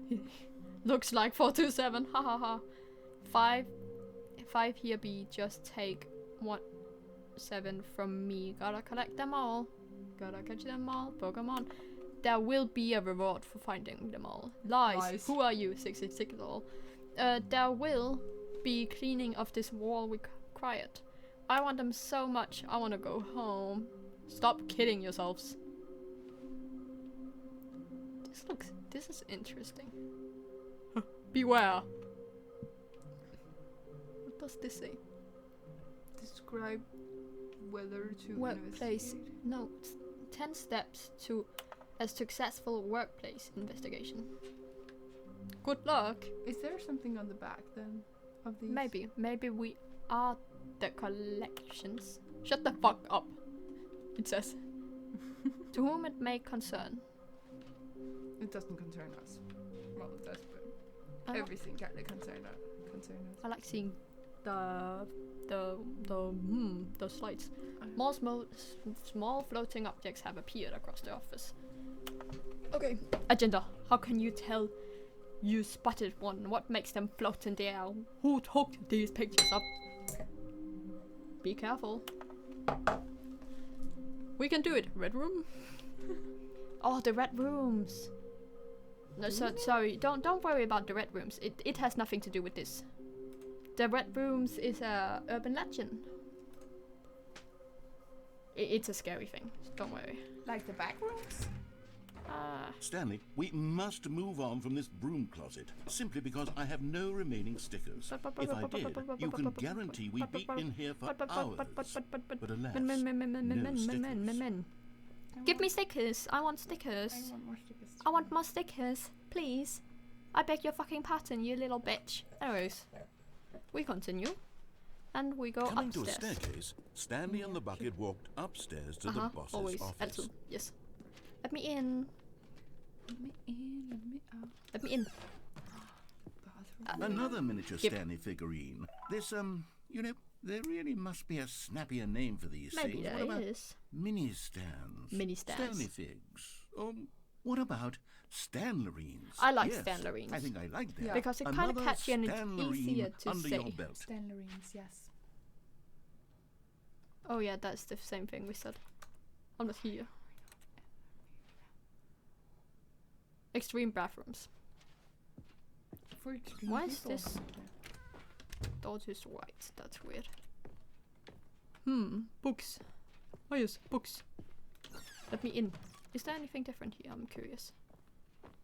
Looks like 427. Ha ha ha. 5 here be. Just take 7 from me. Gotta collect them all. Gotta catch them all. Pokemon. There will be a reward for finding them all. Lies. Who are you? 66 all. There will be cleaning of this wall required. I want them so much. I want to go home. Stop kidding yourselves. This is interesting. Beware. What does this say? Describe whether to Workplace. investigate. No. 10 steps to a successful workplace investigation. Good luck. Is there something on the back then of these? Maybe we are the collections. Shut the fuck up. It says. To whom it may concern. It doesn't concern us. Well, it does, but I everything kind of concern us. I like seeing the slides. More small floating objects have appeared across the office. Okay. Agenda. How can you tell you spotted one? What makes them float in the air? Who took these pictures up? Be careful. We can do it. Red room. Oh, the red rooms. No, sorry. Don't worry about the red rooms. It has nothing to do with this. The red rooms is a urban legend. It's a scary thing. So don't worry. Like the back rooms? Stanley, we must move on from this broom closet, simply because I have no remaining stickers. If I did, you can guarantee we'd be in here for hours. But alas, no stickers. Give me stickers. I want stickers. I want more stickers. I want more stickers. Please. I beg your fucking pardon, you little bitch. Anyways, we continue. And we go Coming upstairs. to a staircase, Stanley and the bucket walked upstairs to the boss's always. office. Also, yes. Let me in. Let me in, let me out. Let me in. Bathroom. Another miniature Yep. Stanley figurine. This, you know, there really must be a snappier name for these Maybe things. there What about is. mini stands? Mini stands. Stanley figs. What about Stanlerines? I like Yes, Stanlerines. I think I like that. Yeah. Because it's kind of Another catchy and it's Stanlerine easier to under say. your belt. Stanlerines, yes. Oh yeah, that's the same thing we said. I'm not here. Extreme bathrooms. For extreme Why is people. this door just white? That's weird. Books. Oh yes, books. Let me in. Is there anything different here? I'm curious.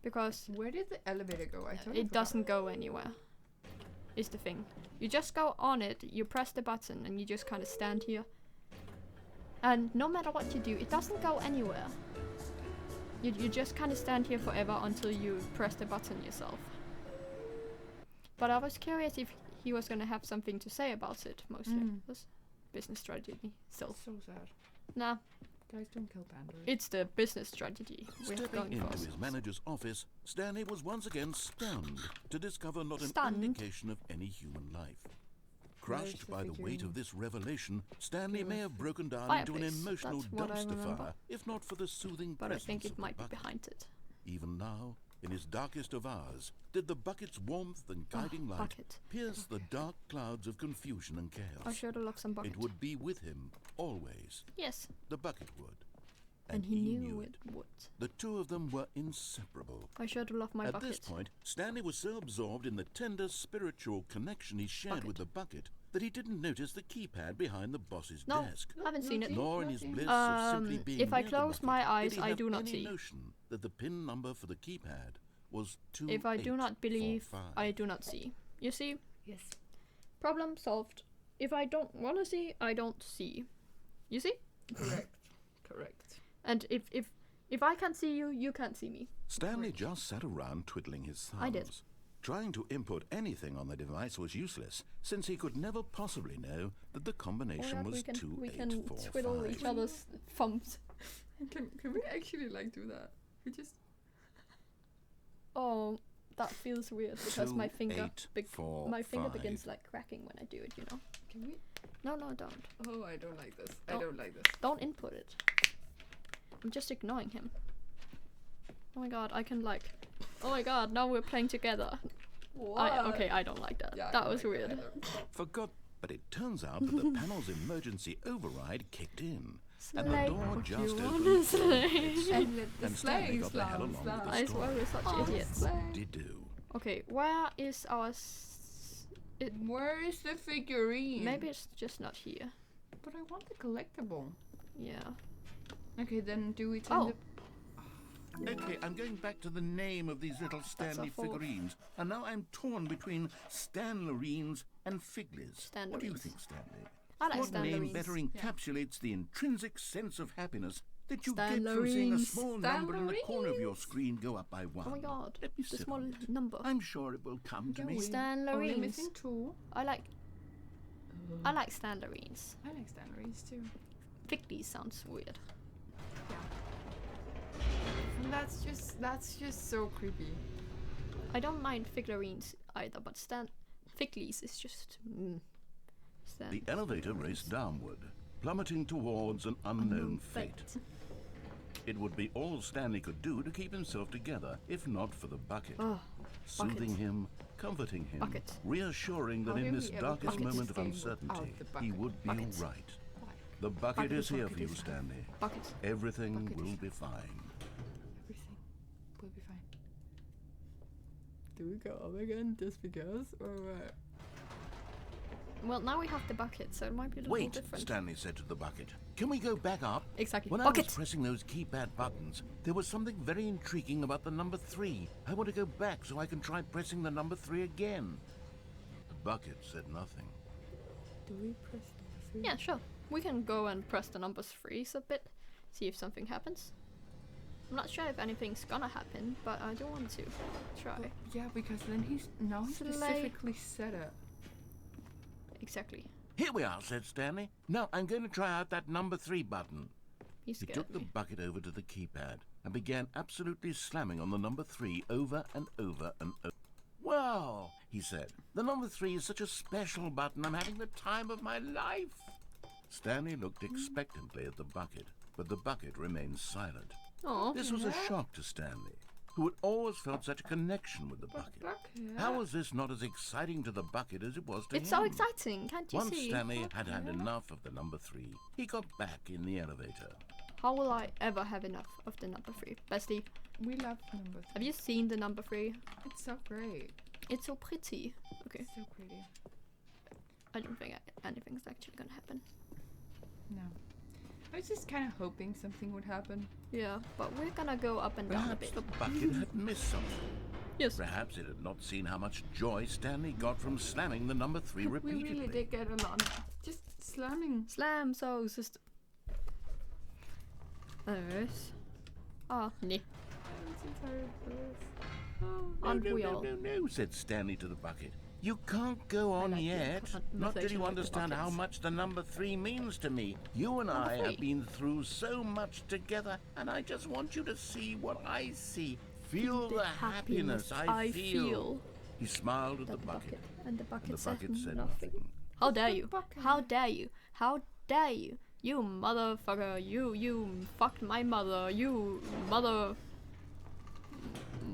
Because Where did the elevator go? I totally it forgot. doesn't go anywhere. Is the thing. You just go on it, you press the button, and you just kind of stand here. And no matter what you do, it doesn't go anywhere. You just kind of stand here forever until you press the button yourself. But I was curious if he was gonna have something to say about it, mostly. This business strategy. Still. So sad. Nah, Guys, don't kill pandas. it's the business strategy we're Stepping going for. into his manager's office, Stanley was once again stunned to discover not an Stunned? indication of any human life. Crushed the by the weight figurine? of this revelation, Stanley may have broken down into an Fireplace, emotional that's what I dumpster remember. fire, if not for the soothing But I presence think of it the might be bucket. behind it. Even now, in his darkest of hours, did the bucket's warmth and guiding light bucket. pierce the dark clouds of confusion and I chaos. should have left some bucket. It would be with him, always. Yes, The bucket would. and he knew it would. The two of them were inseparable. I should have left my At bucket. this point, Stanley was so absorbed in the tender spiritual connection he shared with the bucket that he didn't notice the keypad behind the boss's No, desk. I haven't seen it. Nor in his bliss of simply being if I near the close bucket my did eyes, he I have do not any see. notion that the pin number for the keypad was 2. If I do not believe, I do not see. You see? Yes. Problem solved. If I don't want to see, I don't see. You see? Correct. Correct. And if I can't see you, you can't see me. Stanley just sat around twiddling his thumbs. I did. Trying to input anything on the device was useless, since he could never possibly know that the combination was we can 2845. twiddle each other's thumbs. Can we actually like do that? We just Oh, that feels weird because my 2, finger 8, 4, my finger 5. begins like cracking when I do it, you know. can we? No, don't. Oh, I don't like this. I Don't. don't like this. Don't input it. I'm just ignoring him. Oh my god, I can like. Oh my god, now we're playing together. Okay, I don't like that. Yeah, I that don't was like weird. that either. Forgot, but it turns out that the panel's emergency override kicked in, and the Slay. door What just you opened. wanna slay? And let the And Stanley slaves got the hell along with the I swear we're such Oh, idiots. slay. Did-do. Okay, where is our? Where is the figurine? Maybe it's just not here. But I want the collectible. Yeah. Okay, then do we turn Oh. the... Okay, I'm going back to the name of these little Stanley figurines. And now I'm torn between Stanlerines and Figlies. What do you think, Stanley? I like What name Stanlerines. better encapsulates the intrinsic sense of happiness that you get from seeing a small number in the corner of your screen go up by 1? Oh my god. Let me The sit small on it. number. I'm sure it will come to me. Only Stanlerines. missing 2. I like Stanlerines. I like Stanlerines too. Figlies sounds weird. Yeah. And that's just so creepy. I don't mind figurines either, but Figlies is just. The elevator raced downward, plummeting towards an unknown fate. It would be all Stanley could do to keep himself together, if not for the bucket. Soothing him, comforting him, reassuring that in this darkest moment of uncertainty, he would be all right. The bucket is here for you, Stanley. Everything will be fine. Everything will be fine. Do we go up again just because, or what? Well, now we have the bucket, so it might be a little Wait, different. Stanley said to the bucket. Can we go back up? Exactly. When Bucket! I was pressing those keypad buttons, there was something very intriguing about the number 3. I want to go back so I can try pressing the number 3 again. The bucket said nothing. Do we press the 3? Yeah, sure. We can go and press the numbers 3 a bit, see if something happens. I'm not sure if anything's gonna happen, but I do want to try. But yeah, because then he specifically said it. Exactly. Here we are, said Stanley. Now I'm going to try out that number 3 button. He He took the bucket over to the keypad and began absolutely slamming on the number 3 over and over and over. Well, he said, the number 3 is such a special button. I'm having the time of my life. Stanley looked expectantly at the bucket, but the bucket remained silent. Oh. This was a shock to Stanley, who had always felt such a connection with the bucket. How was this not as exciting to the bucket as it was to him? It's so exciting, can't you Once see? Stanley had had enough of the number 3, he got back in the elevator. How will I ever have enough of the number 3? Bestie, We love number 3. have you seen the number 3? It's so great. It's so pretty. Okay. It's so pretty. I don't think anything's actually gonna happen. No. I was just kind of hoping something would happen. Yeah, but we're gonna go up and down a Perhaps bit. the bucket had missed something. Yes. Perhaps it had not seen how much joy Stanley got from slamming the number 3 We repeatedly. really did get a lot of just slamming. Slam so sister. Anyways. Ah, nee. I'm so tired of this. No, Aren't no, we no, all? no, no, said Stanley to the bucket. You can't go on like your yet. Not till conversation you with the understand how buckets. much the number 3 means to me. You and Number I 3. have been through so much together, and I just want you to see what I see. Feel the happiness I feel. He smiled at the bucket. And the bucket, The bucket said nothing. nothing. How dare you? bucket. How dare you? How dare you? You motherfucker! You fucked my mother! You mother!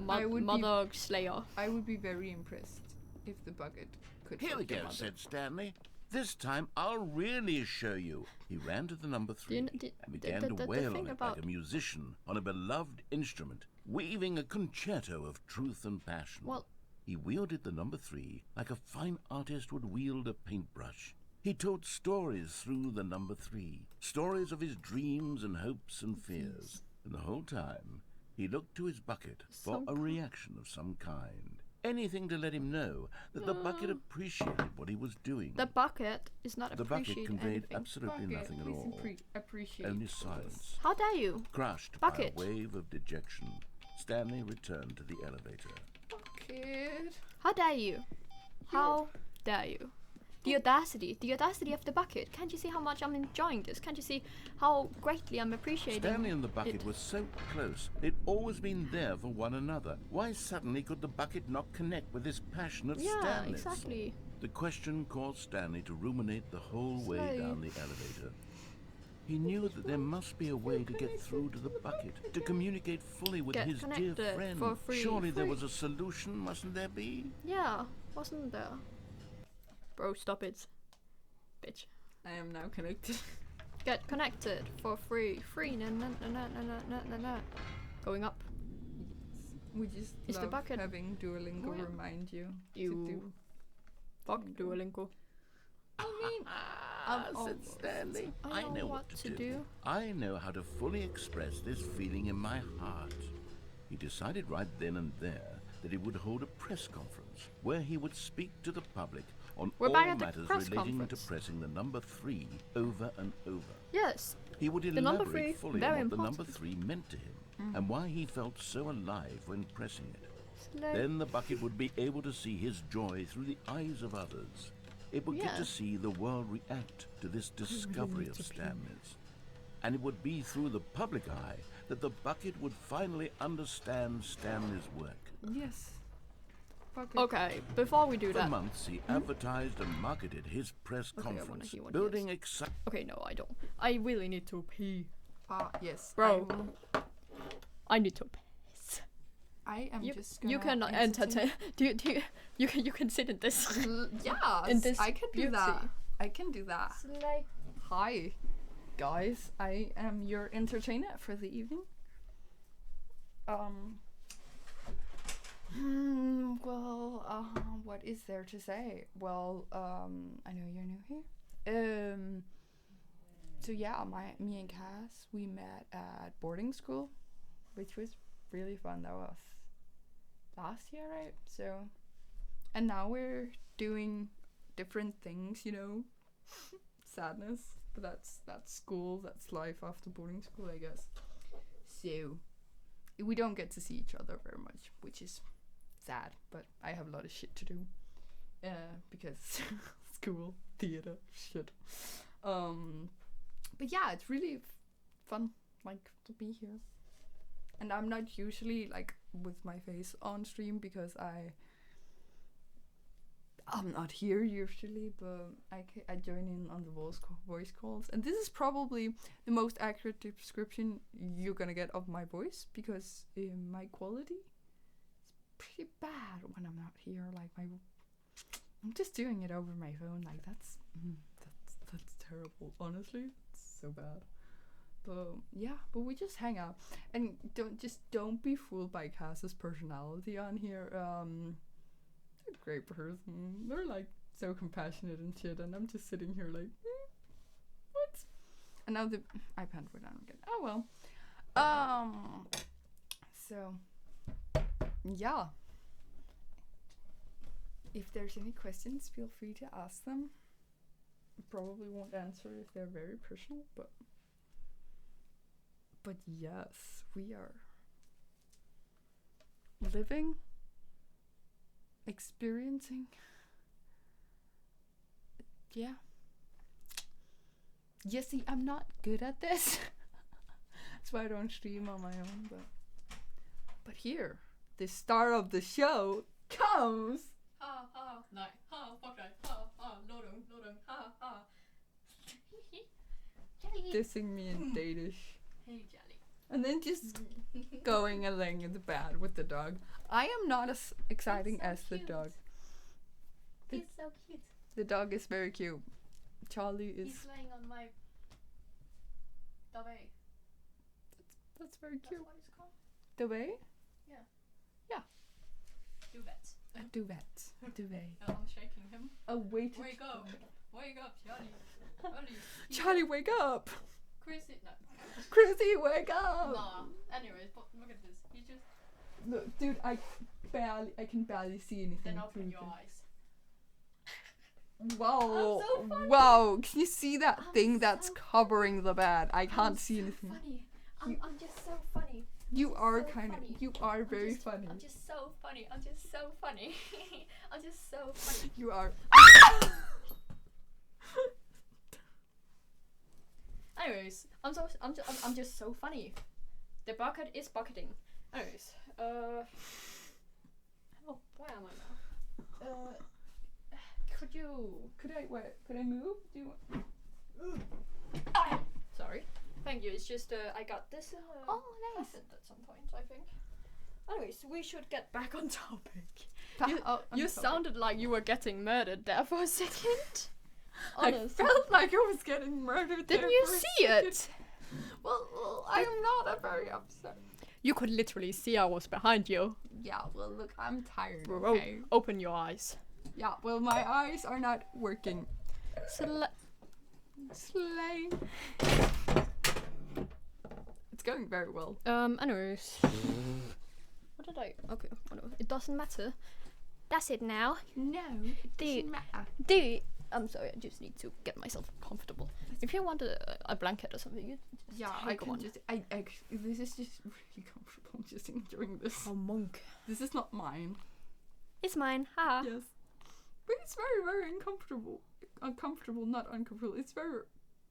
I would be- Mother slayer! I would be very impressed if the bucket could. Here we fuck your go, mother. said Stanley. This time I'll really show you. He ran to the number 3 and and began to wail on it like a musician on a beloved instrument, weaving a concerto of truth and passion. Well- He wielded the number 3 like a fine artist would wield a paintbrush. He told stories through the number 3, stories of his dreams and hopes and fears. And the whole time, he looked to his bucket for a reaction of some kind. Anything to let him know that the bucket appreciated what he was doing. The bucket is not The bucket appreciating conveyed anything. absolutely Bucket, nothing at please all. appreciate Only this. silence. How dare you? Crushed Bucket. by a wave of dejection, Stanley returned to the elevator. Bucket. How dare you? How dare you? The audacity of the bucket. Can't you see how much I'm enjoying this? Can't you see how greatly I'm appreciating Stanley and the bucket it? were so close. They'd always been there for one another. Why suddenly could the bucket not connect with this passionate Yeah, Stanley? exactly. The question caused Stanley to ruminate the whole way Slay. down the elevator. He knew that there must be a way to get through to the bucket, to communicate fully with Get his dear connected friend. for free. Surely there was a solution, mustn't there be? Yeah, wasn't there? Bro, stop it. Bitch. I am now connected. Get connected for free. Free. Na, na, na, na, na, na, na, na. Going up. We just Is the love bucket- having Duolingo Oh, yeah. remind you to You. do. Fuck Duolingo. I mean, Said almost. Stanley. I know what to do. I know how to fully express this feeling in my heart. He decided right then and there that he would hold a press conference where he would speak to the public on all matters relating to pressing the number 3 over and over. Yes. He would The number 3, elaborate fully very on what the important. number 3 meant to him and why he felt so alive when pressing it. Slay. Then the bucket would be able to see his joy through the eyes of others. It would get to see the world react to this discovery of Stanley's. And it would be through the public eye that the bucket would finally understand Stanley's work. Yes. Okay, before we do For that. months, he advertised and marketed his press I wanna conference, hear what building he excitement. Okay, no, I don't. I really need to pee. Yes. Bro. I need to piss. I am You, just gonna you cannot entertain. You can sit in this. Yeah, in this I can do beauty. that. I can do that. Slay. Hi, guys. I am your entertainer for the evening. What is there to say? Well, I know you're new here. So yeah, me and Cass, we met at boarding school, which was really fun. That was last year, right? So, and now we're doing different things, you know. Sadness, but that's school, that's life after boarding school, I guess. So we don't get to see each other very much, which is sad, but I have a lot of shit to do because school, theater, shit. But yeah, it's really fun, like, to be here. And I'm not usually like with my face on stream because I'm not here usually, but I join in on the voice calls. And this is probably the most accurate description you're gonna get of my voice, because my quality is pretty bad when I'm not here. Like I'm just doing it over my phone. Like that's terrible. Honestly, it's so bad. But yeah, but we just hang out and don't be fooled by Cass's personality on here. They're a great person. They're like so compassionate and shit, and I'm just sitting here like, what? And now the iPad went down again. Oh well. So yeah. If there's any questions, feel free to ask them. Probably won't answer if they're very personal, but yes, we are living, experiencing. Yeah. You see, I'm not good at this. That's why I don't stream on my own, but here, the star of the show comes. Ha ha, nej, ha, fuck dig, ha ha, lodung, ha ha. Dissing me in Danish. Hey, Jelly. And then just going along in the bed with the dog. I am not as exciting so as the cute. dog. He's so cute. The dog is very cute. Charlie is. He's laying on my duvet. That's very That's cute. what it's called. The way? Duvet. Duvet. I'm shaking him. A way to. Wake up, Charlie. Charlie. Charlie, wake up! Chrissy, no. Chrissy, wake up! Nah. Anyways, but look at this. He just. Look, dude, I can barely see anything. Then open through your eyes. Wow. I'm so funny. Wow. Can you see that I'm thing so that's funny. covering the bed? I can't I'm see so anything. Funny. I'm just so funny. You are so kind of. funny. You are very funny. I'm just so funny. I'm just so funny. I'm just so funny. You are. Anyways, I'm just so funny. The bucket is bucketing. Anyways, oh, where am I now? Could I move? Do you want? Sorry. Thank you. It's just I got this. Oh, nice. Acid at some point, I think. Anyways, we should get back on topic. You sounded like you were getting murdered there for a second. I felt like I was getting murdered. Didn't you see it? Well, I am not a very upset. You could literally see I was behind you. Yeah, well, look, I'm tired. Bro, Okay. open your eyes. Yeah, well, my eyes are not working. Slay. It's going very well. Anyways. What did I? Okay, whatever. It doesn't matter. That's it now. No, it doesn't matter. Dude, I'm sorry. I just need to get myself comfortable. If you want a blanket or something, you just I take can one. just. This is just really comfortable. I'm just enjoying this. Oh, monk. This is not mine. It's mine. Ha. Yes, but it's very, very uncomfortable. Uncomfortable, not uncomfortable. It's very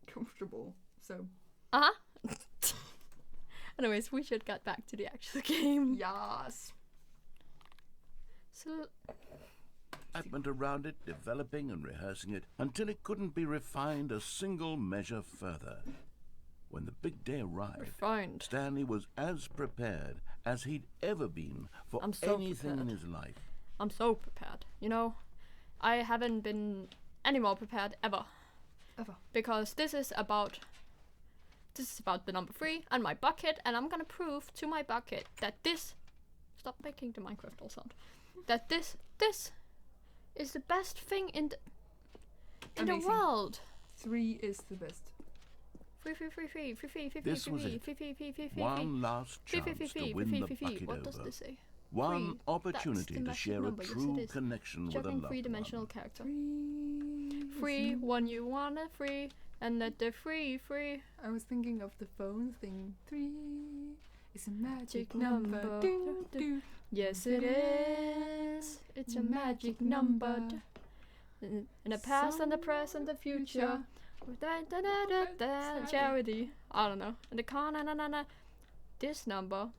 comfortable. So. Uh huh. Anyways, we should get back to the actual game. Yes. So. I went around it, developing and rehearsing it, until it couldn't be refined a single measure further. When the big day arrived, Refined. Stanley was as prepared as he'd ever been for I'm so anything prepared. in his life. I'm so prepared. You know, I haven't been any more prepared ever. Because this is about the number 3 and my bucket, and I'm gonna prove to my bucket that this. Stop making the Minecraft all sound. That this is the best thing in the world. 3 is the best. This was it. One last chance to win the bucket What does over. this say? One Free. opportunity That's the to share magic number. a Yes, true it is. connection with a Juggling loved three-dimensional one. character. 3. Free one you wanna free, and let the free. I was thinking of the phone thing. 3 is a magic Magic number. number. Do, do. Yes, it is. It's a magic number. In the past and the present, the future. Charity. I don't know. And the corner. This number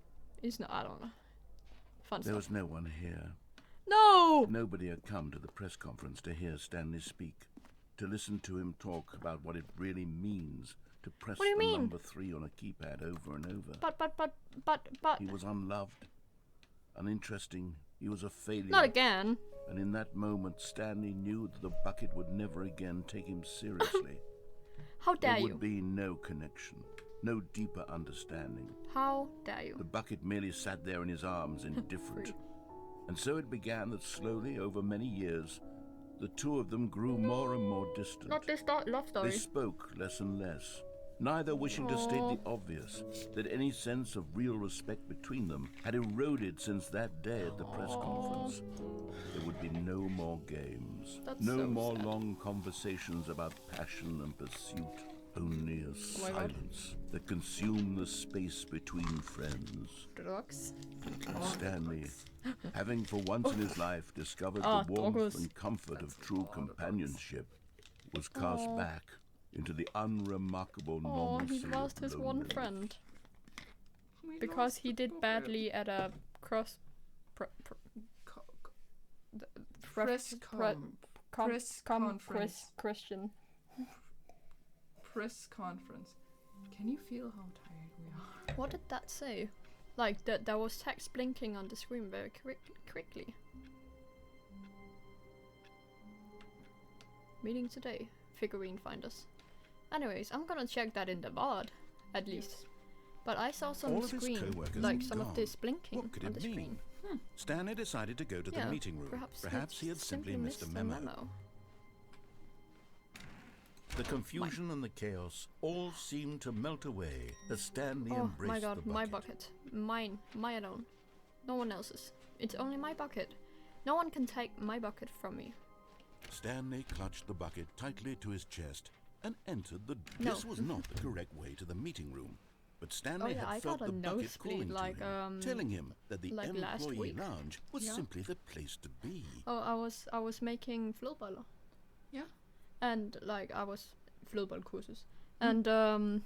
is not. I don't know. Fun There stuff. was no one here. No. Nobody had come to the press conference to hear Stanley speak, to listen to him talk about what it really means to press What do you the mean? number 3 on a keypad over and over. But. He was unloved, uninteresting. He was a failure. Not again. And in that moment, Stanley knew that the bucket would never again take him seriously. How dare There you? would be no connection, no deeper understanding. How dare you? The bucket merely sat there in his arms, indifferent. Free. And so it began that slowly, over many years, the two of them grew more and more distant. Not this love story. They spoke less and less, neither wishing to state the obvious, that any sense of real respect between them had eroded since that day at the press conference. There would be no more games, That's no so more sad. long conversations about passion and pursuit, only a Oh my God. silence that consumed the space between friends. Drugs. Stanley, having for once in his life discovered Ah, the warmth doggos. and comfort of true companionship, was cast back into the unremarkable Oh, normalcy he of lost his one loneliness. friend We because lost he the did bucket. badly at a Press conference. Christian. Press conference. Can you feel how tired we are? What did that say? Like that there was text blinking on the screen very quickly. Meeting today. Figurine finders. Anyways, I'm gonna check that in the VOD, at least. But I saw some All of his screen, co-workers like had some of gone. this blinking What could on it the mean? screen. Stanley decided to go to the meeting room. Perhaps he had simply missed a memo. The confusion and the chaos all seemed to melt away as Stanley Oh embraced my god, the bucket. my bucket. Mine. My alone. No one else's. It's only my bucket. No one can take my bucket from me. Stanley clutched the bucket tightly to his chest and entered the... No. This was not the correct way to the meeting room. But Stanley Oh yeah, I had felt got the a bucket nosebleed, calling like, to him, telling him that the like last employee week. lounge was Yeah. simply the place to be. Oh, I was making flødeboller. Yeah. And like I was flødebollkursus. And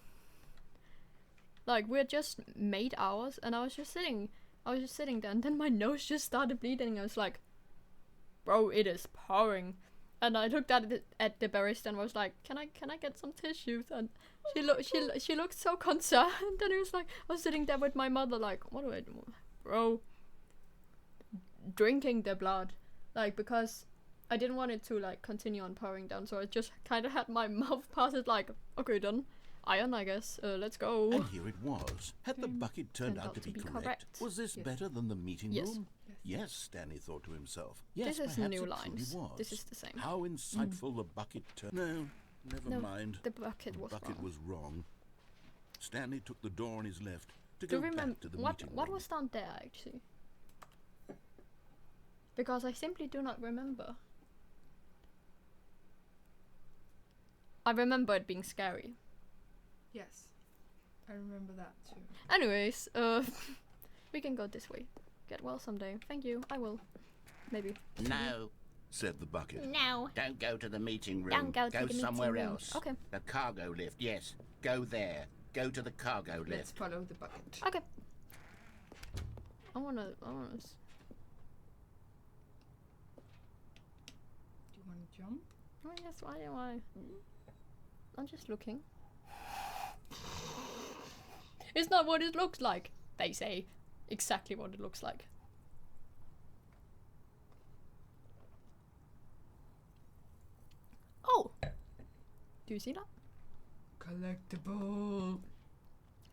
like we had just made ours, and I was just sitting there, and then my nose just started bleeding. I was like, bro, it is pouring. And I looked at the barista and was like, can I get some tissues? And she looked so concerned. And it was like, I was sitting there with my mother like, what do I do? Bro, drinking the blood, like, because I didn't want it to like continue on pouring down, so I just kind of had my mouth past it like, okay, done. Iron, I guess. Let's go. And here it was. Had the bucket turned out to be correct? Was this Yes. better than the meeting Yes. room? Yes, Stanley thought to himself. Yes, This is perhaps new it lines. truly was. This is the same. How insightful the bucket turned. No, never No, mind. the bucket was bucket wrong. was wrong. Stanley took the door on his left to Do go you remember back to the what meeting what room. was down there actually? Because I simply do not remember. I remember it being scary. Yes. I remember that too. Anyways, we can go this way. Get well someday. Thank you. I will. Maybe. No, said the bucket. No. Don't go to the meeting room. Don't go to the somewhere meeting room. else. Okay. The cargo lift, yes. Go there. Go to the cargo lift. Let's follow the bucket. Okay. I wanna. Do you wanna jump? Oh yes. Why do I? I'm just looking. It's not what it looks like. They say exactly what it looks like. Oh! Do you see that? Collectible.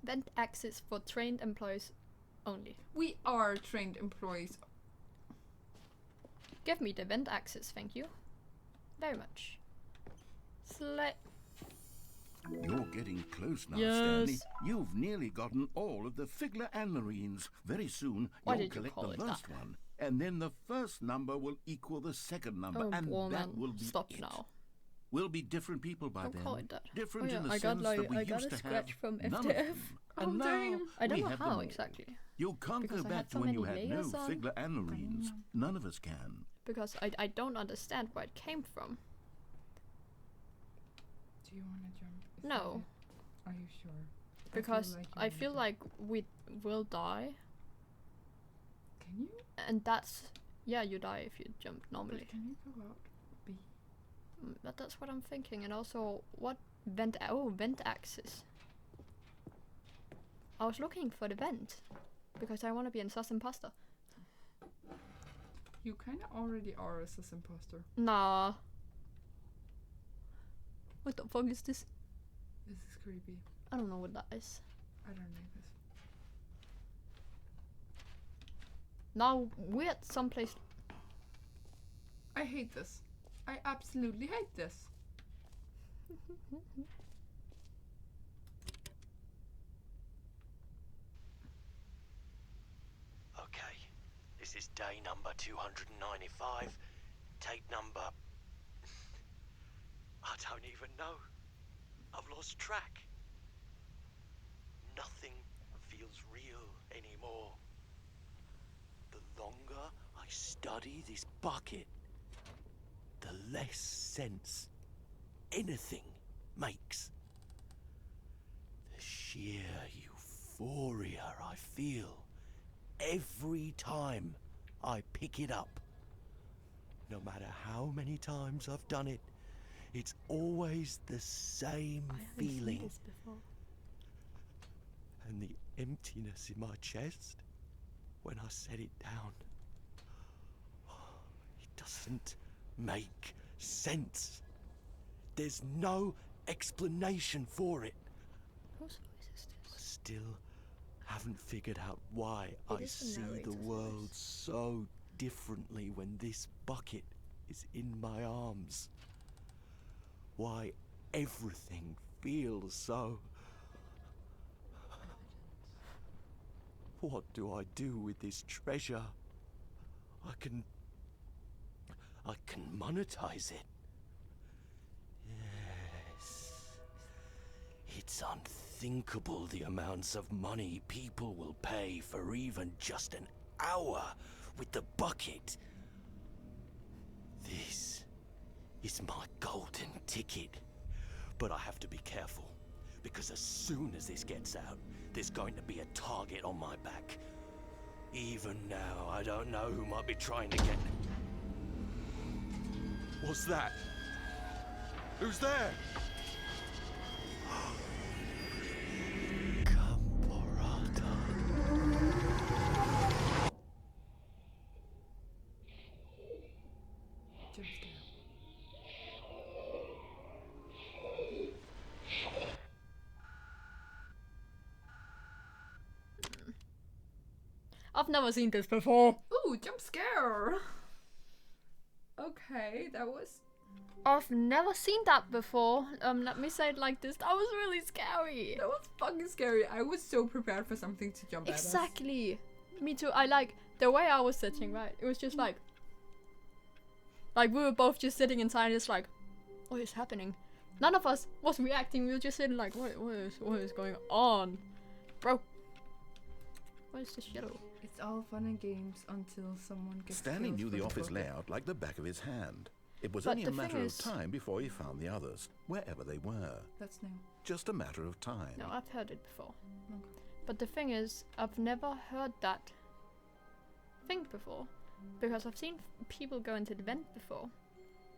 Vent access for trained employees only. We are trained employees. Give me the vent access, thank you. Very much. You're getting close now, Yes. Stanley. You've nearly gotten all of the Figler and Marines. Very soon, Why you'll did you collect call the it first that? one. And then the first number will equal the second number. Oh, and woman. that will be Stop it. now. We'll be different people by Don't then. call it that. Different Oh, yeah, in the I got sense like that we I got used a to scratch have from none of FTF. them. And Oh, now damn. I don't we know have how them all. exactly. You can't Because go I back had to so when many you had no layers on. Figler and Marines. None of us can. Because I don't understand where it came from. Do you wanna jump? Is No. that it? Are you sure? Because you I wanna feel jump. like we will die. Can you? And that's... Yeah, you die if you jump normally. But can you go out? B. But that's what I'm thinking. And also, what vent... Oh, vent access. I was looking for the vent. Because I want to be an sus imposter. You kinda already are a sus imposter. Nah. What the fuck is this? This is creepy. I don't know what that is. I don't know this. Now we're at someplace... I hate this. I absolutely hate this. Okay, this is day number 295. Tape number... I don't even know. I've lost track. Nothing feels real anymore. The longer I study this bucket, the less sense anything makes. The sheer euphoria I feel every time I pick it up. No matter how many times I've done it, it's always the same feeling. Seen this before. And the emptiness in my chest when I set it down. It doesn't make sense. There's no explanation for it. Whose voice is I this? still haven't figured out why It I is the see the narrator's world voice. so differently when this bucket is in my arms. Why everything feels so... What do I do with this treasure? I can monetize it. Yes. It's unthinkable the amounts of money people will pay for even just an hour with the bucket. This is my golden ticket. But I have to be careful, because as soon as this gets out, there's going to be a target on my back. Even now, I don't know who might be trying to get... What's that? Who's there? Camporata. Jump scare. I've never seen this before. Ooh, jump scare! Okay, that was... I've never seen that before. Let me say it like this. That was really scary. That was fucking scary. I was so prepared for something to jump at us. Exactly. Me too. I like the way I was sitting, right? It was just like, Like, we were both just sitting inside, it's like, what is happening? None of us was reacting, we were just sitting like, what is going on? Bro. What is this yellow? It's all fun and games until someone gets Stanley killed knew for the office bucket. layout like the back of his hand. It was But only a the matter thing of is- time before he found the others, wherever they were. That's new. Just a matter of time. No, I've heard it before. Okay. But the thing is, I've never heard that thing before. Because I've seen people go into the vent before.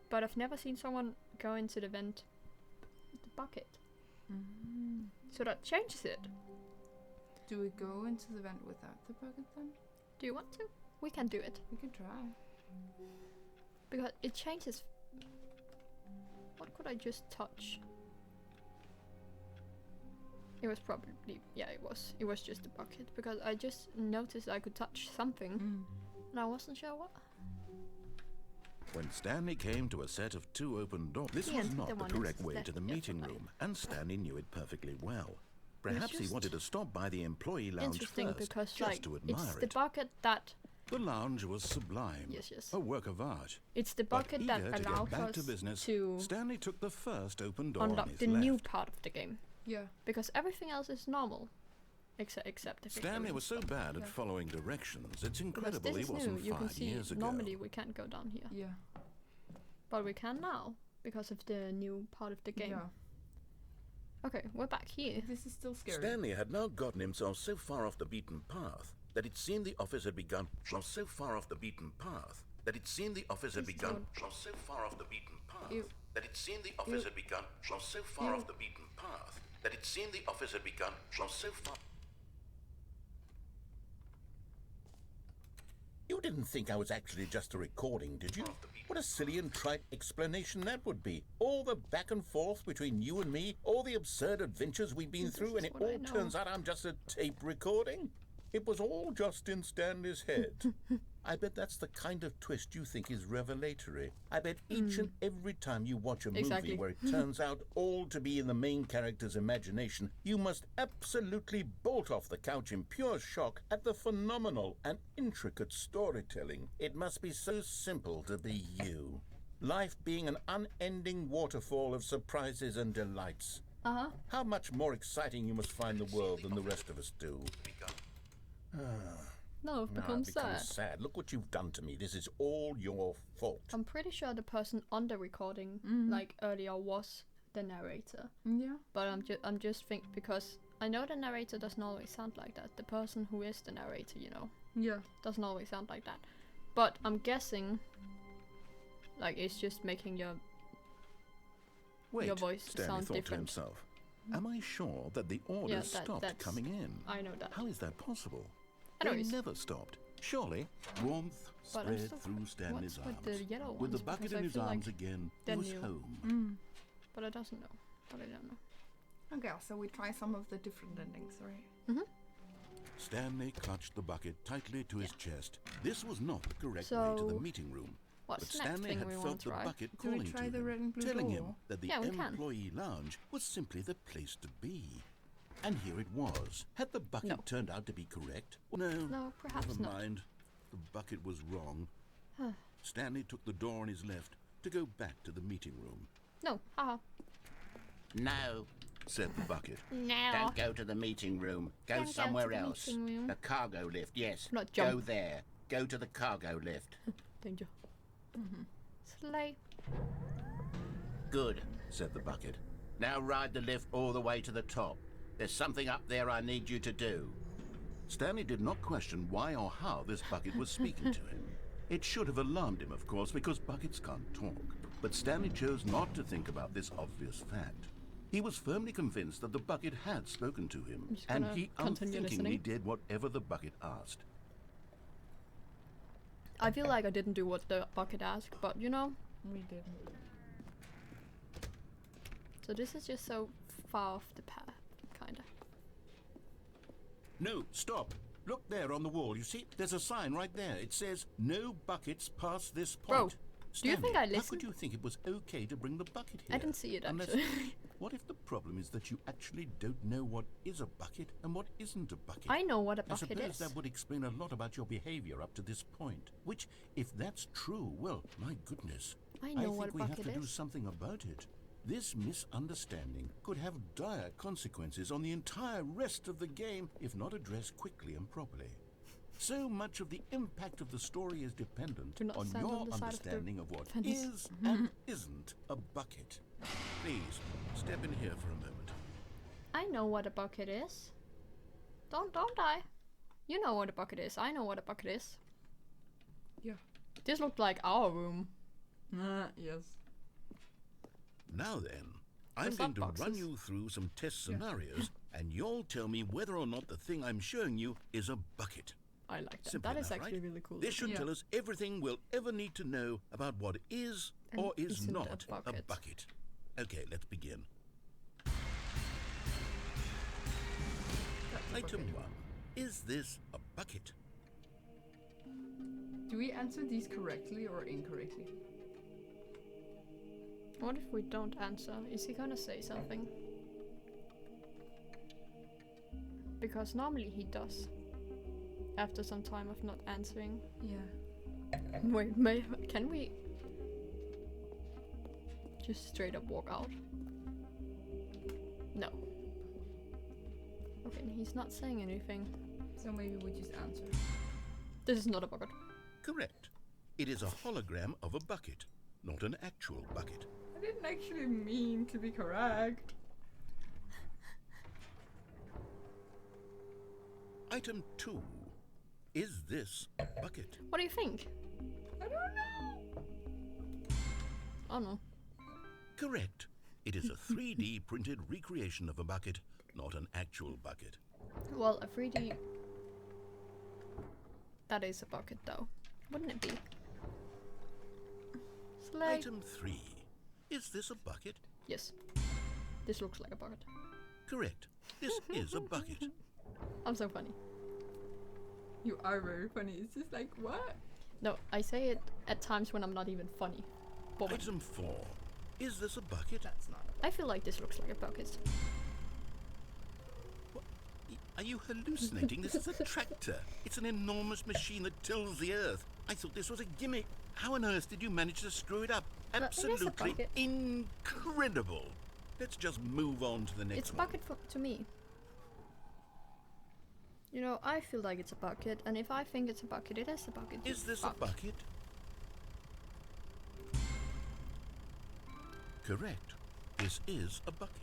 But I've never seen someone go into the vent with the bucket. Mm. So that changes it. Do we go into the vent without the bucket then? Do you want to? We can do it. We can try. Because it changes. What could I just touch? It was probably, yeah, it was just a bucket. Because I just noticed I could touch something. And I wasn't sure what. When Stanley came to a set of 2 open doors, this Yeah, was the not the one correct is way left, to the yeah, meeting fine. room, and Stanley knew it perfectly well. Perhaps he just wanted to stop by the employee lounge Interesting first, because just like to it's admire the it. bucket that The lounge was sublime, yes. a work of art. It's the But bucket that eager to get allows back to us business, to Stanley took the first open door on unlock his the left. new part of the game. Yeah. Because everything else is normal. Except the Stanley was so bad at Yeah. following directions, it's because incredible this he is new. wasn't You can 5 see years ago. normally we can't go down here. Yeah. But we can now because of the new part of the game. Yeah. Okay, we're back here. This is still scary. Stanley had now gotten himself so far off the beaten path that it seemed the office had begun. So far off the beaten path that it seemed the office had Please begun. don't. So far off the beaten path Ew. that it seemed the office Ew. had begun. So far Ew. off the beaten path that it seemed the office had begun. So far. You didn't think I was actually just a recording, did you? What a silly and trite explanation that would be. All the back and forth between you and me, all the absurd adventures we've been This through, and is it what I all know. turns out I'm just a tape recording? It was all just in Stanley's head. I bet that's the kind of twist you think is revelatory. I bet each and every time you watch a movie Exactly. where it turns out all to be in the main character's imagination, you must absolutely bolt off the couch in pure shock at the phenomenal and intricate storytelling. It must be so simple to be you. Life being an unending waterfall of surprises and delights. Uh-huh. How much more exciting you must find the world than the rest of us do. No, I've Now become I've become sad. sad. Look what you've done to me. This is all your fault. I'm pretty sure the person on the recording, like earlier, was the narrator. Yeah. But I'm just think because I know the narrator doesn't always sound like that. The person who is the narrator, you know, Yeah. doesn't always sound like that. But I'm guessing, like, it's just making your Wait, voice Stanley sound thought to different. himself. Am I sure that the orders stopped that's- coming in? I know that. How is that possible? Anyways. They never stopped. Surely, warmth But I'm spread still- through Stanley's what's arms. with the yellow With the ones? bucket Because in I his feel arms like again, he they're was new. home. But I doesn't know. But I don't know. Okay, so we try some of the different endings, right? Stanley clutched the bucket tightly to his chest. This was not the correct way to the So, meeting room. What's But the next Stanley thing had we felt want to the try? bucket Do we calling try to the him, red and blue telling him door? that the Yeah, we can. employee lounge was simply the place to be. And here it was. Had the bucket No. turned out to be correct? No, No, perhaps never not. mind. The bucket was wrong. Stanley took the door on his left to go back to the meeting room. No, haha. No, Said the bucket. No. don't go to the meeting room. Go Don't go to somewhere the else. meeting room. The cargo lift, yes. Not Go jump. there. Go to the cargo lift. Danger. Slay. Good. Said the bucket. Now ride the lift all the way to the top. There's something up there I need you to do. Stanley did not question why or how this bucket was speaking to him. It should have alarmed him, of course, because buckets can't talk. But Stanley chose not to think about this obvious fact. He was firmly convinced that the bucket had spoken to him, I'm just and gonna he continue unthinkingly listening. did whatever the bucket asked. I feel like I didn't do what the bucket asked, but you know. We didn't. So this is just so far off the path, kinda. No, stop. Look there on the wall. You see, there's a sign right there. It says, "No buckets past this Bro. point." Do you think I listened? How could you think it was okay to bring the bucket here? I didn't see it, Unless- actually. What if the problem is that you actually don't know what is a bucket and what isn't a bucket? I know what a I bucket suppose is. that would explain a lot about your behavior up to this point. Which, if that's true, well, my goodness. I know what a think we have bucket to do is. something about it. This misunderstanding could have dire consequences on the entire rest of the game if not addressed quickly and properly. So much of the impact of the story is dependent Do not on stand your on the side of the understanding of what fence. is and isn't a bucket. Please, step in here for a moment. I know what a bucket is. Don't die. You know what a bucket is. I know what a bucket is. Yeah. This looked like our room. Yes. Now then, I'm With going to softboxes. run you through some test scenarios, and you'll tell me whether or not the thing I'm showing you is a bucket. I like that. Simple That is enough, actually right? really cool. This should Yeah. tell us everything we'll ever need to know about what is And or is isn't a not a bucket. bucket. Okay, let's begin. That's a Item bucket. 1. Is this a bucket? Do we answer these correctly or incorrectly? What if we don't answer? Is he gonna say something? Because normally he does. After some time of not answering. Yeah. Wait, can we just straight up walk out? No. Okay, and he's not saying anything. So maybe we just answer. This is not a bucket. Correct. It is a hologram of a bucket, not an actual bucket. I didn't actually mean to be correct. Item 2. Is this a bucket? What do you think? I don't know. Oh no. Correct. It is a 3D printed recreation of a bucket, not an actual bucket. Well, a 3D... That is a bucket though. Wouldn't it be? Slay. Item 3. Is this a bucket? Yes. This looks like a bucket. Correct. This is a bucket. I'm so funny. You are very funny. It's just like, what? No, I say it at times when I'm not even funny. But when- Item 4. Is this a bucket? That's not. I feel like this looks like a bucket. Are you hallucinating? This is a tractor. It's an enormous machine that tills the earth. I thought this was a gimmick. How on earth did you manage to screw it up? it is a Absolutely bucket. incredible. Let's just move on to the next It's a one. bucket to me. You know, I feel like it's a bucket, and if I think it's a bucket, it is a bucket. Is this a Fuck. bucket? Correct. This is a bucket.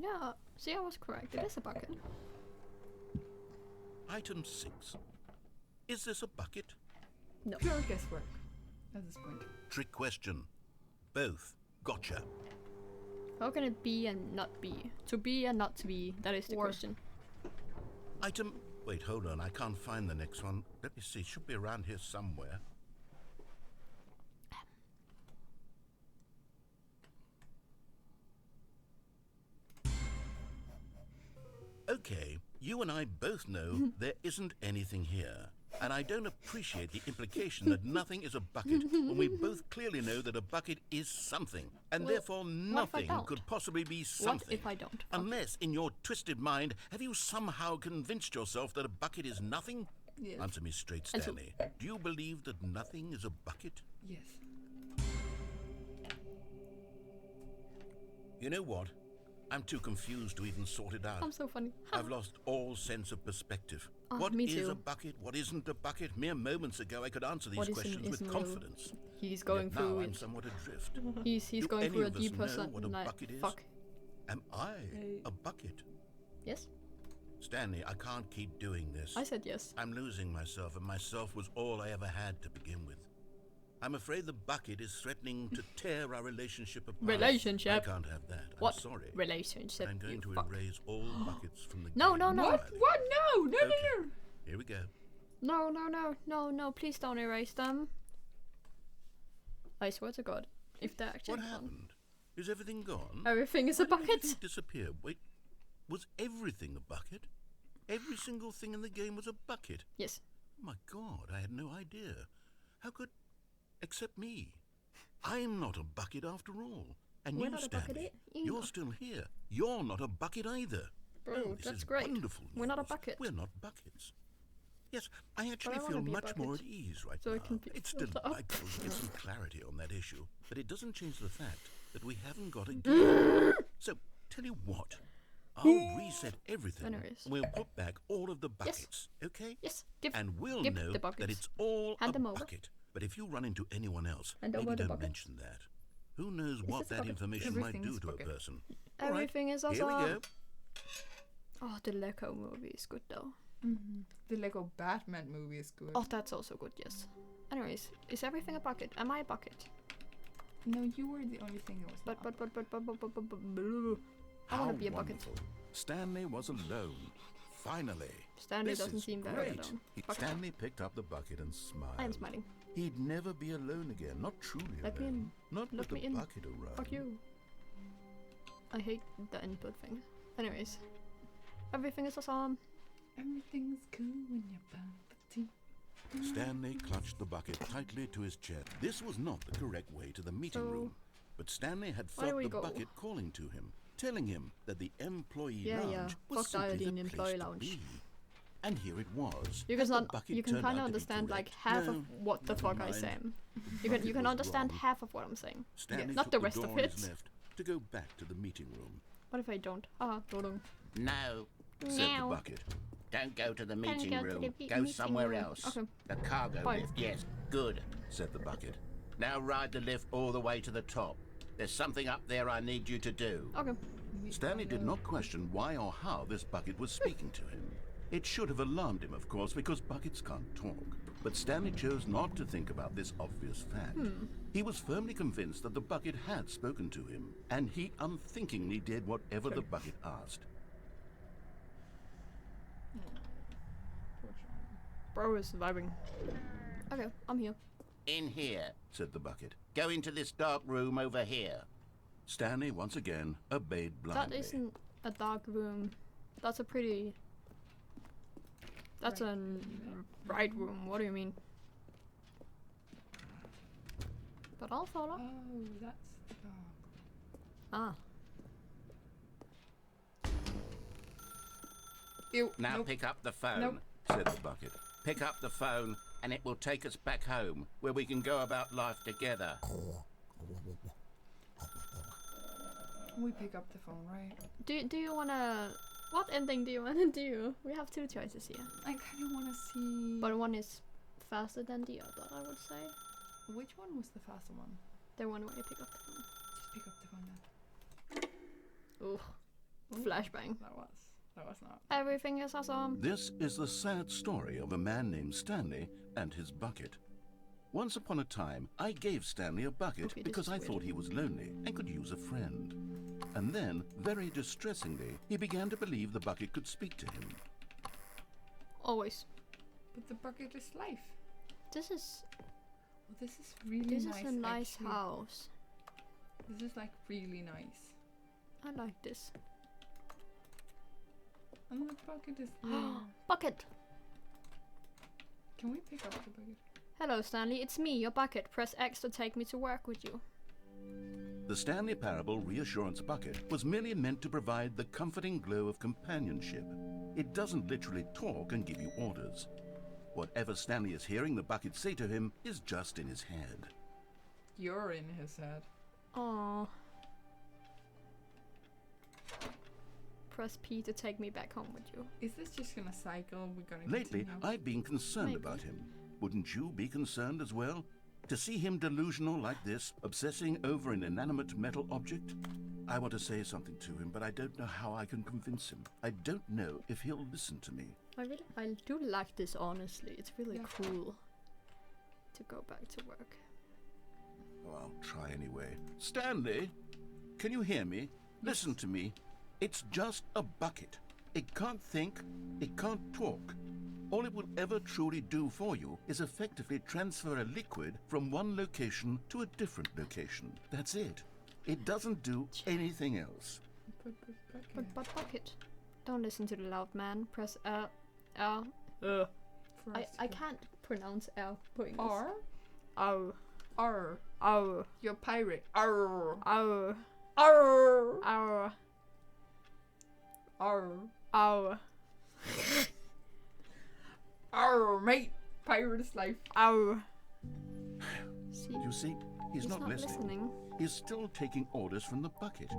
Yeah, see, I was correct. It is a bucket. Item 6. Is this a bucket? No. Pure guesswork at this point. Trick question. Both. Gotcha. How can it be and not be? To be and not to be, that is the Or- question. Item... Wait, hold on. I can't find the next one. Let me see. Should be around here somewhere. Okay, you and I both know there isn't anything here. And I don't appreciate the implication that nothing is a bucket when we both clearly know that a bucket is something. And Well, therefore what if I nothing don't? could possibly be What something. if I don't? Unless, in your twisted mind, have you somehow convinced yourself that a bucket is nothing? Yes. Answer me straight, And so- Stanley. Do you believe that nothing is a bucket? Yes. You know what? I'm too confused to even sort it out. I'm so funny. I've lost all sense of perspective. Oh, What me is too. a bucket? What isn't a bucket? Mere moments ago, I could answer these What isn't- questions with isn't real. confidence. He's going Yet through now I'm it. somewhat adrift. He's Do going any through a of us deep know what a like, bucket is? fuck. Am I Hey. a bucket? Yes? Stanley, I can't keep doing this. I said yes. I'm losing myself, and myself was all I ever had to begin with. I'm afraid the bucket is threatening to tear our relationship apart. Relationship? I can't have that. What I'm sorry. relationship? I'm going you to fuck. erase all buckets from the No, game no, no. What? entirely. What? No! No, Okay. no, no! Here we go. No, no, no, no, no, please don't erase them. I swear to God, if they're actually What gone. happened? Is everything gone? Everything is a Why did bucket. everything disappear? Wait, was everything a bucket? Every single thing in the game was a bucket. Yes. My God, I had no idea. How could... Except me. I'm not a bucket after all. And We're you, not a bucket Stanley, either. you're still here. You're not a bucket either. Bro, Oh, this that's is great. wonderful We're not a news. bucket. We're not buckets. Yes, I actually I wanna feel be a much more at bucket, ease right so now. it can be It's filled up. delightful to get some clarity on that issue, but it doesn't change the fact that we haven't got a game. So, tell you what, I'll reset everything. Anyways. We'll put back all of the buckets, okay? Yes, And we'll give know the buckets. that it's all Hand a them over. bucket. But if you run into anyone else, Hand over maybe the don't buckets. mention that. Who knows what this a that bucket? information might Everything do is to bucket. a person. All right, Everything is here awesome. we go. Oh, the Lego movie is good though. The Lego Batman movie is good. Oh, that's also good, yes. Anyways, is everything a bucket? Am I a bucket? No, you were the only thing that was not. I How want to be a bucket. wonderful. Stanley was alone. Finally. Stanley This doesn't is seem very great. alone. Stanley picked up the bucket and smiled. I am smiling. He'd never be alone again. Not truly Let me alone. in. Not Let with me the in. bucket around. Fuck you. I hate the input thing. Anyways, everything is awesome. Everything's cool when you're bumping. Stanley clutched the bucket tightly to his chest. This was not the correct way to the meeting So, room. But Stanley had where do felt we the go? bucket calling to him, telling him that the employee Yeah, lounge yeah. was Fuck simply Iodine the employee place to lounge. be. And here it was. You As the can bucket you can turned kind of out to be understand like correct. half No, of what the never fuck I mind. say. You Bucket can was understand wrong. half of what I'm saying. Stanley Not took the rest of door on his it. left to go back to the meeting room. What if I don't? Ah, dodong. No, Said the Meow. bucket. don't go to the Can't meeting go to room. the Go meeting somewhere room. else. Okay. The cargo Fine. lift, yes, good. Said the bucket. Now ride the lift all the way to the top. There's something up there I need you to do. Okay. Stanley did not question why or how this bucket was speaking to him. It should have alarmed him, of course, because buckets can't talk. But Stanley chose not to think about this obvious fact. He was firmly convinced that the bucket had spoken to him, and he unthinkingly did whatever the bucket asked. Bro is vibing. Okay, I'm here. In here. Said the bucket. Go into this dark room over here. Stanley once again obeyed That blindly. isn't a dark room. That's a pretty... That's a bright room. What do you mean? But I'll follow. Oh, that's the dog. Ah. Ew. Now nope. pick up the phone. Nope. Said the bucket. Pick up the phone, and it will take us back home, where we can go about life together. We pick up the phone, right? Do you wanna... What ending do you wanna do? We have two choices here. I kind of want to see. But one is faster than the other, I would say. Which one was the faster one? The one where you pick up the phone. Just pick up the phone then. Ooh. Flashbang. That was not. Everything is awesome. This is the sad story of a man named Stanley and his bucket. Once upon a time, I gave Stanley a bucket Okay, this because is I weird. thought he was lonely and could use a friend. And then, very distressingly, he began to believe the bucket could speak to him. Always. But the bucket is life. This is... Well, this is really This nice. is a nice actually. house. This is like really nice. I like this. And the bucket is there. Bucket! Can we pick up the bucket? Hello, Stanley. It's me, your bucket. Press X to take me to work with you. The Stanley Parable Reassurance Bucket was merely meant to provide the comforting glow of companionship. It doesn't literally talk and give you orders. Whatever Stanley is hearing the bucket say to him is just in his head. You're in his head. Aww. Press P to take me back home with you. Is this just gonna cycle? We're gonna Lately, continue? I've been concerned Maybe. about him. Wouldn't you be concerned as well? To see him delusional like this, obsessing over an inanimate metal object? I want to say something to him, but I don't know how I can convince him. I don't know if he'll listen to me. I do like this, honestly. It's really Yeah. cool to go back to work. Oh, I'll try anyway. Stanley, can you hear me? Listen to me. It's just a bucket. It can't think, it can't talk. All it will ever truly do for you is effectively transfer a liquid from one location to a different location. That's it. It doesn't do anything else. But bucket. Don't listen to the loud man. Press R. For for us I to can't pronounce L. R? Arr. R. Arr. You're a pirate. R. Arr. R. Arr. R. Arr. R. Mate. Pirate's life. Arr. See, You see, he's not listening. He's still taking orders from the bucket.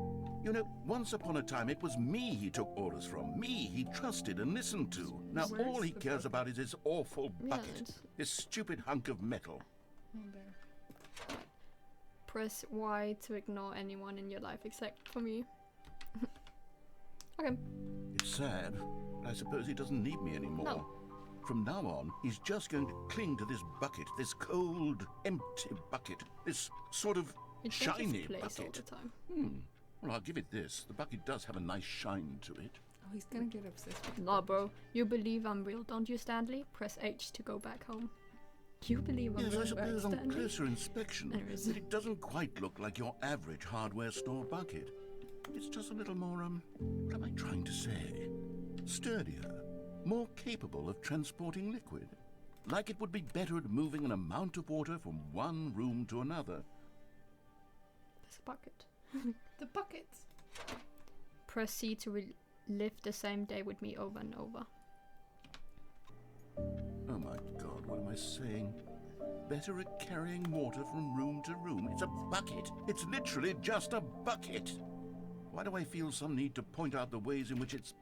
You know, once upon a time it was me he took orders from. Me he trusted and listened to. Now Where's all he the cares bucket? about is his awful Yeah, bucket. it's- This stupid hunk of metal. Oh, there. press Y to ignore anyone in your life except for me. Okay. It's sad. I suppose he doesn't need me anymore. No. From now on, he's just going to cling to this bucket, this cold, empty bucket, this sort of It shiny changes place all bucket. the time. Well, I'll give it this. The bucket does have a nice shine to it. Oh, he's gonna get obsessed with Nah, bro. You believe I'm real, don't you, Stanley? Press H to go back home. You believe I'm Yes, real, I suppose right, on Stanley? closer inspection, Anyways. that it doesn't quite look like your average hardware store bucket. It's just a little more, what am I trying to say? Sturdier, more capable of transporting liquid. Like it would be better at moving an amount of water from one room to another. There's a bucket. the buckets. Press C to live the same day with me over and over. Oh my God, what am I saying? Better at carrying water from room to room. It's a bucket. It's literally just a bucket. Why do I feel some need to point out the ways in which it's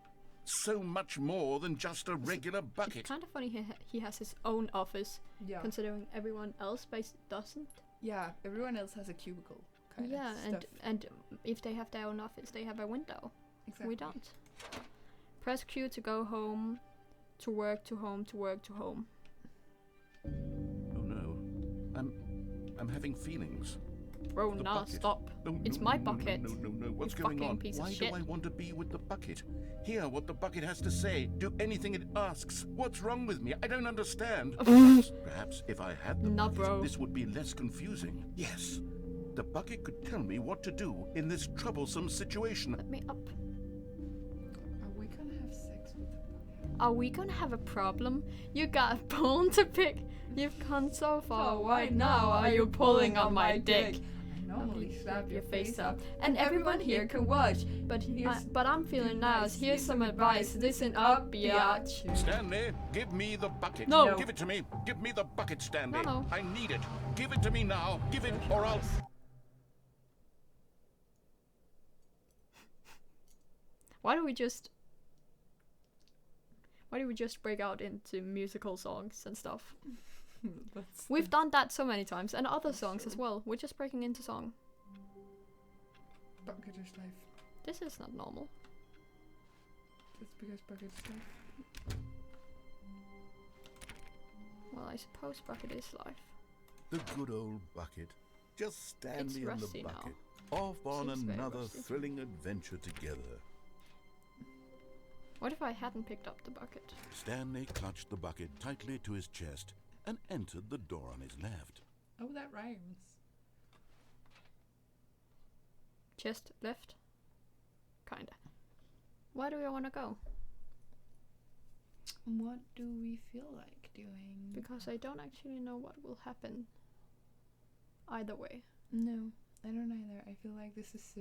so much more than just a regular bucket? It's kind of funny he has his own office, Yeah. considering everyone else doesn't. Yeah. Everyone else has a cubicle. Kind Yeah, of and stuff. and if they have their own office, they have a window. Exactly. We don't. Press Q to go home, to work, to home, to work, to home. Oh no. I'm having feelings. Bro, The nah, bucket. stop. No, It's no, my no, no, bucket. No. What's You going fucking on? piece of Why shit. do I want to be with the bucket? Hear what the bucket has to say. Do anything it asks. What's wrong with me? I don't understand. Perhaps if I had the Nah, bucket, bro. this would be less confusing. Yes. The bucket could tell me what to do in this troublesome situation. Let me up. Are we gonna have sex with the bucket? Are we gonna have a problem? You got a bone to pick. You've gone so far. Oh, Why now are you pulling on my dick? I normally slap your face up, and everyone here can watch. But I'm feeling nice. Here's some advice. Listen up, biatch. Stanley, give me the bucket. No. Give it to me. Give me the bucket, Stanley. No. I need it. Give it to me now. Give it, or I'll... Why do we just break out into musical songs and stuff? We've done that so many times, and other songs as well. We're just breaking into song. Bucket is life. This is not normal. That's because bucket is life. Well, I suppose bucket is life. The good old bucket. Just Stanley and the rusty now. bucket. Off on Seems very another rusty. thrilling adventure together. What if I hadn't picked up the bucket? Stanley clutched the bucket tightly to his chest and entered the door on his left. Oh, that rhymes. Chest left? Kinda. Where do we want to go? What do we feel like doing? Because I don't actually know what will happen. Either way. No, I don't either. I feel like this is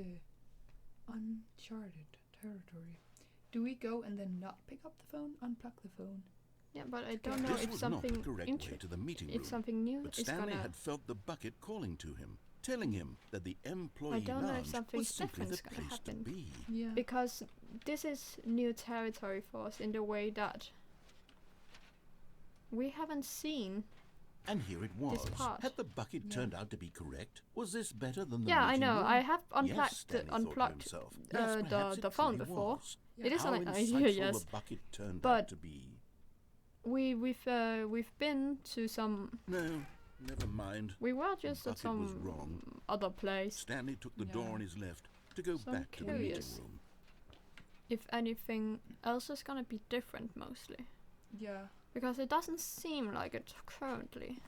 uncharted territory. Do we go and then not pick up the phone? Unplug the phone? Yeah, but I don't know This if was not something the correct way to the meeting room. if something new But is Stanley gonna. had felt the bucket calling to him, telling him that the employee I don't know if lounge something was simply the different's gonna place to happen. be. Yeah. Because this is new territory for us in the way that we haven't seen. And here it was. part. Had the bucket Yeah. turned out to be correct? Was this better than the Yeah, I meeting know. room? I have Yes, unplugged Stanley thought to unplugged himself. Yes, perhaps the it phone truly before. was. It is How an idea, insightful yes. the bucket turned But- out to be. We've been to some. No, never mind. We were just The at bucket was some wrong. other place. Stanley took the door Yeah. on his left to go So I'm back to the meeting curious. room. If anything else is gonna be different, mostly Yeah. because it doesn't seem like it currently.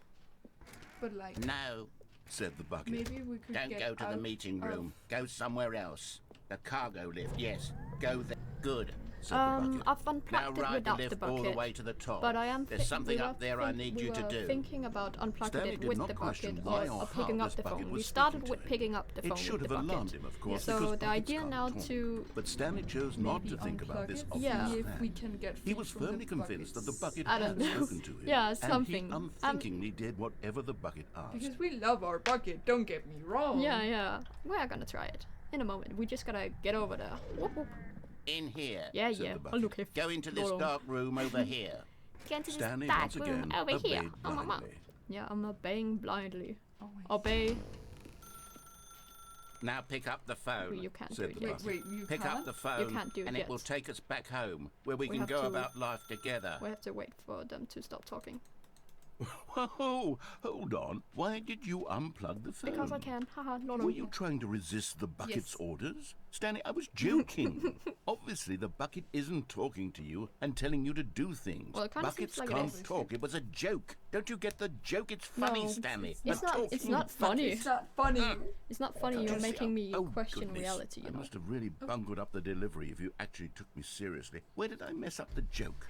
But like, No, Said the bucket. maybe we could don't get go to the out meeting of- room. Go somewhere else. The cargo lift, yes. Go there. Good. said the bucket. I've Now unplugged it ride the without the lift all the bucket. way to the top. But I am. There's something up there I need you to do. Thinking about unplugging Stanley it did with not the question bucket why or or picking how up this the bucket phone. was We started speaking with to him. picking up the phone It should with have the bucket. alarmed him, of course, So because the buckets idea can't now talk. to But Stanley chose not to think about this unplug obvious it, Yeah. see if fact. we can get He free was from the firmly convinced that the buckets. bucket I don't had know. spoken to him. Yeah, And something. he unthinkingly did whatever the bucket asked. Because we love our bucket, don't get me wrong. Yeah. We are gonna try it in a moment. We just gotta get over there. Whoop, whoop. In here. Yeah. Said the Oh, bucket. look here. Go into this dark room over here. Get into this Stanley dark once room again over here. obeyed Oh, mama. blindly. Yeah, I'm obeying blindly. Always. Obey. Now pick up the phone. You can't do Said it the yet. bucket. Wait, you Pick can't? up the phone, can't do it and yet. it will take us back home, where we We can have go to- about life together. We have to wait for them to stop talking. Whoa, hold on. Why did you unplug the phone? Because I can. Haha, lol. Were you trying to resist the bucket's Yes. orders? Stanley, I was joking. Obviously, the bucket isn't talking to you and telling you to do things. Well, it kinda Buckets seems like it can't is. talk. It was a joke. Don't you get the joke? It's funny, No, Stanley. It's A not. talking It's not bucket. funny. It's not funny. It's not funny. You're Jesse, making me oh, question goodness. reality. You I know. must have really bungled up the delivery if you actually took me seriously. Where did I mess up the joke?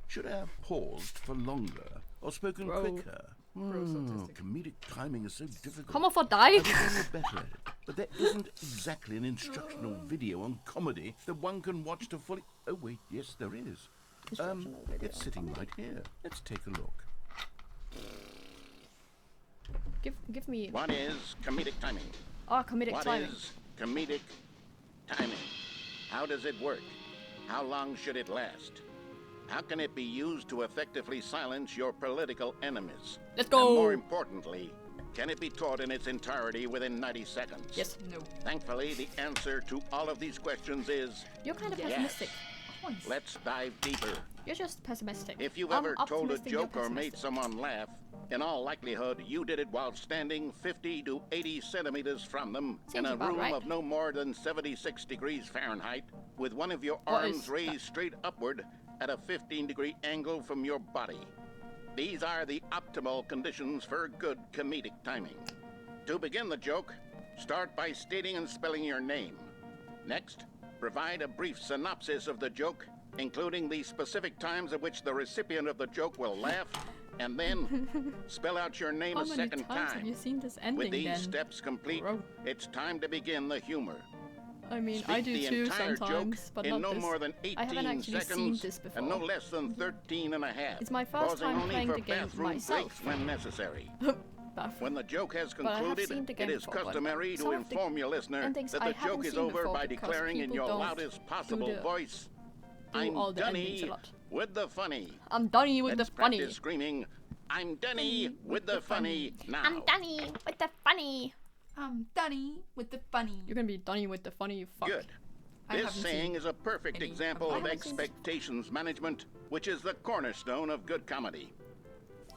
Should I have paused for longer or spoken Bro. quicker? autistic. Comedic timing is so difficult. Come off or I die. was only better at it. But there isn't exactly an instructional video on comedy that one can watch to fully... Oh, wait, yes, there is. Instructional video It's on sitting right here. Let's take a look. Give me. What is comedic timing? Comedic What timing. is comedic timing? How does it work? How long should it last? How can it be used to effectively silence your political enemies? Let's And go. more importantly, can it be taught in its entirety within 90 seconds? Yes. No. Thankfully, the answer to all of these questions is You're kind of Yes. pessimistic. Always. let's dive deeper. You're just pessimistic. If you've I'm ever told a optimistic, you're joke or made pessimistic. someone laugh, in all likelihood, you did it while standing 50 to 80 centimeters from them in Seems a about room right. of no more than 76 degrees Fahrenheit, with one of your What arms is raised straight upward at a 15-degree angle from your body. These are the optimal conditions for good comedic timing. To begin the joke, start by stating and spelling your name. Next, provide a brief synopsis of the joke, including the specific times at which the recipient of the joke will laugh, and then spell out your name How a many second times time. have you seen this ending With these then? steps complete, Bro. it's time to begin the humor. I mean, Speak I do the too entire sometimes, joke but in not no this. more than I haven't 18 actually seconds seen this before. and no less than 13 and a half. It's my first pausing time only playing for the game bathroom myself. breaks when necessary. Bathroom. When the joke has But I have concluded, seen the it game is before, but customary some to of the inform your listener endings that I the haven't joke is seen over before by because declaring in people your don't loudest possible the- voice, do I'm all the endings a Dunny lot. with the funny. I'm Donny with Let's the funny. practice screaming, I'm Dunny with the funny now. I'm Donny with the funny. I'm Dunny with the funny. You're gonna be Donny with the funny, you fuck. Good. I This haven't saying seen is a perfect any example of of them. expectations management, which is the cornerstone of good comedy.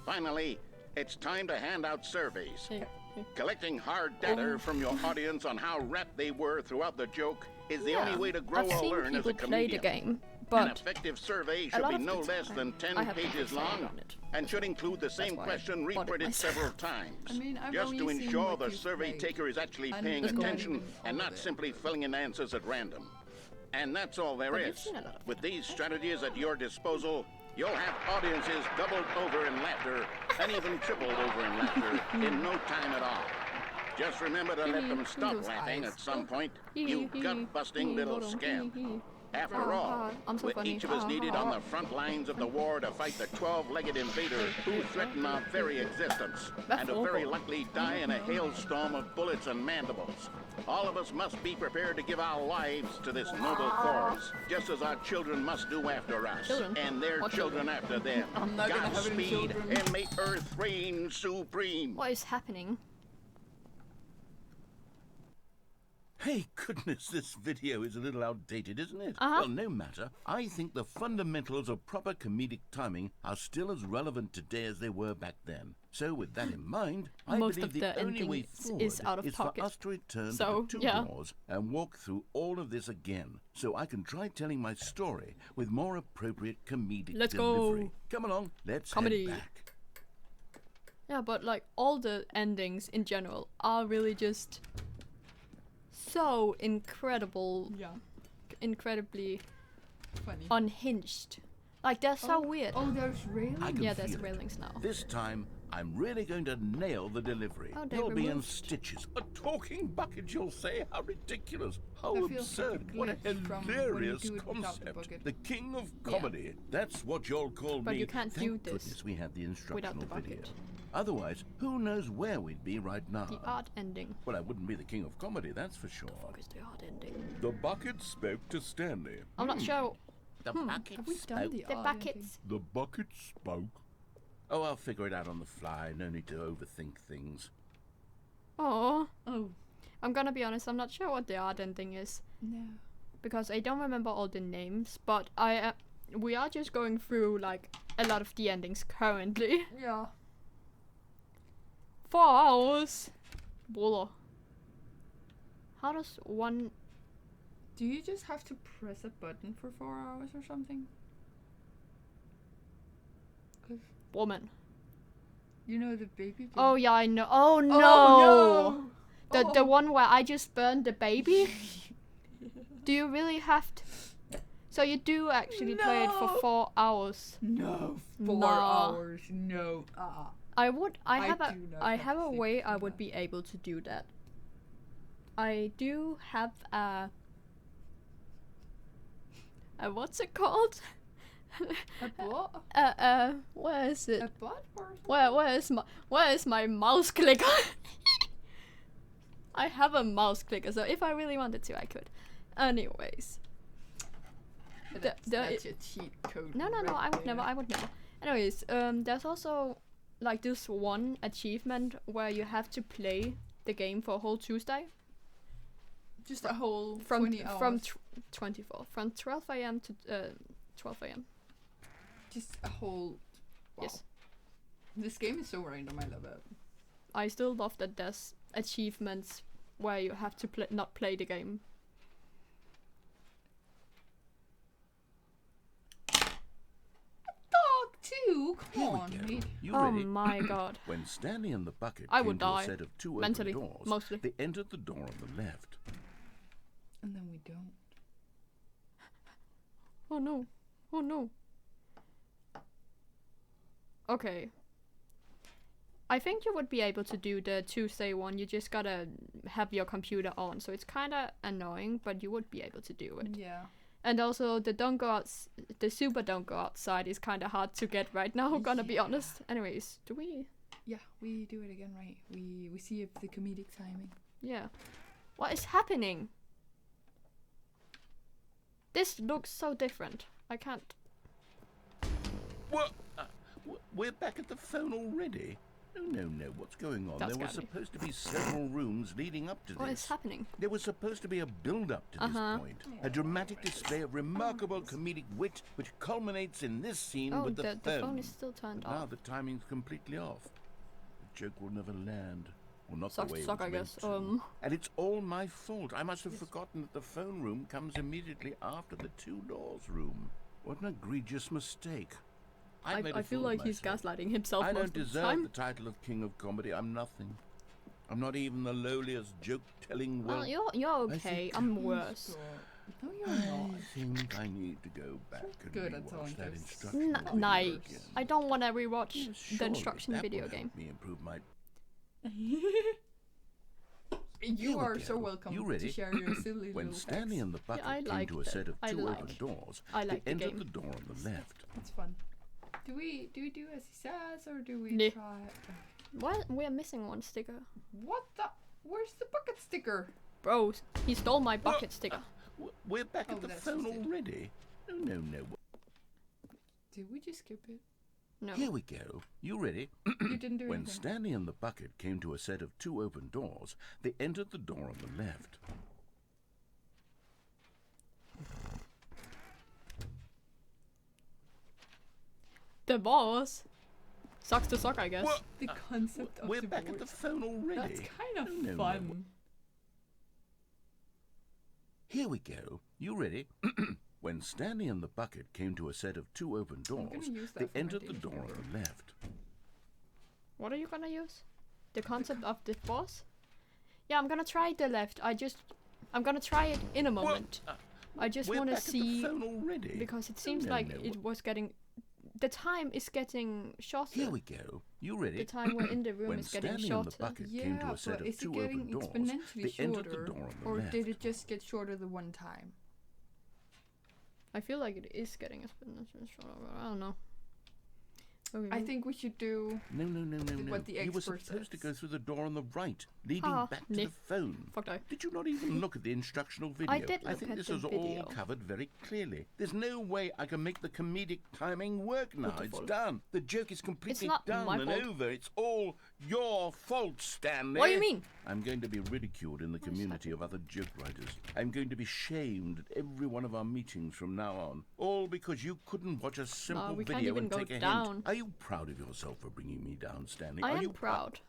Finally, it's time to hand out surveys. Hey, hey. Collecting hard data from your audience on how rapt they were throughout the joke is the only way to grow I've or seen learn as a people play the comedian. game, An but effective survey a should lot be of no the less time, than 10 I haven't pages decided long on it. and should include the same why I question bought it reprinted myself. several times. I mean, I've just only to seen ensure what the you've survey played. taker is actually And paying Let's go. attention and all not of it. simply filling in answers at random. And that's all there But you've is. seen a lot of With them. these strategies at your disposal, you'll have audiences doubled over in laughter and even tripled over in laughter in no time at all. Just remember to let them stop Those laughing eyes. at some point, you gut-busting little scamp. After Ha, all, ha, I'm so with funny. each of us Ha, needed ha, on ha. the front lines of the war to fight the 12-legged invader who threatened our very existence, and to very likely die in a hailstorm of bullets and mandibles. All of us must be prepared to give our lives to this noble cause, just as our children must do after us, Children? and their What children after them. I'm not gonna have any Godspeed, children. and may Earth reign supreme. What is happening? Hey, goodness, this video is a little outdated, isn't it? Uh-huh. Well, no matter. I think the fundamentals of proper comedic timing are still as relevant today as they were back then. So, with that in mind, I Most believe of the the only way endings forward is out of for pocket. us to return So, to the two yeah. doors and walk through all of this again, so I can try telling my story with more appropriate comedic Let's delivery. go. Come along, let's Comedy. head back. Yeah, but like all the endings in general are really just so incredibly Funny. unhinged. Like they're so weird. Oh, there's railings. I can Yeah, there's feel it. railings now. This time, I'm really going to nail the delivery. Oh, they You'll be in removed. stitches. A talking bucket, you'll say? How ridiculous. How That feels like a absurd. What a glitch from when you hilarious do it without the concept. bucket. The king of comedy. That's what you'll call But me. you can't Thank do this goodness we had the without instructional the video. bucket. Otherwise, who knows where we'd be right now. The art ending. Well, I wouldn't be the king of comedy, that's for sure. What is the art ending? The bucket spoke to Stanley. I'm not sure. The bucket Have we done spoke. the The art buckets. The bucket spoke. Oh, I'll figure it out on the fly. No need to overthink things. Oh, ending? Oh, I'm gonna be honest. I'm not sure what the art ending is no. because I don't remember all the names. But we are just going through like a lot of the endings currently. Yeah. 4 hours. Brother. How does one? Do you just have to press a button for 4 hours or something? 'Cause Woman. you know the baby. Oh yeah, I know. Oh no. Oh, no. The one where I just burned the baby. Do you really have to? So you do actually play it for No. 4 hours. No, 4 Nah. hours. No. I would. I I have a. do not I have have a the way patience I for would that. be able to do that. I do have a. What's it called? A bot? Where is it? A bot or something? Where is my mouse clicker? I have a mouse clicker, so if I really wanted to, I could. Anyways. That's your cheat code. No, right I would there. never. I would never. Anyways, there's also like this one achievement where you have to play the game for a whole Tuesday Just a whole from 20 hours. from 24 from 12 a.m. to 12 a.m. Just a whole. Wow. Yes. This game is so random. I love it. I still love that there's achievements where you have to not play the game. Dog too. Come Here we on, go. mate. You Oh ready? my god. When Stanley and the bucket I came would to die. a set of two Mentally, open doors, mostly. they entered the door on the left. And then we don't. Oh no. Oh no. Okay. I think you would be able to do the Tuesday one. You just gotta have your computer on, so it's kind of annoying, but you would be able to do it. Yeah. And also the don't go outs, the super don't go outside is kind of hard to get right now. Gonna be Yeah. honest. Anyways, do we? Yeah, we do it again, right? We see if the comedic timing. Yeah. What is happening? This looks so different. I can't. What? We're back at the phone already? No. What's going on? That's There were gotta be. supposed to be several rooms leading up to What is this. happening? There was supposed to be a build-up to Uh-huh. this point. A dramatic display of remarkable comedic wit which culminates in this scene Oh, with the the phone is still turned But now off. the timing's completely off. The joke will never land. Well, not Sucks the way to it suck, was I meant guess. to. And it's all my fault. I must have forgotten that the phone room comes immediately after the two doors room. What an egregious mistake. I've made a I feel fool of like he's myself. gaslighting himself I most don't of the deserve time. the title of King of Comedy. I'm nothing. I'm not even the lowliest joke-telling Well, whelp. you're I okay. think- I'm worse. No, you're I not. think I need to go back and good at rewatch telling that jokes. instructional video Nice. again. I don't want to rewatch Yeah, the surely instruction that video will game. help me improve my. You Here we are so go. welcome You to ready? share your silly When little Stanley facts. and the bucket I came like to a that. set of I two like. open doors, I like they the entered game. the door on the left. It's fun. Do we do as he says, or do we Nah. try? What? We're missing one sticker. What the? Where's the bucket sticker? Bro, he stole my bucket sticker. We're back Oh, at the that's phone just it. already. No. Did we just skip it? No. Here we go. You ready? You didn't do When anything. Stanley and the bucket came to a set of two open doors, they entered the door on the left. The boss. Sucks to suck, I guess. What? The concept of We're the back board. at the phone already. That's kind of No. fun. Here we go. You ready? When Stanley and the bucket came to a set of two open gonna doors, use that they for my entered the daily door on program. the left. What are you gonna use? The concept of the boss? Yeah, I'm gonna try the left. I'm gonna try it in a moment. I just We're want to back at the see phone already. because it seems No, like no, it was getting. The time is getting shorter. Here we go. You ready? The time we're in the room When is getting Stanley shorter. and the bucket Yeah, came to a set but of is it two getting open doors, exponentially they entered the shorter, door on the or left. did it just get shorter the one time? I feel like it is getting exponentially shorter. But I don't know. Okay. I think we should do No. what the You were expert supposed to says. go through the door on the right, leading Ah, back to nee. the phone. Fuck no. Did you not even look at the instructional video? I did I look think at this the was video. all covered very clearly. There's no way I can make the comedic timing work now. Beautiful. It's done. The joke is completely not done my and fault. over. It's all your fault, Stanley. What do you mean? I'm going to be ridiculed in the community of other joke writers. I'm going to be shamed at every one of our meetings from now on. All because you couldn't watch a simple we can't video even and go take a down. hint. Are you proud of yourself for bringing me down, Stanley? I Are am you proud.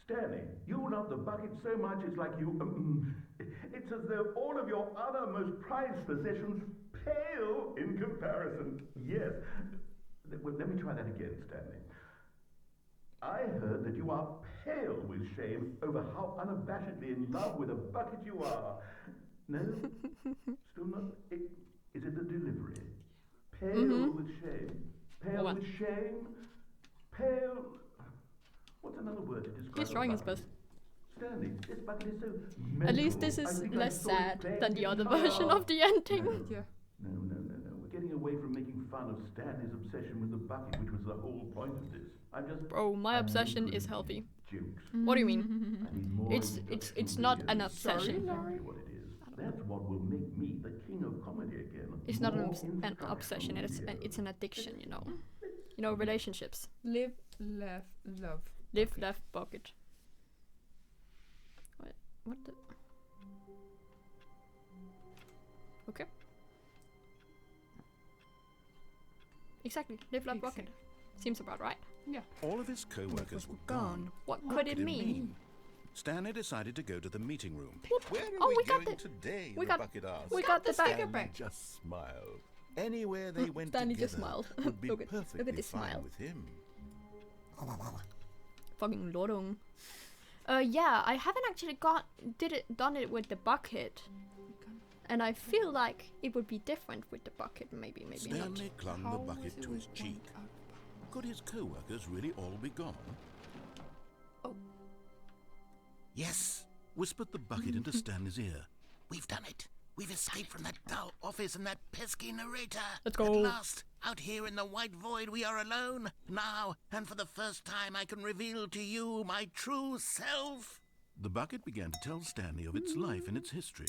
Stanley, you love the bucket so much it's like you... it's as though all of your other most prized possessions pale in comparison. Yes. Well, let me try that again, Stanley. I heard that you are pale with shame over how unabashedly in love with a bucket you are. No? Still not? Is it the delivery? Pale with shame. Pale with shame. Pale... What's another word to describe? He's trying his best. Stanley, this bucket is so At least this is less sad than the other version of the ending. Yeah. No. We're getting away from making fun of Stanley's obsession with the bucket, which was the whole point of this. Bro, my obsession is healthy. Jukes. What do you mean? I need more It's introductional not an videos. obsession. Exactly what it is. That's what will make me the king of comedy again. It's not More an obsession. instructional It's an addiction. You know. videos. You know, relationships. Live, laugh, love. Live, laugh, bucket. What the? Okay. Exactly. Live, laugh, bucket. Seems about right. Yeah. All of his co-workers were gone. What could it mean? Stanley decided to go to the meeting room. Where are Oh, we we got going the- today? we the got- bucket asked. We got the sticker back. back. Just smiled. Anywhere they went Stanley together just smiled. would be Look at perfectly this fine smile. with him. Fucking lorong. Yeah, I haven't actually done it with the bucket. And I feel like it would be different with the bucket, maybe not. Stanley clung How the was bucket it to with his one cheek. out? Could his co-workers really all be gone? Oh. Yes, whispered the bucket into Stanley's ear. We've done it. We've escaped from that dull office and that pesky narrator. Let's go. At last, out here in the white void, we are alone. Now, and for the first time, I can reveal to you my true self. The bucket began to tell Stanley of its life and its history,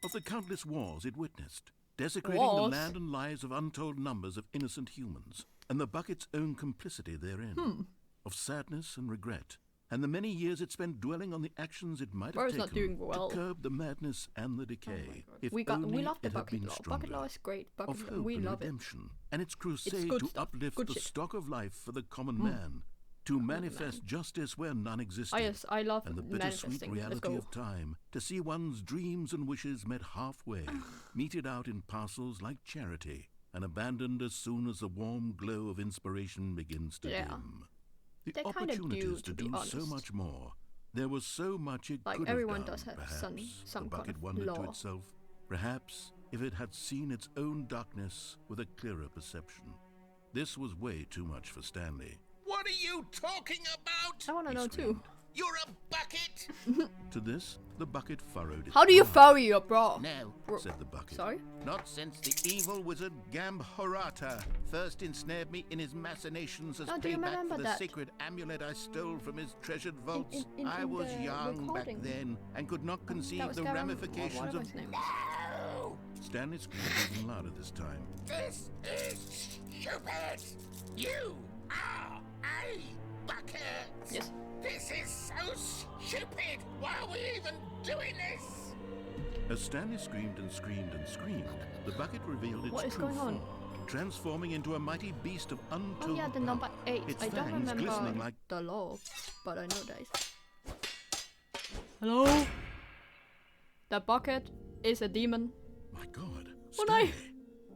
of the countless wars it witnessed, desecrating the Wars? land and lives of untold numbers of innocent humans, and the bucket's own complicity therein, of sadness and regret, and the many years it spent dwelling on the actions it might have Bro's taken not doing well. to curb the madness and the decay. If We only love the it had bucket been law. stronger. Bucket law is great. Of Bucket law, hope we and love it. redemption, and its crusade good to stuff. uplift Good the shit. stock of life for the common man, to manifest justice where none existed, Oh yes, I love and the bittersweet manifesting. Let's reality go. of time, to see one's dreams and wishes met halfway, meted out in parcels like charity, and abandoned as soon as the warm glow of inspiration begins to Yeah. dim. The They kinda do, opportunities to to be do so honest. much more. There was so much it Like, could everyone have done, does have perhaps, some the kind bucket of wondered to law. itself. Perhaps if it had seen its own darkness with a clearer perception. This was way too much for Stanley. What are you talking about? I want to he know screamed. too. You're a bucket! To this, the bucket furrowed its How do you brow. furrow your bra? No, Bro- said the bucket. Sorry? Not since the evil wizard Gambhorata first ensnared me in his machinations as Oh, do you payback remember for the that? sacred amulet I stole from his treasured vaults. in I was the young back recording. then and could not conceive was the Gavin- ramifications whatever of... his name No! Stanley screamed even louder this time. This is stupid! You are a bucket! Yes. This is so stupid! Why are we even doing this? As Stanley screamed and screamed and screamed, the bucket revealed its What is true going on? form, transforming into a mighty beast of untold Oh yeah, the power. number 8. Its I don't fangs glistening remember like... the law, but I know that. Hello? The bucket is a demon. My God, Oh, no. Stanley,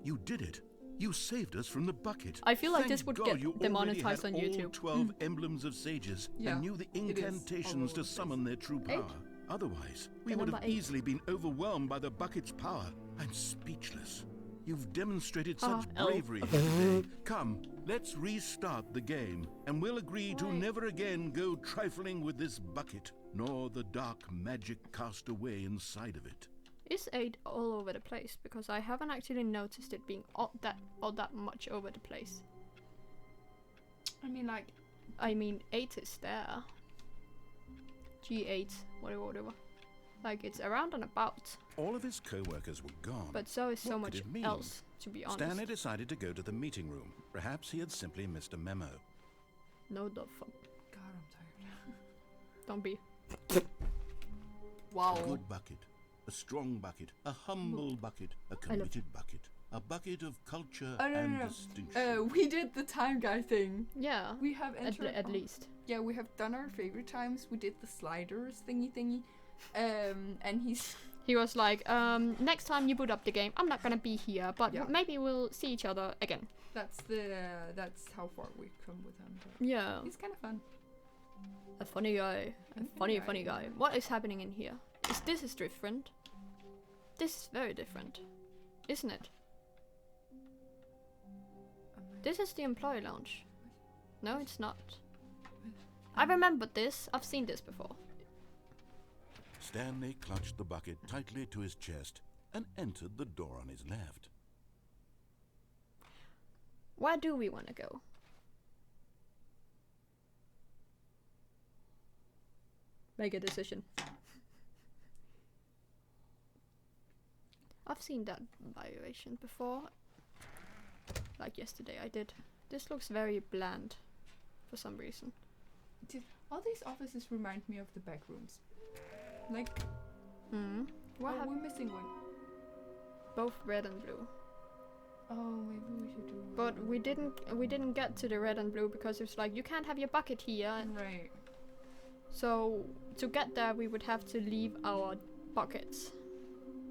you did it. You saved us from the bucket. I feel like Thank this would God get you demonetized already on had YouTube. all 12 emblems of sages Yeah, and knew the it is all incantations over to the summon their true Eight? power. Otherwise, we The would have number 8. easily been overwhelmed by the bucket's power. I'm speechless. You've demonstrated such L. bravery here today. Come, let's restart the game, and we'll agree to Why? never again go trifling with this bucket, nor the dark magic cast away inside of it. Is 8 all over the place? Because I haven't actually noticed it being all that much over the place. I mean, like, 8 is there. G8, whatever. Like, it's around and about. All of his co-workers were gone. But so is so What much could it mean? else, to be honest. Stanley decided to go to the meeting room. Perhaps he had simply missed a memo. No, the fuck. God, I'm tired. Don't be. Wow. A good bucket, a strong bucket, a humble bucket, a committed bucket, a bucket of culture and distinction. We did the time guy thing. Yeah. We have entered At least. Yeah, we have done our favorite times. We did the sliders thingy. And He was like, next time you boot up the game, I'm not gonna be here, but Yeah. maybe we'll see each other again. that's how far we've come with him. But Yeah. he's kind of fun. A funny guy. Funny guy. What is happening in here? This is different. This is very different. Isn't it? This is the employee lounge. No, it's not. I remember this. I've seen this before. Stanley clutched the bucket tightly to his chest and entered the door on his left. Where do we want to go? Make a decision. I've seen that variation before. Like yesterday I did. This looks very bland for some reason. All these offices remind me of the back rooms. Like, What happened? we're missing one. Both red and blue. Oh, maybe we should do. But we didn't get to the red and blue because it's like you can't have your bucket here. Right. So to get there we would have to leave our buckets.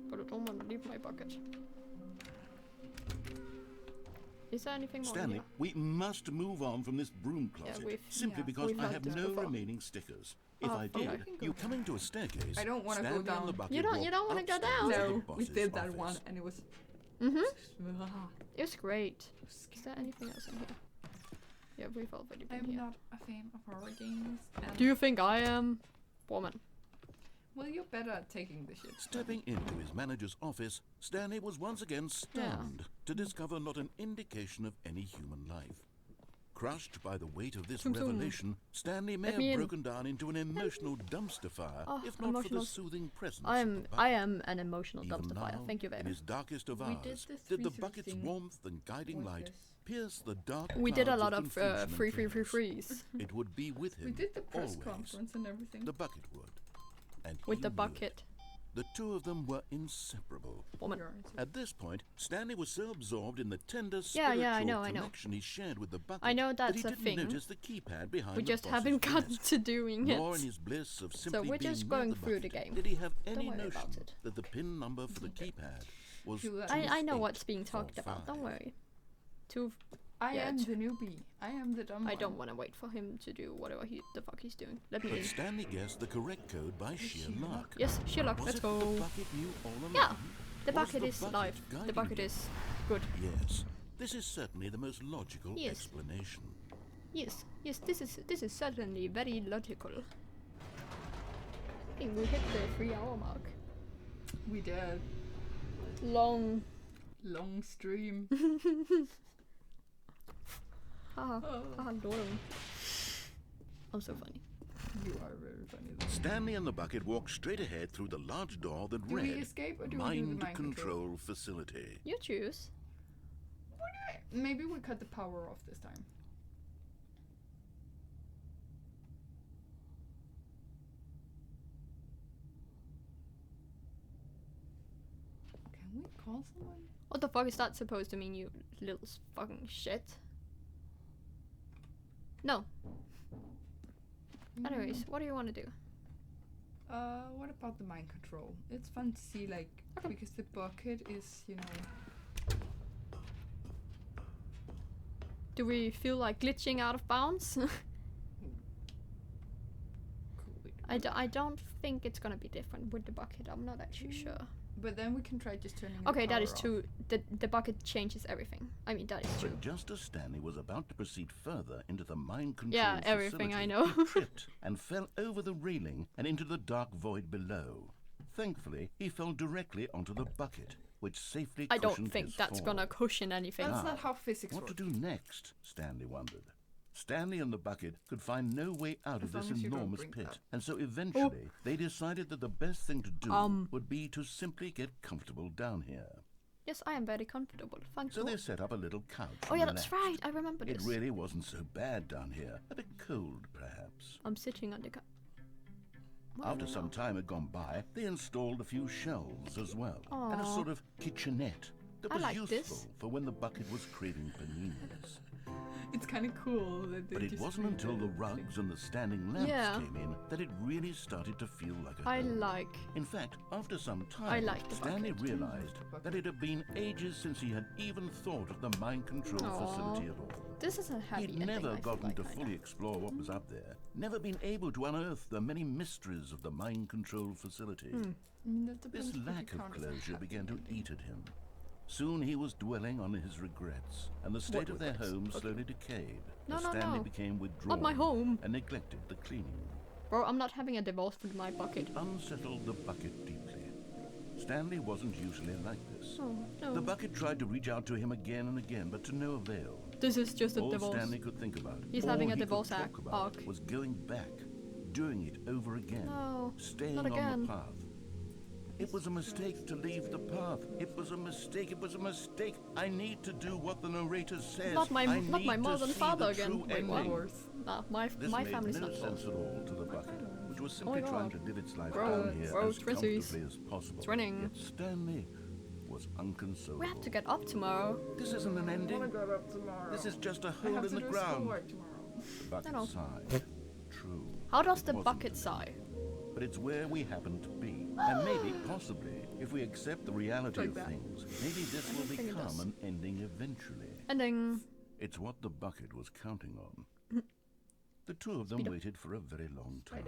But I don't want to leave my bucket. Is there anything more in Stanley, here? we must move on from this broom closet, simply because we've I had have this no before. remaining stickers. If Oh, I did, okay. You coming to a staircase. I don't wanna go Stanley and down. the bucket You don't walked wanna go upstairs down? to the No, we boss's did that office. one, and it was. It was great. Is there anything else in here? Yeah, we've already been I'm here. not a fan of horror games. And Do you think I am? Woman. well, you're better at taking the shit. Stepping into his manager's office, Stanley was once again stunned to discover not an indication of any human life. Crushed by the weight of this Tum tum. revelation, Stanley may Let me have in. broken down into an emotional dumpster fire, Oh, if not for emotional the soothing presence I of am the bucket. I am an emotional Even dumpster fire. now, Thank you very in much. his darkest of We did hours, the did the freezer bucket's thing warmth and guiding like light this. pierce the dark We did a clouds lot of confusion and free chaos. freeze It would be with him We did the press always. conference and everything. The bucket would. And with he the knew it. bucket. The two of them were inseparable. Woman. At this point, Stanley was so absorbed in the tender Yeah, spiritual I know. connection he shared with the bucket I know that he that's a didn't thing. notice the keypad behind We the just boss's haven't gotten desk. to doing Nor in it. his bliss of simply we're being just near going the through the bucket game. did he have Don't any worry notion about it. that the pin number for the keypad was I know what's being 28845. talked about. Don't worry. I Yeah, am the newbie. I am the dumb I one. don't want to wait for him to do whatever the fuck he's doing. Let me But in. Stanley guessed the correct code by sheer luck. Yes, Sherlock, Was let's it go. that the bucket knew all along? Yeah, the Was bucket the is bucket live. The guiding bucket him? is good. Yes, this is certainly the most logical Yes. explanation. Yes, this is certainly very logical. I think we hit the 3-hour mark. We did. Long. Long stream. Haha, haha, lol. I'm so funny. You are very funny. Though. Stanley and the bucket walked straight ahead through the large door that Do read we escape or do we do the Mind mind Control Facility. You choose. Maybe we cut the power off this time. Can we call someone? What the fuck is that supposed to mean, you little fucking shit? No. Anyways, what do you want to do? What about the mind control? It's fun to see, like, because the bucket is, you know. Do we feel like glitching out of bounds? I don't think it's gonna be different with the bucket. I'm not actually sure. But then we can try just turning. Okay, that is off. true. The bucket changes everything. I mean, that is true. But just as Stanley was about to proceed further into the mind control Yeah, everything I facility, know. he tripped and fell over the railing and into the dark void below. Thankfully, he fell directly onto the bucket, which safely I cushioned don't think his that's fall. gonna cushion anything. That's Ah, not how physics What works. to do next? Stanley wondered. Stanley and the bucket could find no way out of As this long as you don't enormous drink pit, that. and so eventually they decided that the best thing to do would be to simply get comfortable down here. Yes, I am very comfortable. Thank So you. they set up a little couch. Oh and yeah, that's relaxed. right. I remember It this. really wasn't so bad down here. A bit cold, perhaps. I'm sitting on the After some time had gone by, they installed a few shelves as well, and a Aw. sort of kitchenette that I was like useful this. for when the bucket was craving paninis. It's kind of cool that they But it just wasn't made until the thing. rugs and the standing lamps Yeah. came in that it really started to feel like a I home. like. In fact, after some time, I like the Stanley bucket. realized that it had been ages since he had even thought of the mind control Aw. facility at all. This is a happy He'd ending. never I feel gotten like, to kinda. fully explore what was up there, never been able to unearth the many mysteries of the mind control facility. That This depends what you lack of count as a closure happy began to ending. eat at him. Soon he was dwelling on his regrets, and the state of their regrets? home Okay. slowly decayed No, as no, Stanley no. became withdrawn Not my home. and neglected the cleaning. Bro, I'm not having a divorce with my bucket. It unsettled the bucket deeply. Stanley wasn't usually like this. Oh, no. The bucket tried to reach out to him again and again, but to no avail. This is just a All divorce. Stanley could think about, He's all having a he could divorce talk about, arc. was going back, doing it over again, No, staying not on again. the path. It was a mistake to leave the path. It was a mistake. It was a mistake. I need to do what the narrator says. Not my I not my need to mother and see father the again. true Wait, what? ending. Nah, my This my made family's no not sense close. at all to the bucket, which was Oh simply my trying God. to live its life Bro, down here bro, as Trizzies. comfortably as possible. It's raining. Yet Stanley was unconsolable. We have to get up tomorrow. This isn't an ending. Get up tomorrow. This is just a I hole have in to the do ground. schoolwork tomorrow. The bucket No. sighed. True. How does It the wasn't bucket an sigh? ending. But it's where we happen to be. And maybe, possibly, if we accept the reality Like of that. things, maybe this will think it become does. an ending eventually. Ending. It's what the bucket was counting on. The two of them Speed up. waited for a very long time.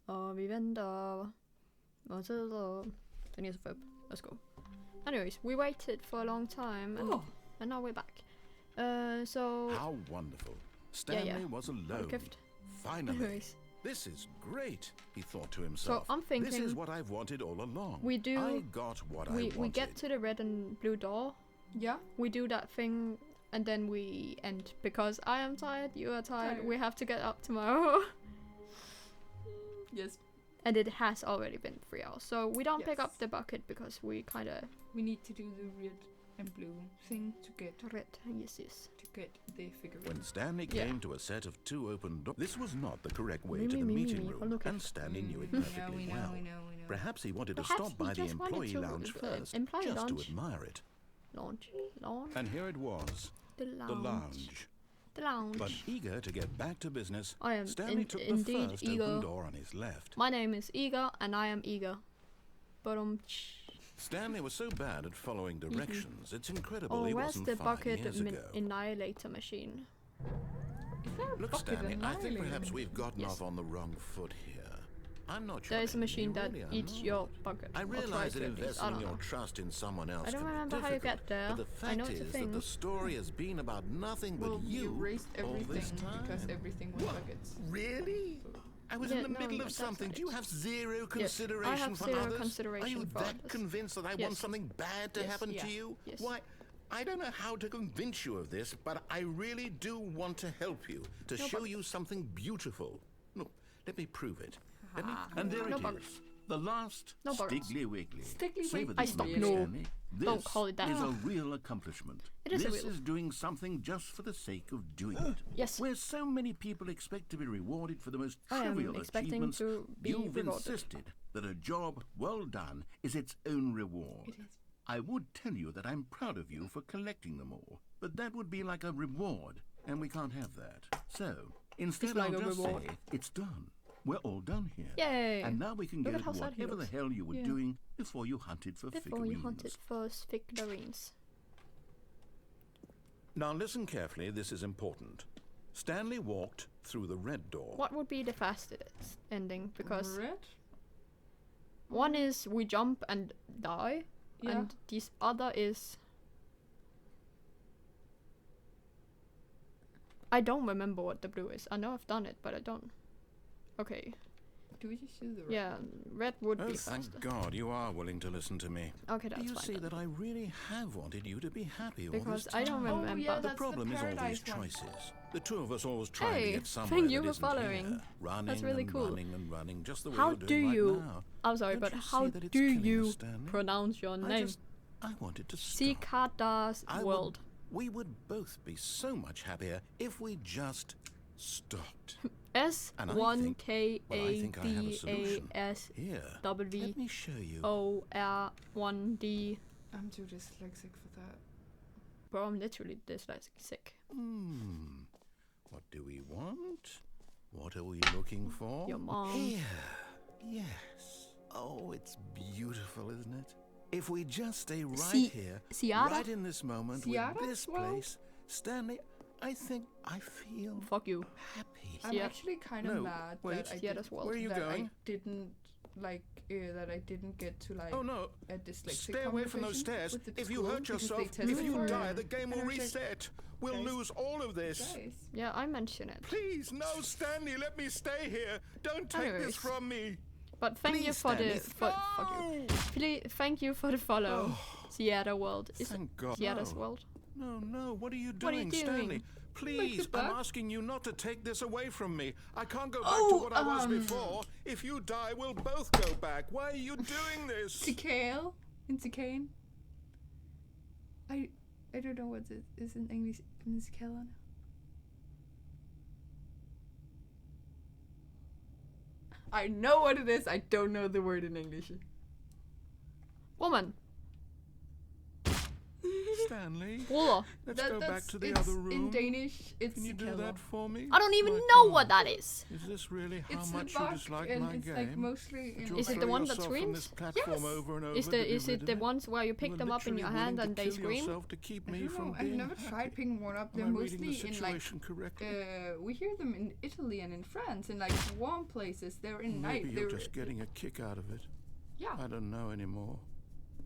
Och vi väntar. Och så. Den är så för upp. Let's go. Anyways, we waited for a long time and now we're back. So How wonderful. Stanley was alone. Gift. Finally. Anyways. This is great, he thought to himself. I'm thinking this is what I've wanted all along. we do- I got what I wanted. we get to the red and blue door. Yeah. We do that thing and then we end because I am tired, you are tired. Tired. We have to get up tomorrow. Yes. And it has already been 3 hours. So we don't pick up Yes. the bucket because we kind of We need to do the red and blue thing to get red. Yes. the figure. When Stanley Yeah. came to a set of 2 open doors, this was not the correct way Me, to me, the me, me, meeting me. room, Oh, look and at- Stanley knew it we perfectly know, well. we know. Perhaps he wanted to Perhaps stop by he the just wanted employee to, lounge first, employee just lounge. to admire it. Launch. And here it was, The lounge. the lounge. The lounge. But eager to get back to business, I am Stanley took the indeed first eager. open door on his left. My name is Eager, and I am eager. But Stanley was so bad at following directions, it's incredible oh, he where's wasn't the 5 bucket years ago. annihilator machine? Is there a Look, bucket Stanley, I think annihilator? perhaps we've gotten Yes. off on the wrong foot here. I'm not sure. There is a Amy, machine that really, I'm eats not. your bucket. I or realize tries that to at least. I investing don't your know. trust in someone else I don't can be remember how you difficult, get there. But the I fact know it's a is thing. that the story has been about nothing but Well, you erased all everything this time. because everything was buckets. Really? I was Yeah, in the no, middle but of that's something. not Do you it. have zero Yes, consideration I have for zero others? Are consideration you for that others. convinced that I Yes. want something bad to Yes, happen yeah, to you? yes. Why, I don't know how to convince you of this, but I really do want to help you, to No, show but- you something beautiful. Look, let me prove it. And there No it buggers. is. The last No buggers. Stiggly Wiggly. Stiggly Savor Wiggly. this, I stop. Mr. No. Stanley. Don't This call it that. is a real accomplishment. It is a This real- is doing something just for the sake of doing it. Yes. Where so many people expect to be rewarded for the most I am trivial expecting achievements, to be you've rewarded. insisted that a job well done is its own reward. I would tell you that I'm proud of you for collecting them all, but that would be like a reward, and we can't have that. So, instead like I'll a just reward. say, it's done. We're all done here. Yay! And now we can Look get at at how sad he whatever the looks. hell you were Yeah. doing before you hunted for Before figurines. you hunted for figurines. Now listen carefully, this is important. Stanley walked through the red door. What would be the fastest ending? Because Red? one is we jump and die, Yeah. and this other is... I don't remember what the blue is. I know I've done it, but I don't. Okay. Do we just do the red? Yeah, red would Oh, be thank faster. God you are willing to listen to me. Okay, Do that's you fine. see then. that I really have wanted you to be happy all Because this I time? don't Oh, remember. yeah, The that's problem is all these Paradise one. choices. The two of us always trying Hey, to get somewhere thank you that for isn't following. here. Running That's really and cool. running and running, just the way How you're do doing right you... now. I'm sorry, Don't but you see how that it's do killing you us, Stanley? pronounce your name? I wanted to stop. Cicada's World. We would both be so much happier if we just stopped. And I think- well, I think I have a solution. Here, let me show you. SCADASWORD. I'm too dyslexic for that. Bro, I'm literally dyslexic. What do we want? What are we looking for? Your mom. Here. Yes. Oh, it's beautiful, isn't it? If we just stay right here, Ciara? right in this moment, Ciara? with this Well- place, Stanley, I think I feel Fuck you. happy. I'm Yeah. actually kind of No, mad wait. that I Yeah, did, that's wild. Where are you that going? I didn't like that I didn't get to like Oh no! a dyslexic Stay away from those conversation stairs. with the If you school hurt because yourself, they tested if you for die, it. the game will And I was like, reset. We'll guys, lose all of this. guys, Yeah, I mention it. Please, no, Stanley, let me stay here. Don't take Anyways. this from me. But thank you Please, for Stanley. the... fuck you. Thank you for the follow. Ciara World. Is Thank God. Ciara's No. World? No, what are you What are you doing, Stanley? doing? Please, back. I'm asking you not to take this away from me. I can't go back Oh, to what I was before. If you die, we'll both go back. Why are you doing this? Cicale in Cicane. I don't know what it is in English. In Cicale. I know what it is. I don't know the word in English. Woman. Stanley, Bruder. let's go back to the it's other room. In Danish, it's Can you do Cicale. that for me? I don't even My know God. what that is. Is this really how It's much the you bug, dislike and my it's game? like mostly in. You'll Is it throw the one that yourself from screams? this platform Yes. over and over Is to the get is it rid the of ones where you pick You them were up in your literally hand willing and to they kill scream? yourself to keep I me don't from know. I've being never happy. tried picking one up. They're Am I reading the mostly in like situation correctly? we hear them in Italy and in France in like warm places. They're in Maybe night. you're They're just getting a kick out of it. yeah. I don't know anymore.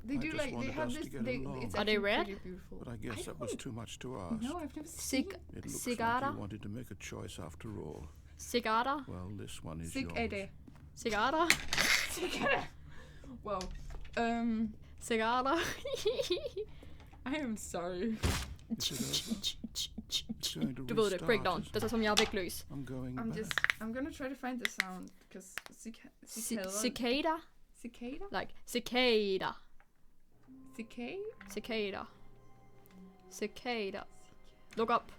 They I do just like they wanted have us this. to get They, along. it's Are they actually red? pretty beautiful. But I guess that was don't- too much to ask. No, I've never seen. It looks Cicada? like you wanted to make a choice after all. Cicada? Well, this one is Cicada. yours. Cicada? Cicada. Wow. Cicada? I am sorry. Is it over? Going to Du ved det, restart, breakdown. isn't Det er som jeg er vægtløs. I'm going I'm back. just. I'm gonna try to find the sound because cicada. Cicada? Cicada. Like, cicada. Cicada. Cicada. Cicada. Look up.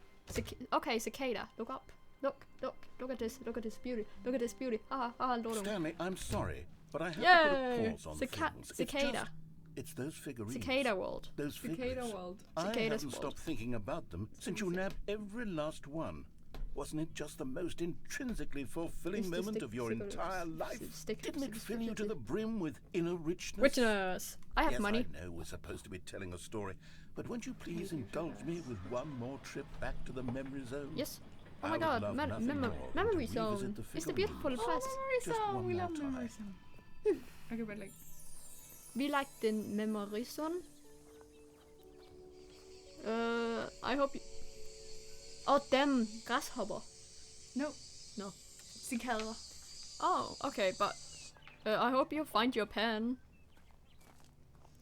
Okay, cicada. Look up. Look at this. Look at this beauty. Look at this beauty. Lord. Stanley, I'm sorry, but I have to Yay! put a pause on things. Cicada. It's those figurines. Cicada World. Those Cicada figures. world. I Cicada's haven't world. stopped thinking about them since you nabbed every last one. Wasn't it just the most intrinsically fulfilling It's the moment of your stickers. entire life? Stickers. Didn't it fill you to the brim with inner richness? Richness. I have Yes, money. I know we're supposed to be telling a story, but won't you please indulge me with one more trip back to the memory zone? Yes. Oh I my would god, love nothing more than memory to zone. revisit the It's the figurines. beautiful place. Memory Just song. one We more love memory time. song. Okay, but like. We like the memory zone. I hope you... Oh, them grasshopper. No. No. Cicada. Oh, okay, but I hope you find your pen.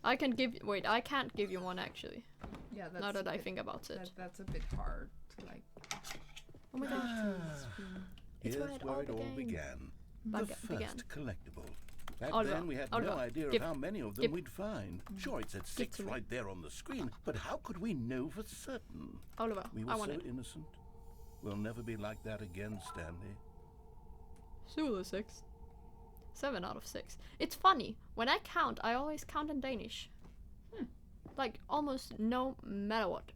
I can give... Wait, I can't give you one actually. Yeah, that's Now that a I bit- think about it. That's a bit hard to like. Oh my god. It's Here's where it all began. began. The Began. first collectible. Back Oliver, then we had Oliver, no idea give- of how many of them give- we'd find. Sure, it said 6 to me. right there on the screen, but how could we know for certain? Oliver, We were I so want it. innocent. We'll never be like that again, Stanley. 6. 7 out of 6. It's funny. When I count, I always count in Danish. Like, almost no matter what.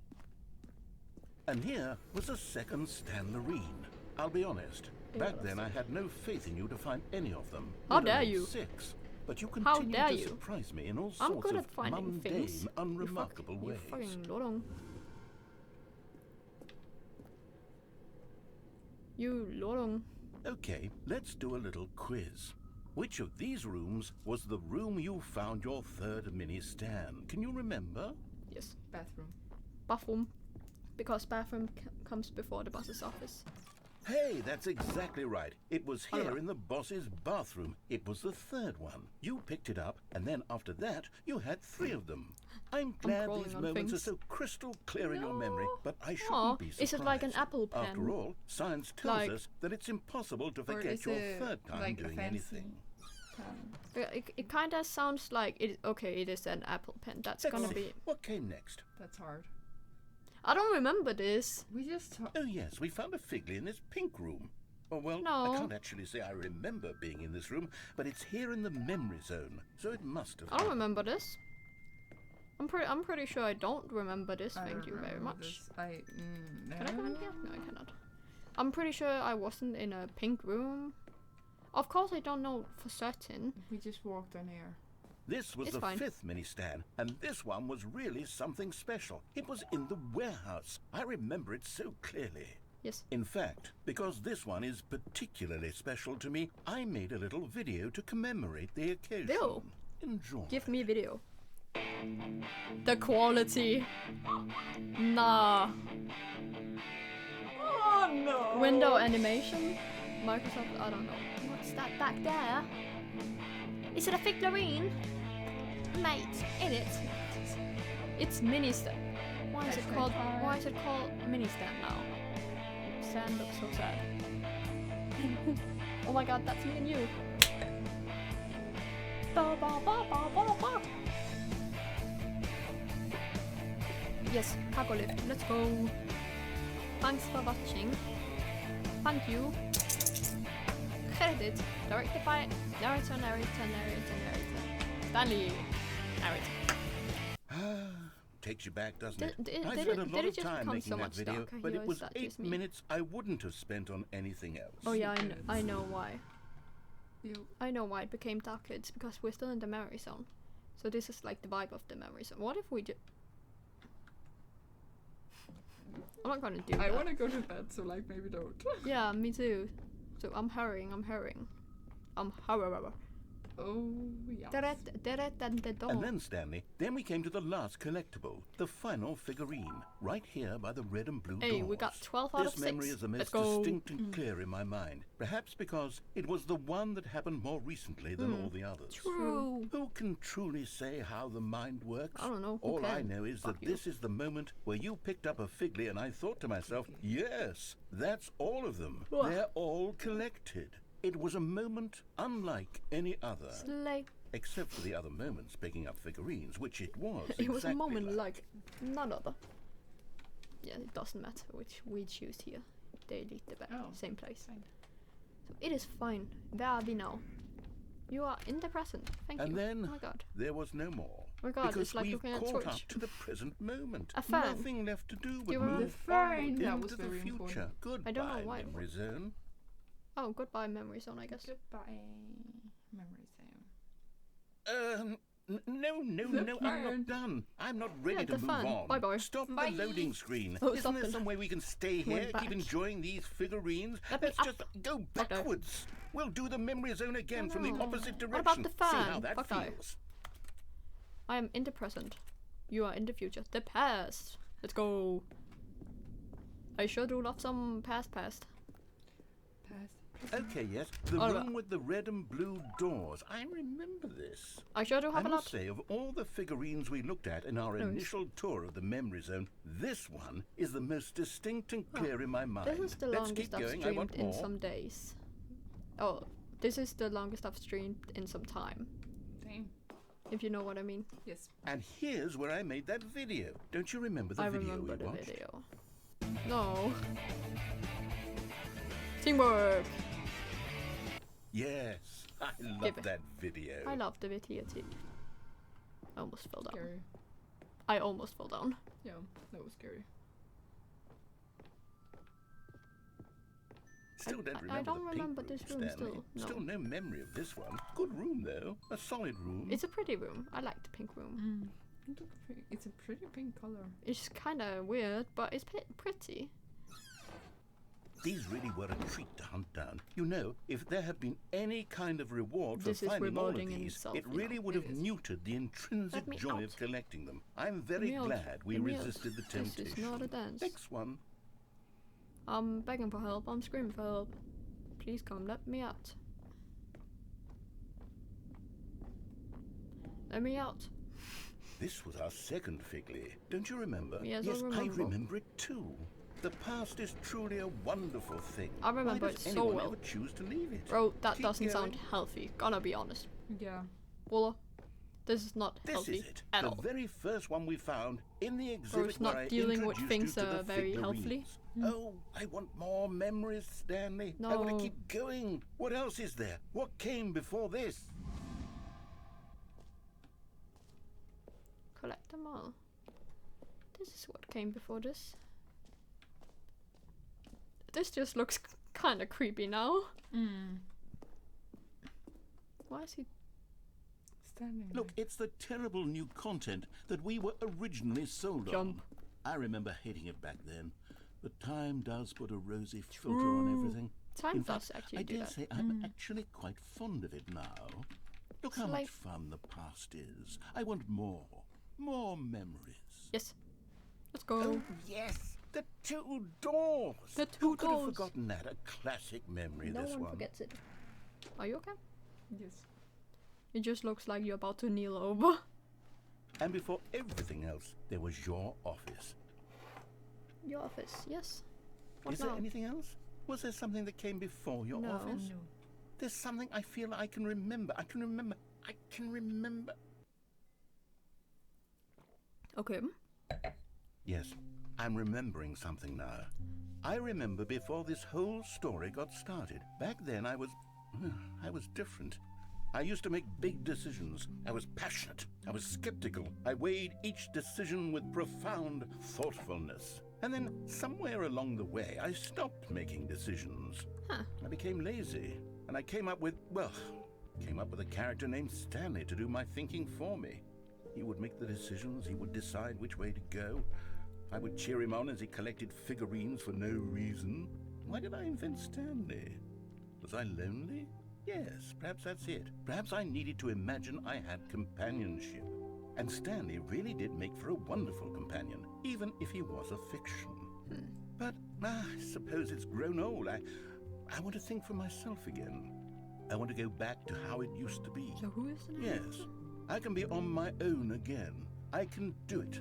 And here was a second Stanlerine. I'll be honest. Back then I had no faith in you to find any of them. How let dare alone you. 6. But you How continue dare to you. surprise me in all I'm sorts good of at finding mundane, things. unremarkable You ways. fucking lorong. You lorong. Okay, let's do a little quiz. Which of these rooms was the room you found your third mini Stan? Can you remember? Yes. Bathroom. Bathroom. Because bathroom comes before the boss's office. Hey, that's exactly right. It was Oh, here yeah. in the boss's bathroom. It was the third one. You picked it up, and then after that, you had 3 of them. I'm glad crawling these on moments things. are so crystal clear in your memory, but I shouldn't Aw, be surprised. is it like an Apple Pen? After all, science tells Like- us that it's impossible to Or forget is your it third time like a doing fancy anything. It kind of sounds like it. Okay, it is an Apple Pen. That's Let's gonna see. be. What came next? That's hard. I don't remember this. We just. Oh yes, we found a Figley in this pink room. Oh well, No. I can't actually say I remember being in this room, but it's here in the memory zone, so it must have. I don't remember this. I'm pretty sure I don't remember this. I Thank don't you very remember much. this. Can I go in here? No, I cannot. I'm pretty sure I wasn't in a pink room. Of course, I don't know for certain. We just walked on air. This was It's the fine. 5th mini Stan, and this one was really something special. It was in the warehouse. I remember it so clearly. Yes. In fact, because this one is particularly special to me, I made a little video to commemorate the occasion. Video? Enjoy. Give me a video. The quality. Nah. Oh no! Window animation. Microsoft. I don't know. What's that back there? Is it a figurine? Mate, in it. It's mini stand. Why is it called? Why is it called mini stand now? Sand looks so sad. Oh my god, that's me and you. Ba, ba, ba, ba, ba, ba. Yes, cargo lift. Let's go. Thanks for watching. Thank you. Credit. Directed by narrator. Stanley. Narrator. Takes you back, doesn't it? Did I it- spent a did lot it of just time become making so that much video, darker but here? it Is was that 8 just me? minutes I wouldn't have spent on anything else. Oh yeah, I know why. You. I know why it became darker. It's because we're still in the memory zone. So this is like the vibe of the memory zone. What if we do? I'm not gonna do I that. want to go to bed, so like maybe don't. Yeah, me too. So I'm hurrying. Oh yeah. And then, Stanley, then we came to the last collectible, the final figurine, right here by the red and blue Hey, doors. we got 12 out This of 6. memory is the Let's most go. distinct and clear in my mind, perhaps because it was the one that happened more recently than all the others. True. Who can truly say how the mind works? I don't know. Who All I can? know is Fuck that you. this is the moment where you picked up a Figley and I thought to myself, yes, that's all of them. Wha- They're all collected. It was a moment unlike any other. Slay. Except for the other moments picking up figurines, which it was. It was a exactly moment like none other. Yeah, it doesn't matter which we choose here. They lead the same place. Fine. So it is fine. Where are we now? You are in the present. Thank And you. then Oh my god. there was no more. Oh my god, because it's like we've looking at caught Twitch. up to the present moment. A fan. Nothing left to do but you remember move the fan? forward That into was the very future. important. Goodbye, I don't know why. memory zone. Oh, goodbye memory zone, I guess. Goodbye, memory zone. No, The I'm fan. not done. I'm not ready Yeah, to the move fan. on. Bye-bye. Stop Bye. the loading screen. Oh, Isn't stop there it. some way we can stay Went here, back. keep enjoying these figurines? Let me Let's up. just go no. backwards. We'll do the memory zone again from the No. opposite direction. What about the See how fan? that Fuck no. feels. I am in the present. You are in the future. The past. Let's go. I sure do love some past. Pass. Okay, yes. The All room right. with the red and blue doors. I remember this. I sure do I have a must lot. say, of all the figurines we looked at in our Nice. initial tour of the memory zone, this one is the most distinct and clear in my mind. This is the Let's longest keep I've going. I streamed want in more. some days. Oh, this is the longest I've streamed in some time. Same. If you know what I mean. Yes. And here's where I made that video. Don't you remember the I video remember we the watched? video. No. Teamwork! Yes, I Give love it. that video. I love the video too. I almost fell down. Scary. I almost fell down. Yeah, that was scary. Still don't I remember don't the remember pink this room, room Stanley. still, no. Still no memory of this one. Good room though. A solid room. It's a pretty room. I like the pink room. It's a pretty pink color. It's kind of weird, but it's pretty. These really were a treat to hunt down. You know, if there had been any kind of reward for This is finding all of rewarding in these, itself, it you really know. would have muted the intrinsic Let me joy out. of collecting them. I'm very Let me out. glad we Let me out. resisted the temptation. This is not a dance. Next one. I'm begging for help. I'm screaming for help. Please come, let me out. Let me out. This was our second Figley. Don't you remember? Yes, yes, I remember. it too. The past is truly a wonderful thing. I remember Why it does so anyone well. ever choose to leave it? Bro, that Keep doesn't going. sound healthy. Gonna be honest. Yeah. Walla, this is not This healthy is it. at The all. very first one we found in the exhibit Bro, it's where not I dealing with introduced things you to the very healthily. figurines. Oh, I want more memories, Stanley. I want No. to keep going. What else is there? What came before this? Collect them all. This is what came before this. This just looks kind of creepy now. Why is he? Standing Look, it's the terrible new content that we were originally sold Jump. on. I remember hating it back then. But time does put a rosy filter on everything. Time In does fact, actually I do dare that. say I'm actually quite fond of it now. Look how like- much fun the past is. I want more. More memories. Yes. Let's go. Oh, yes. The two doors. The Who two could have doors. forgotten that? A classic memory, No this one one. forgets it. Are you okay? Yes. It just looks like you're about to kneel over. And before everything else, there was your office. Your office, yes. What Is now? there anything else? Was there something that came before your No. office? No. There's something I feel I can remember. I can remember. Okay. Yes, I'm remembering something now. I remember before this whole story got started. Back then I was different. I used to make big decisions. I was passionate. I was skeptical. I weighed each decision with profound thoughtfulness. And then somewhere along the way, I stopped making decisions. Huh. I became lazy. And I came up with a character named Stanley to do my thinking for me. He would make the decisions. He would decide which way to go. I would cheer him on as he collected figurines for no reason. Why did I invent Stanley? Was I lonely? Yes, perhaps that's it. Perhaps I needed to imagine I had companionship. And Stanley really did make for a wonderful companion, even if he was a fiction. But I suppose it's grown old. I want to think for myself again. I want to go back to how it used to be. So who is the name? Yes, I can be on my own again. I can do it.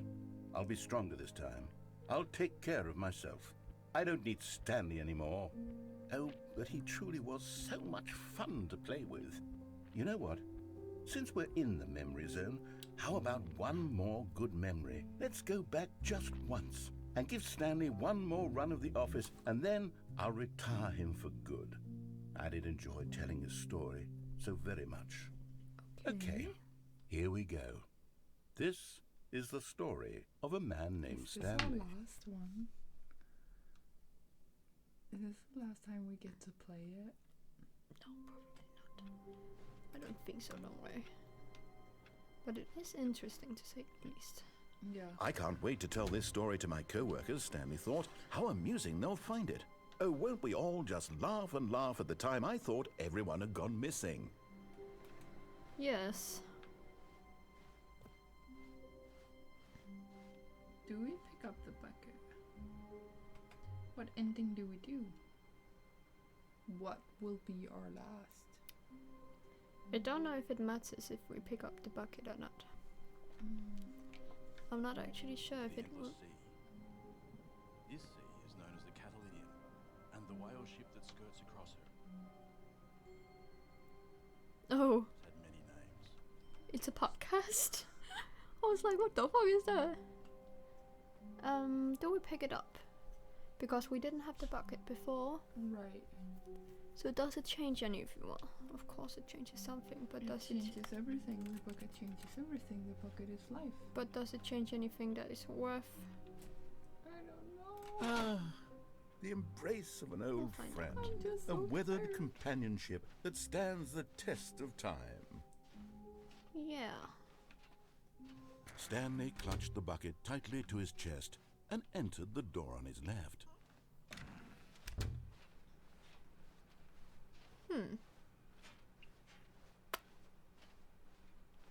I'll be stronger this time. I'll take care of myself. I don't need Stanley anymore. Oh, but he truly was so much fun to play with. You know what? Since we're in the memory zone, how about one more good memory? Let's go back just once and give Stanley one more run of the office, and then I'll retire him for good. I did enjoy telling his story so very much. Okay, here we go. This is the story of a man named Is this our Stanley. last one? Is this the last time we get to play it? No, probably not. I don't think so, no way. But it is interesting to say the least. Yeah. I can't wait to tell this story to my co-workers, Stanley thought. How amusing they'll find it. Oh, won't we all just laugh and laugh at the time I thought everyone had gone missing? Yes. Do we pick up the bucket? What ending do we do? What will be our last? I don't know if it matters if we pick up the bucket or not. I'm not actually sure if it will. This sea is known as the Catalinian, and the whale ship that skirts across it Oh, has had many names. it's a podcast? I was like, what the fuck is that? Do we pick it up? Because we didn't have the bucket before. Right. So does it change anything? Well, of course it changes something, but It does it? changes everything. The bucket changes everything. The bucket is life. But does it change anything that is worth? I don't know. Ah, the embrace of an old find out. friend. I'm just A so weathered tired. companionship that stands the test of time. Yeah. Stanley clutched the bucket tightly to his chest and entered the door on his left.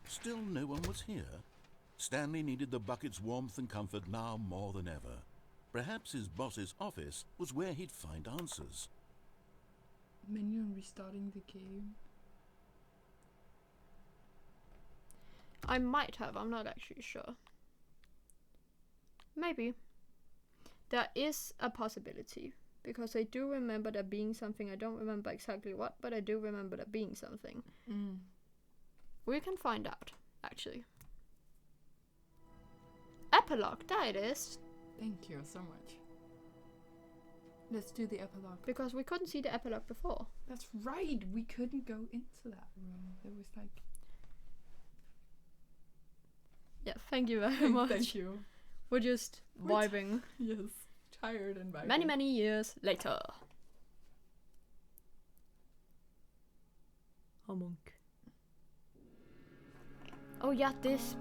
Still no one was here. Stanley needed the bucket's warmth and comfort now more than ever. Perhaps his boss's office was where he'd find answers. Menu and restarting the game. I might have, I'm not actually sure. Maybe. There is a possibility. Because I do remember there being something. I don't remember exactly what, but I do remember there being something. We can find out, actually. Epilogue, there it is. Thank you so much. Let's do the epilogue. Because we couldn't see the epilogue before. That's right, we couldn't go into that room. There was like... Yeah, thank you very much. Thank you. We're just vibing. Yes, tired and vibing. Many years later. A monk. Oh yeah, this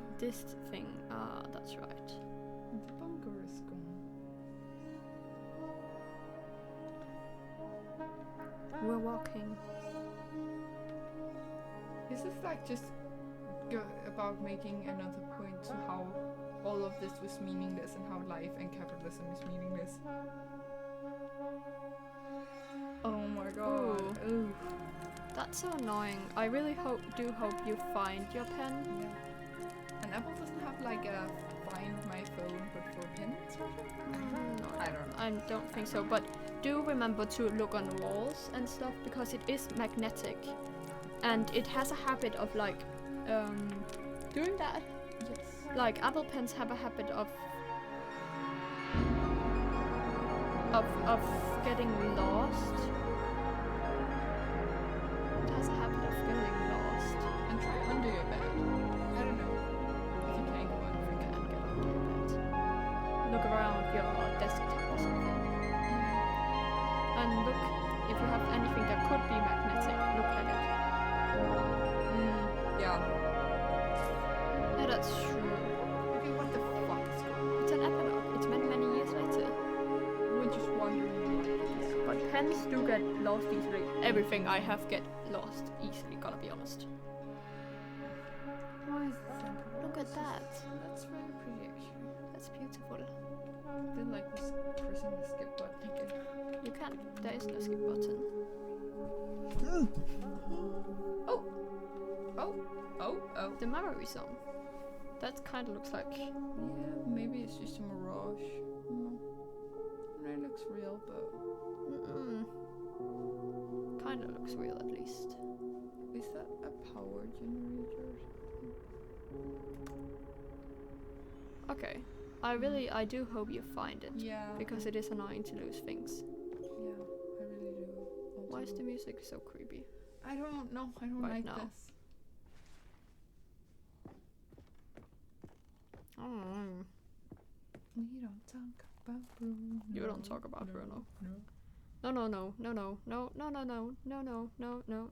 thing. Ah, that's right. The bunker is gone. We're walking. Is this like just about making another point to how all of this was meaningless and how life and capitalism is meaningless? Oh my god. Ooh. That's so annoying. I really do hope you find your pen. Yeah. And Apple doesn't have like a find my phone but for pens or something? No, I don't know. I don't think so, but do remember to look on walls and stuff because it is magnetic. And it has a habit of like doing that. Yes. Like Apple pens have a habit of getting lost. It has a habit of getting lost. And try under your bed. I don't know if you can go under. You can get under your bed. Look around your desktop or something. Yeah. And look if you have anything that could be magnetic. Look at it. Yeah. Yeah, that's true. Okay, what the fuck is going on? It's an epilogue. It's many years later. We're just wondering what this is. But pens do get lost easily. Everything I have get lost easily, gotta be honest. Why is it center? Look at that. That's very pretty actually. That's beautiful. I feel like we're pressing the skip button again. You can't. There is no skip button. Oh. The memory zone. That kind of looks like. Yeah, maybe it's just a mirage. It looks real, but kind of looks real at least. is that a power generator? Okay. I do hope you find it. Yeah. Because it is annoying to lose things. Yeah, I really do. Also, Why is the music so creepy? I don't know. I don't Right like now. this. We don't talk about Bruno. You don't talk about Bruno.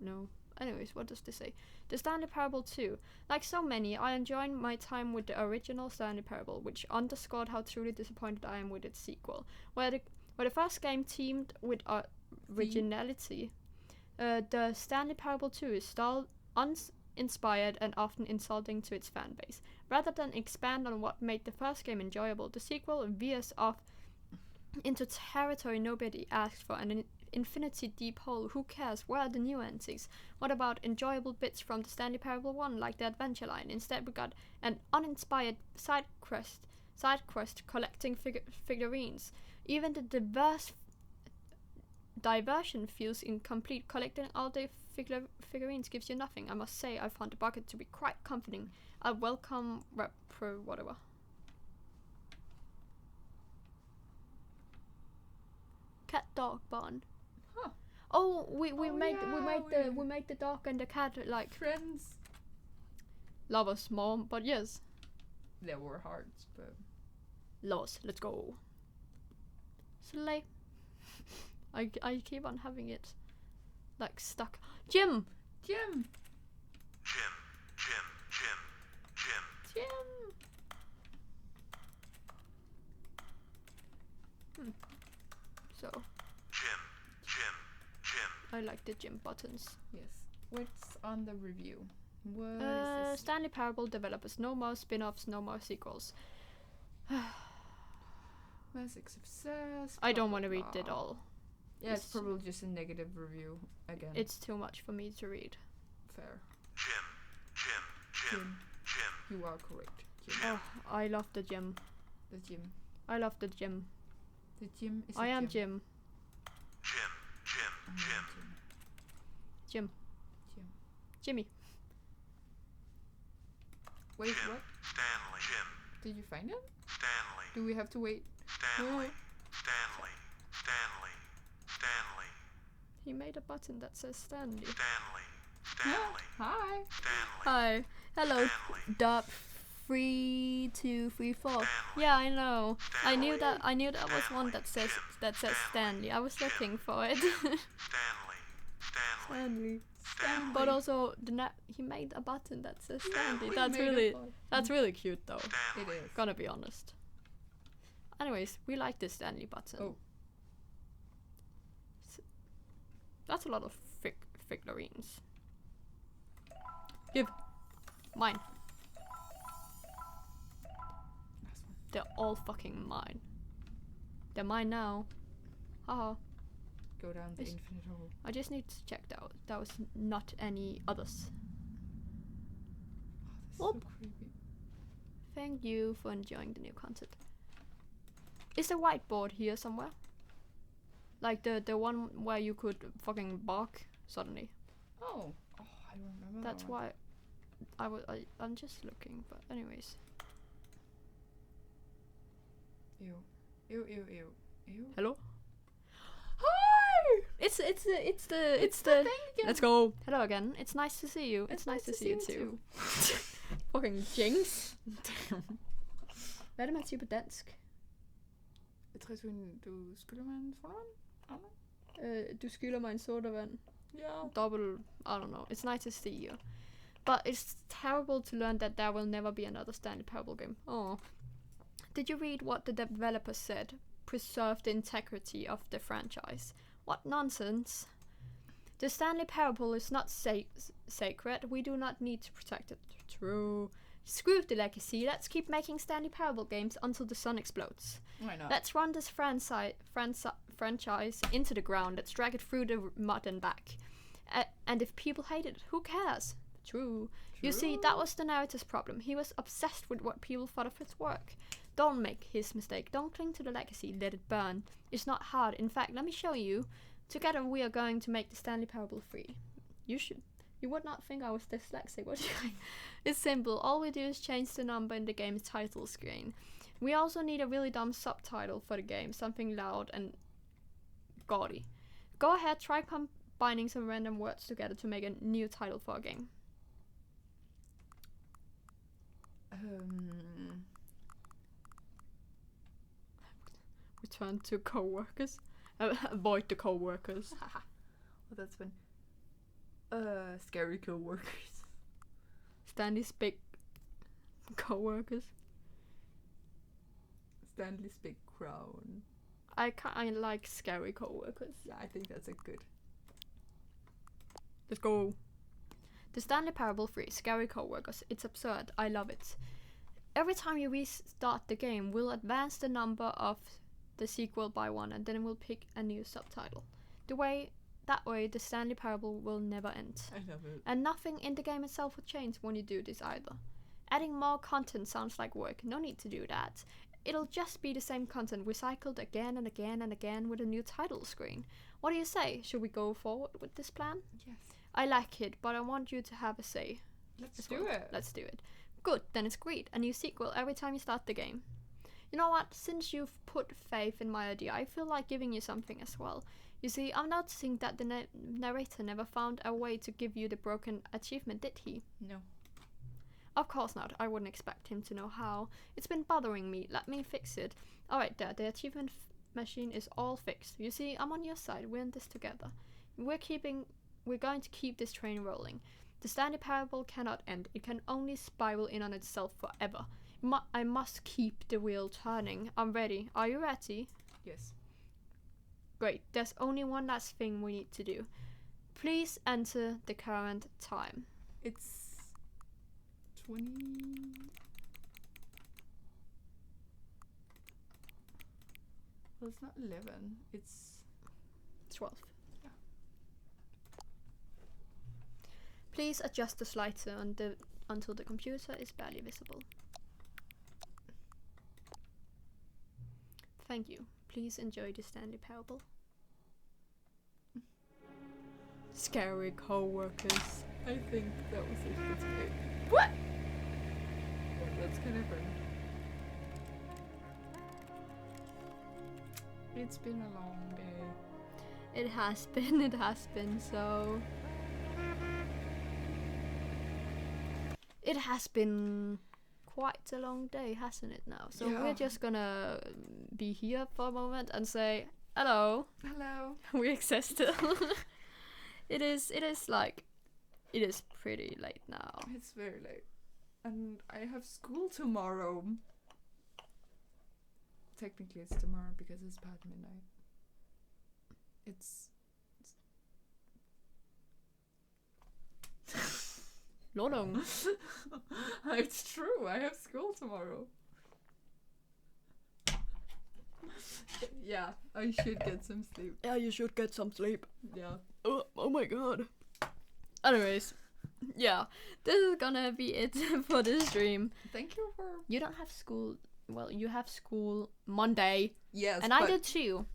No. Anyways, what does this say? The Stanley Parable 2. Like so many, I enjoyed my time with the original Stanley Parable, which underscored how truly disappointed I am with its sequel. Where the first game teamed with originality, the Stanley Parable 2 is still uninspired and often insulting to its fan base. Rather than expand on what made the first game enjoyable, the sequel veers off into territory nobody asked for, an infinity deep hole. Who cares? Where are the new antics? What about enjoyable bits from the Stanley Parable 1, like the adventure line? Instead, we got an uninspired side quest collecting figurines. Even the diversion feels incomplete. Collecting all the figurines gives you nothing. I must say, I found the bucket to be quite comforting. A welcome whatever. Cat dog bond. Huh. Oh, we made the dog and the cat like Friends. lovers more, but yes. There were hearts, but Lovers, let's go. Slay. I keep on having it like stuck. Jim. So. I like the gym buttons. Yes. What's on the review? What is this? Stanley Parable developers. No more spin-offs, no more sequels. Massive success. I don't want to read it all. Yeah, it's probably just a negative review again. It's too much for me to read. Fair. Jim. You are correct. Jim. Oh, I love the gym. The gym. I love the gym. The gym is I a am gym. Jim. Jim. Jimmy. Wait, what? Stanley. Jim. Did you find it? Stanley. Do we have to wait? Stanley. He made a button that says Stanley. Hi. Hi. Hello. Dot 3234. Yeah, I know. I knew that was one that says Stanley. I was looking for it. Stanley. But also he made a button that says Stanley. That's really cute though. It is. Gonna be honest. Anyways, we like this Stanley button. Oh. That's a lot of figurines. Give. Mine. They're all fucking mine. They're mine now. Haha. Go down the infinite hole. I just need to check that was not any others. Oh, this is so creepy. Thank you for enjoying the new content. Is the whiteboard here somewhere? Like the one where you could fucking bark suddenly. Oh, I don't remember. That's that one. why I'm just looking. But anyways. Ew. Hello. Hi. It's the thing again. Let's go. Hello again. It's nice to see you. It's nice to see you too. Fucking jinx. Hvad er det man siger på dansk? Jeg tror, du skylder mig en sodavand? Du skylder mig en sodavand. Yeah. Double, I don't know. It's nice to see you. But it's terrible to learn that there will never be another Stanley Parable game. Oh. Did you read what the developer said? Preserve the integrity of the franchise. What nonsense. The Stanley Parable is not sacred. We do not need to protect it. True. Screw the legacy. Let's keep making Stanley Parable games until the sun explodes. Why not? Let's run this franchise into the ground. Let's drag it through the mud and back. And if people hate it, who cares? True. You see, that was the narrator's problem. He was obsessed with what people thought of his work. Don't make his mistake. Don't cling to the legacy. Let it burn. It's not hard. In fact, let me show you. Together we are going to make the Stanley Parable free. You should. You would not think I was dyslexic, would you? It's simple. All we do is change the number in the game's title screen. We also need a really dumb subtitle for the game. Something loud and gaudy. Go ahead, try combining some random words together to make a new title for a game. Return to co-workers. Avoid the co-workers. Well, that's been scary co-workers. Stanley's big co-workers. Stanley's big crown. I like scary co-workers. Yeah, I think that's a good. Let's go. The Stanley Parable 3, Scary Co-workers. It's absurd. I love it. Every time you restart the game, we'll advance the number of the sequel by one, and then we'll pick a new subtitle. That way, the Stanley Parable will never end. I love it. And nothing in the game itself will change when you do this either. Adding more content sounds like work. No need to do that. It'll just be the same content recycled again and again and again with a new title screen. What do you say? Should we go forward with this plan? Yes. I like it, but I want you to have a say. Let's do it. Let's do it. Good, then it's agreed. A new sequel every time you start the game. You know what? Since you've put faith in my idea, I feel like giving you something as well. You see, I'm noticing that the narrator never found a way to give you the broken achievement, did he? No. Of course not. I wouldn't expect him to know how. It's been bothering me. Let me fix it. Alright there, the achievement machine is all fixed. You see, I'm on your side. We're in this together. We're going to keep this train rolling. The Stanley Parable cannot end. It can only spiral in on itself forever. I must keep the wheel turning. I'm ready. Are you ready? Yes. Great. There's only one last thing we need to do. Please enter the current time. It's 20. Well, it's not 11. It's 12. Yeah. Please adjust the slider until the computer is barely visible. Thank you. Please enjoy the Stanley Parable. Scary co-workers. I think that was it. That's okay. What? That's kind of fun. It's been a long day. It has been so. It has been quite a long day, hasn't it now? So Yeah. we're just gonna be here for a moment and say hello. Hello. We exist. It is pretty late now. It's very late. And I have school tomorrow. Technically it's tomorrow because it's past midnight. It's Lolong. It's true, I have school tomorrow. Yeah, I should get some sleep. Yeah, you should get some sleep. Yeah. Oh my god. Anyways, yeah, this is gonna be it for this stream. Thank you for... You don't have school. Well, you have school Monday. Yes, and I did too.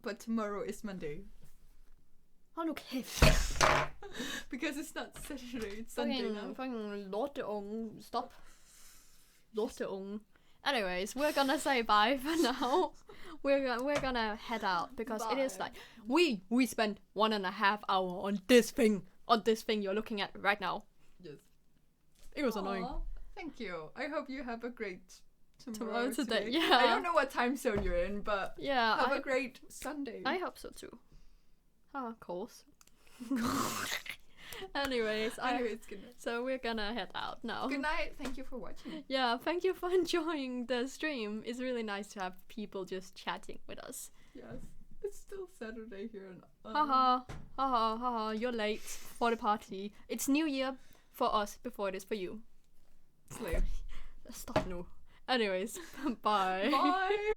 But tomorrow is Monday. Hold nu kæft. Because it's not Saturday, it's Sunday now. Fucking lorteunge. Stop. Lorteunge. Anyways, we're gonna say bye for now. We're gonna head out because it is like we spent 1.5 hours on this thing you're looking at right now. Yes. It was annoying. Thank you. I hope you have a great Tomorrow today. today. Yeah. I don't know what time zone you're in, but Yeah, have a great Sunday. I hope so too. Of course. Anyways, good night. so we're gonna head out now. Good night. Thank you for watching. Yeah, thank you for enjoying the stream. It's really nice to have people just chatting with us. Yes. It's still Saturday here and Haha, you're late for the party. It's New Year for us before it is for you. Slave. Stop now. Anyways, bye. Bye.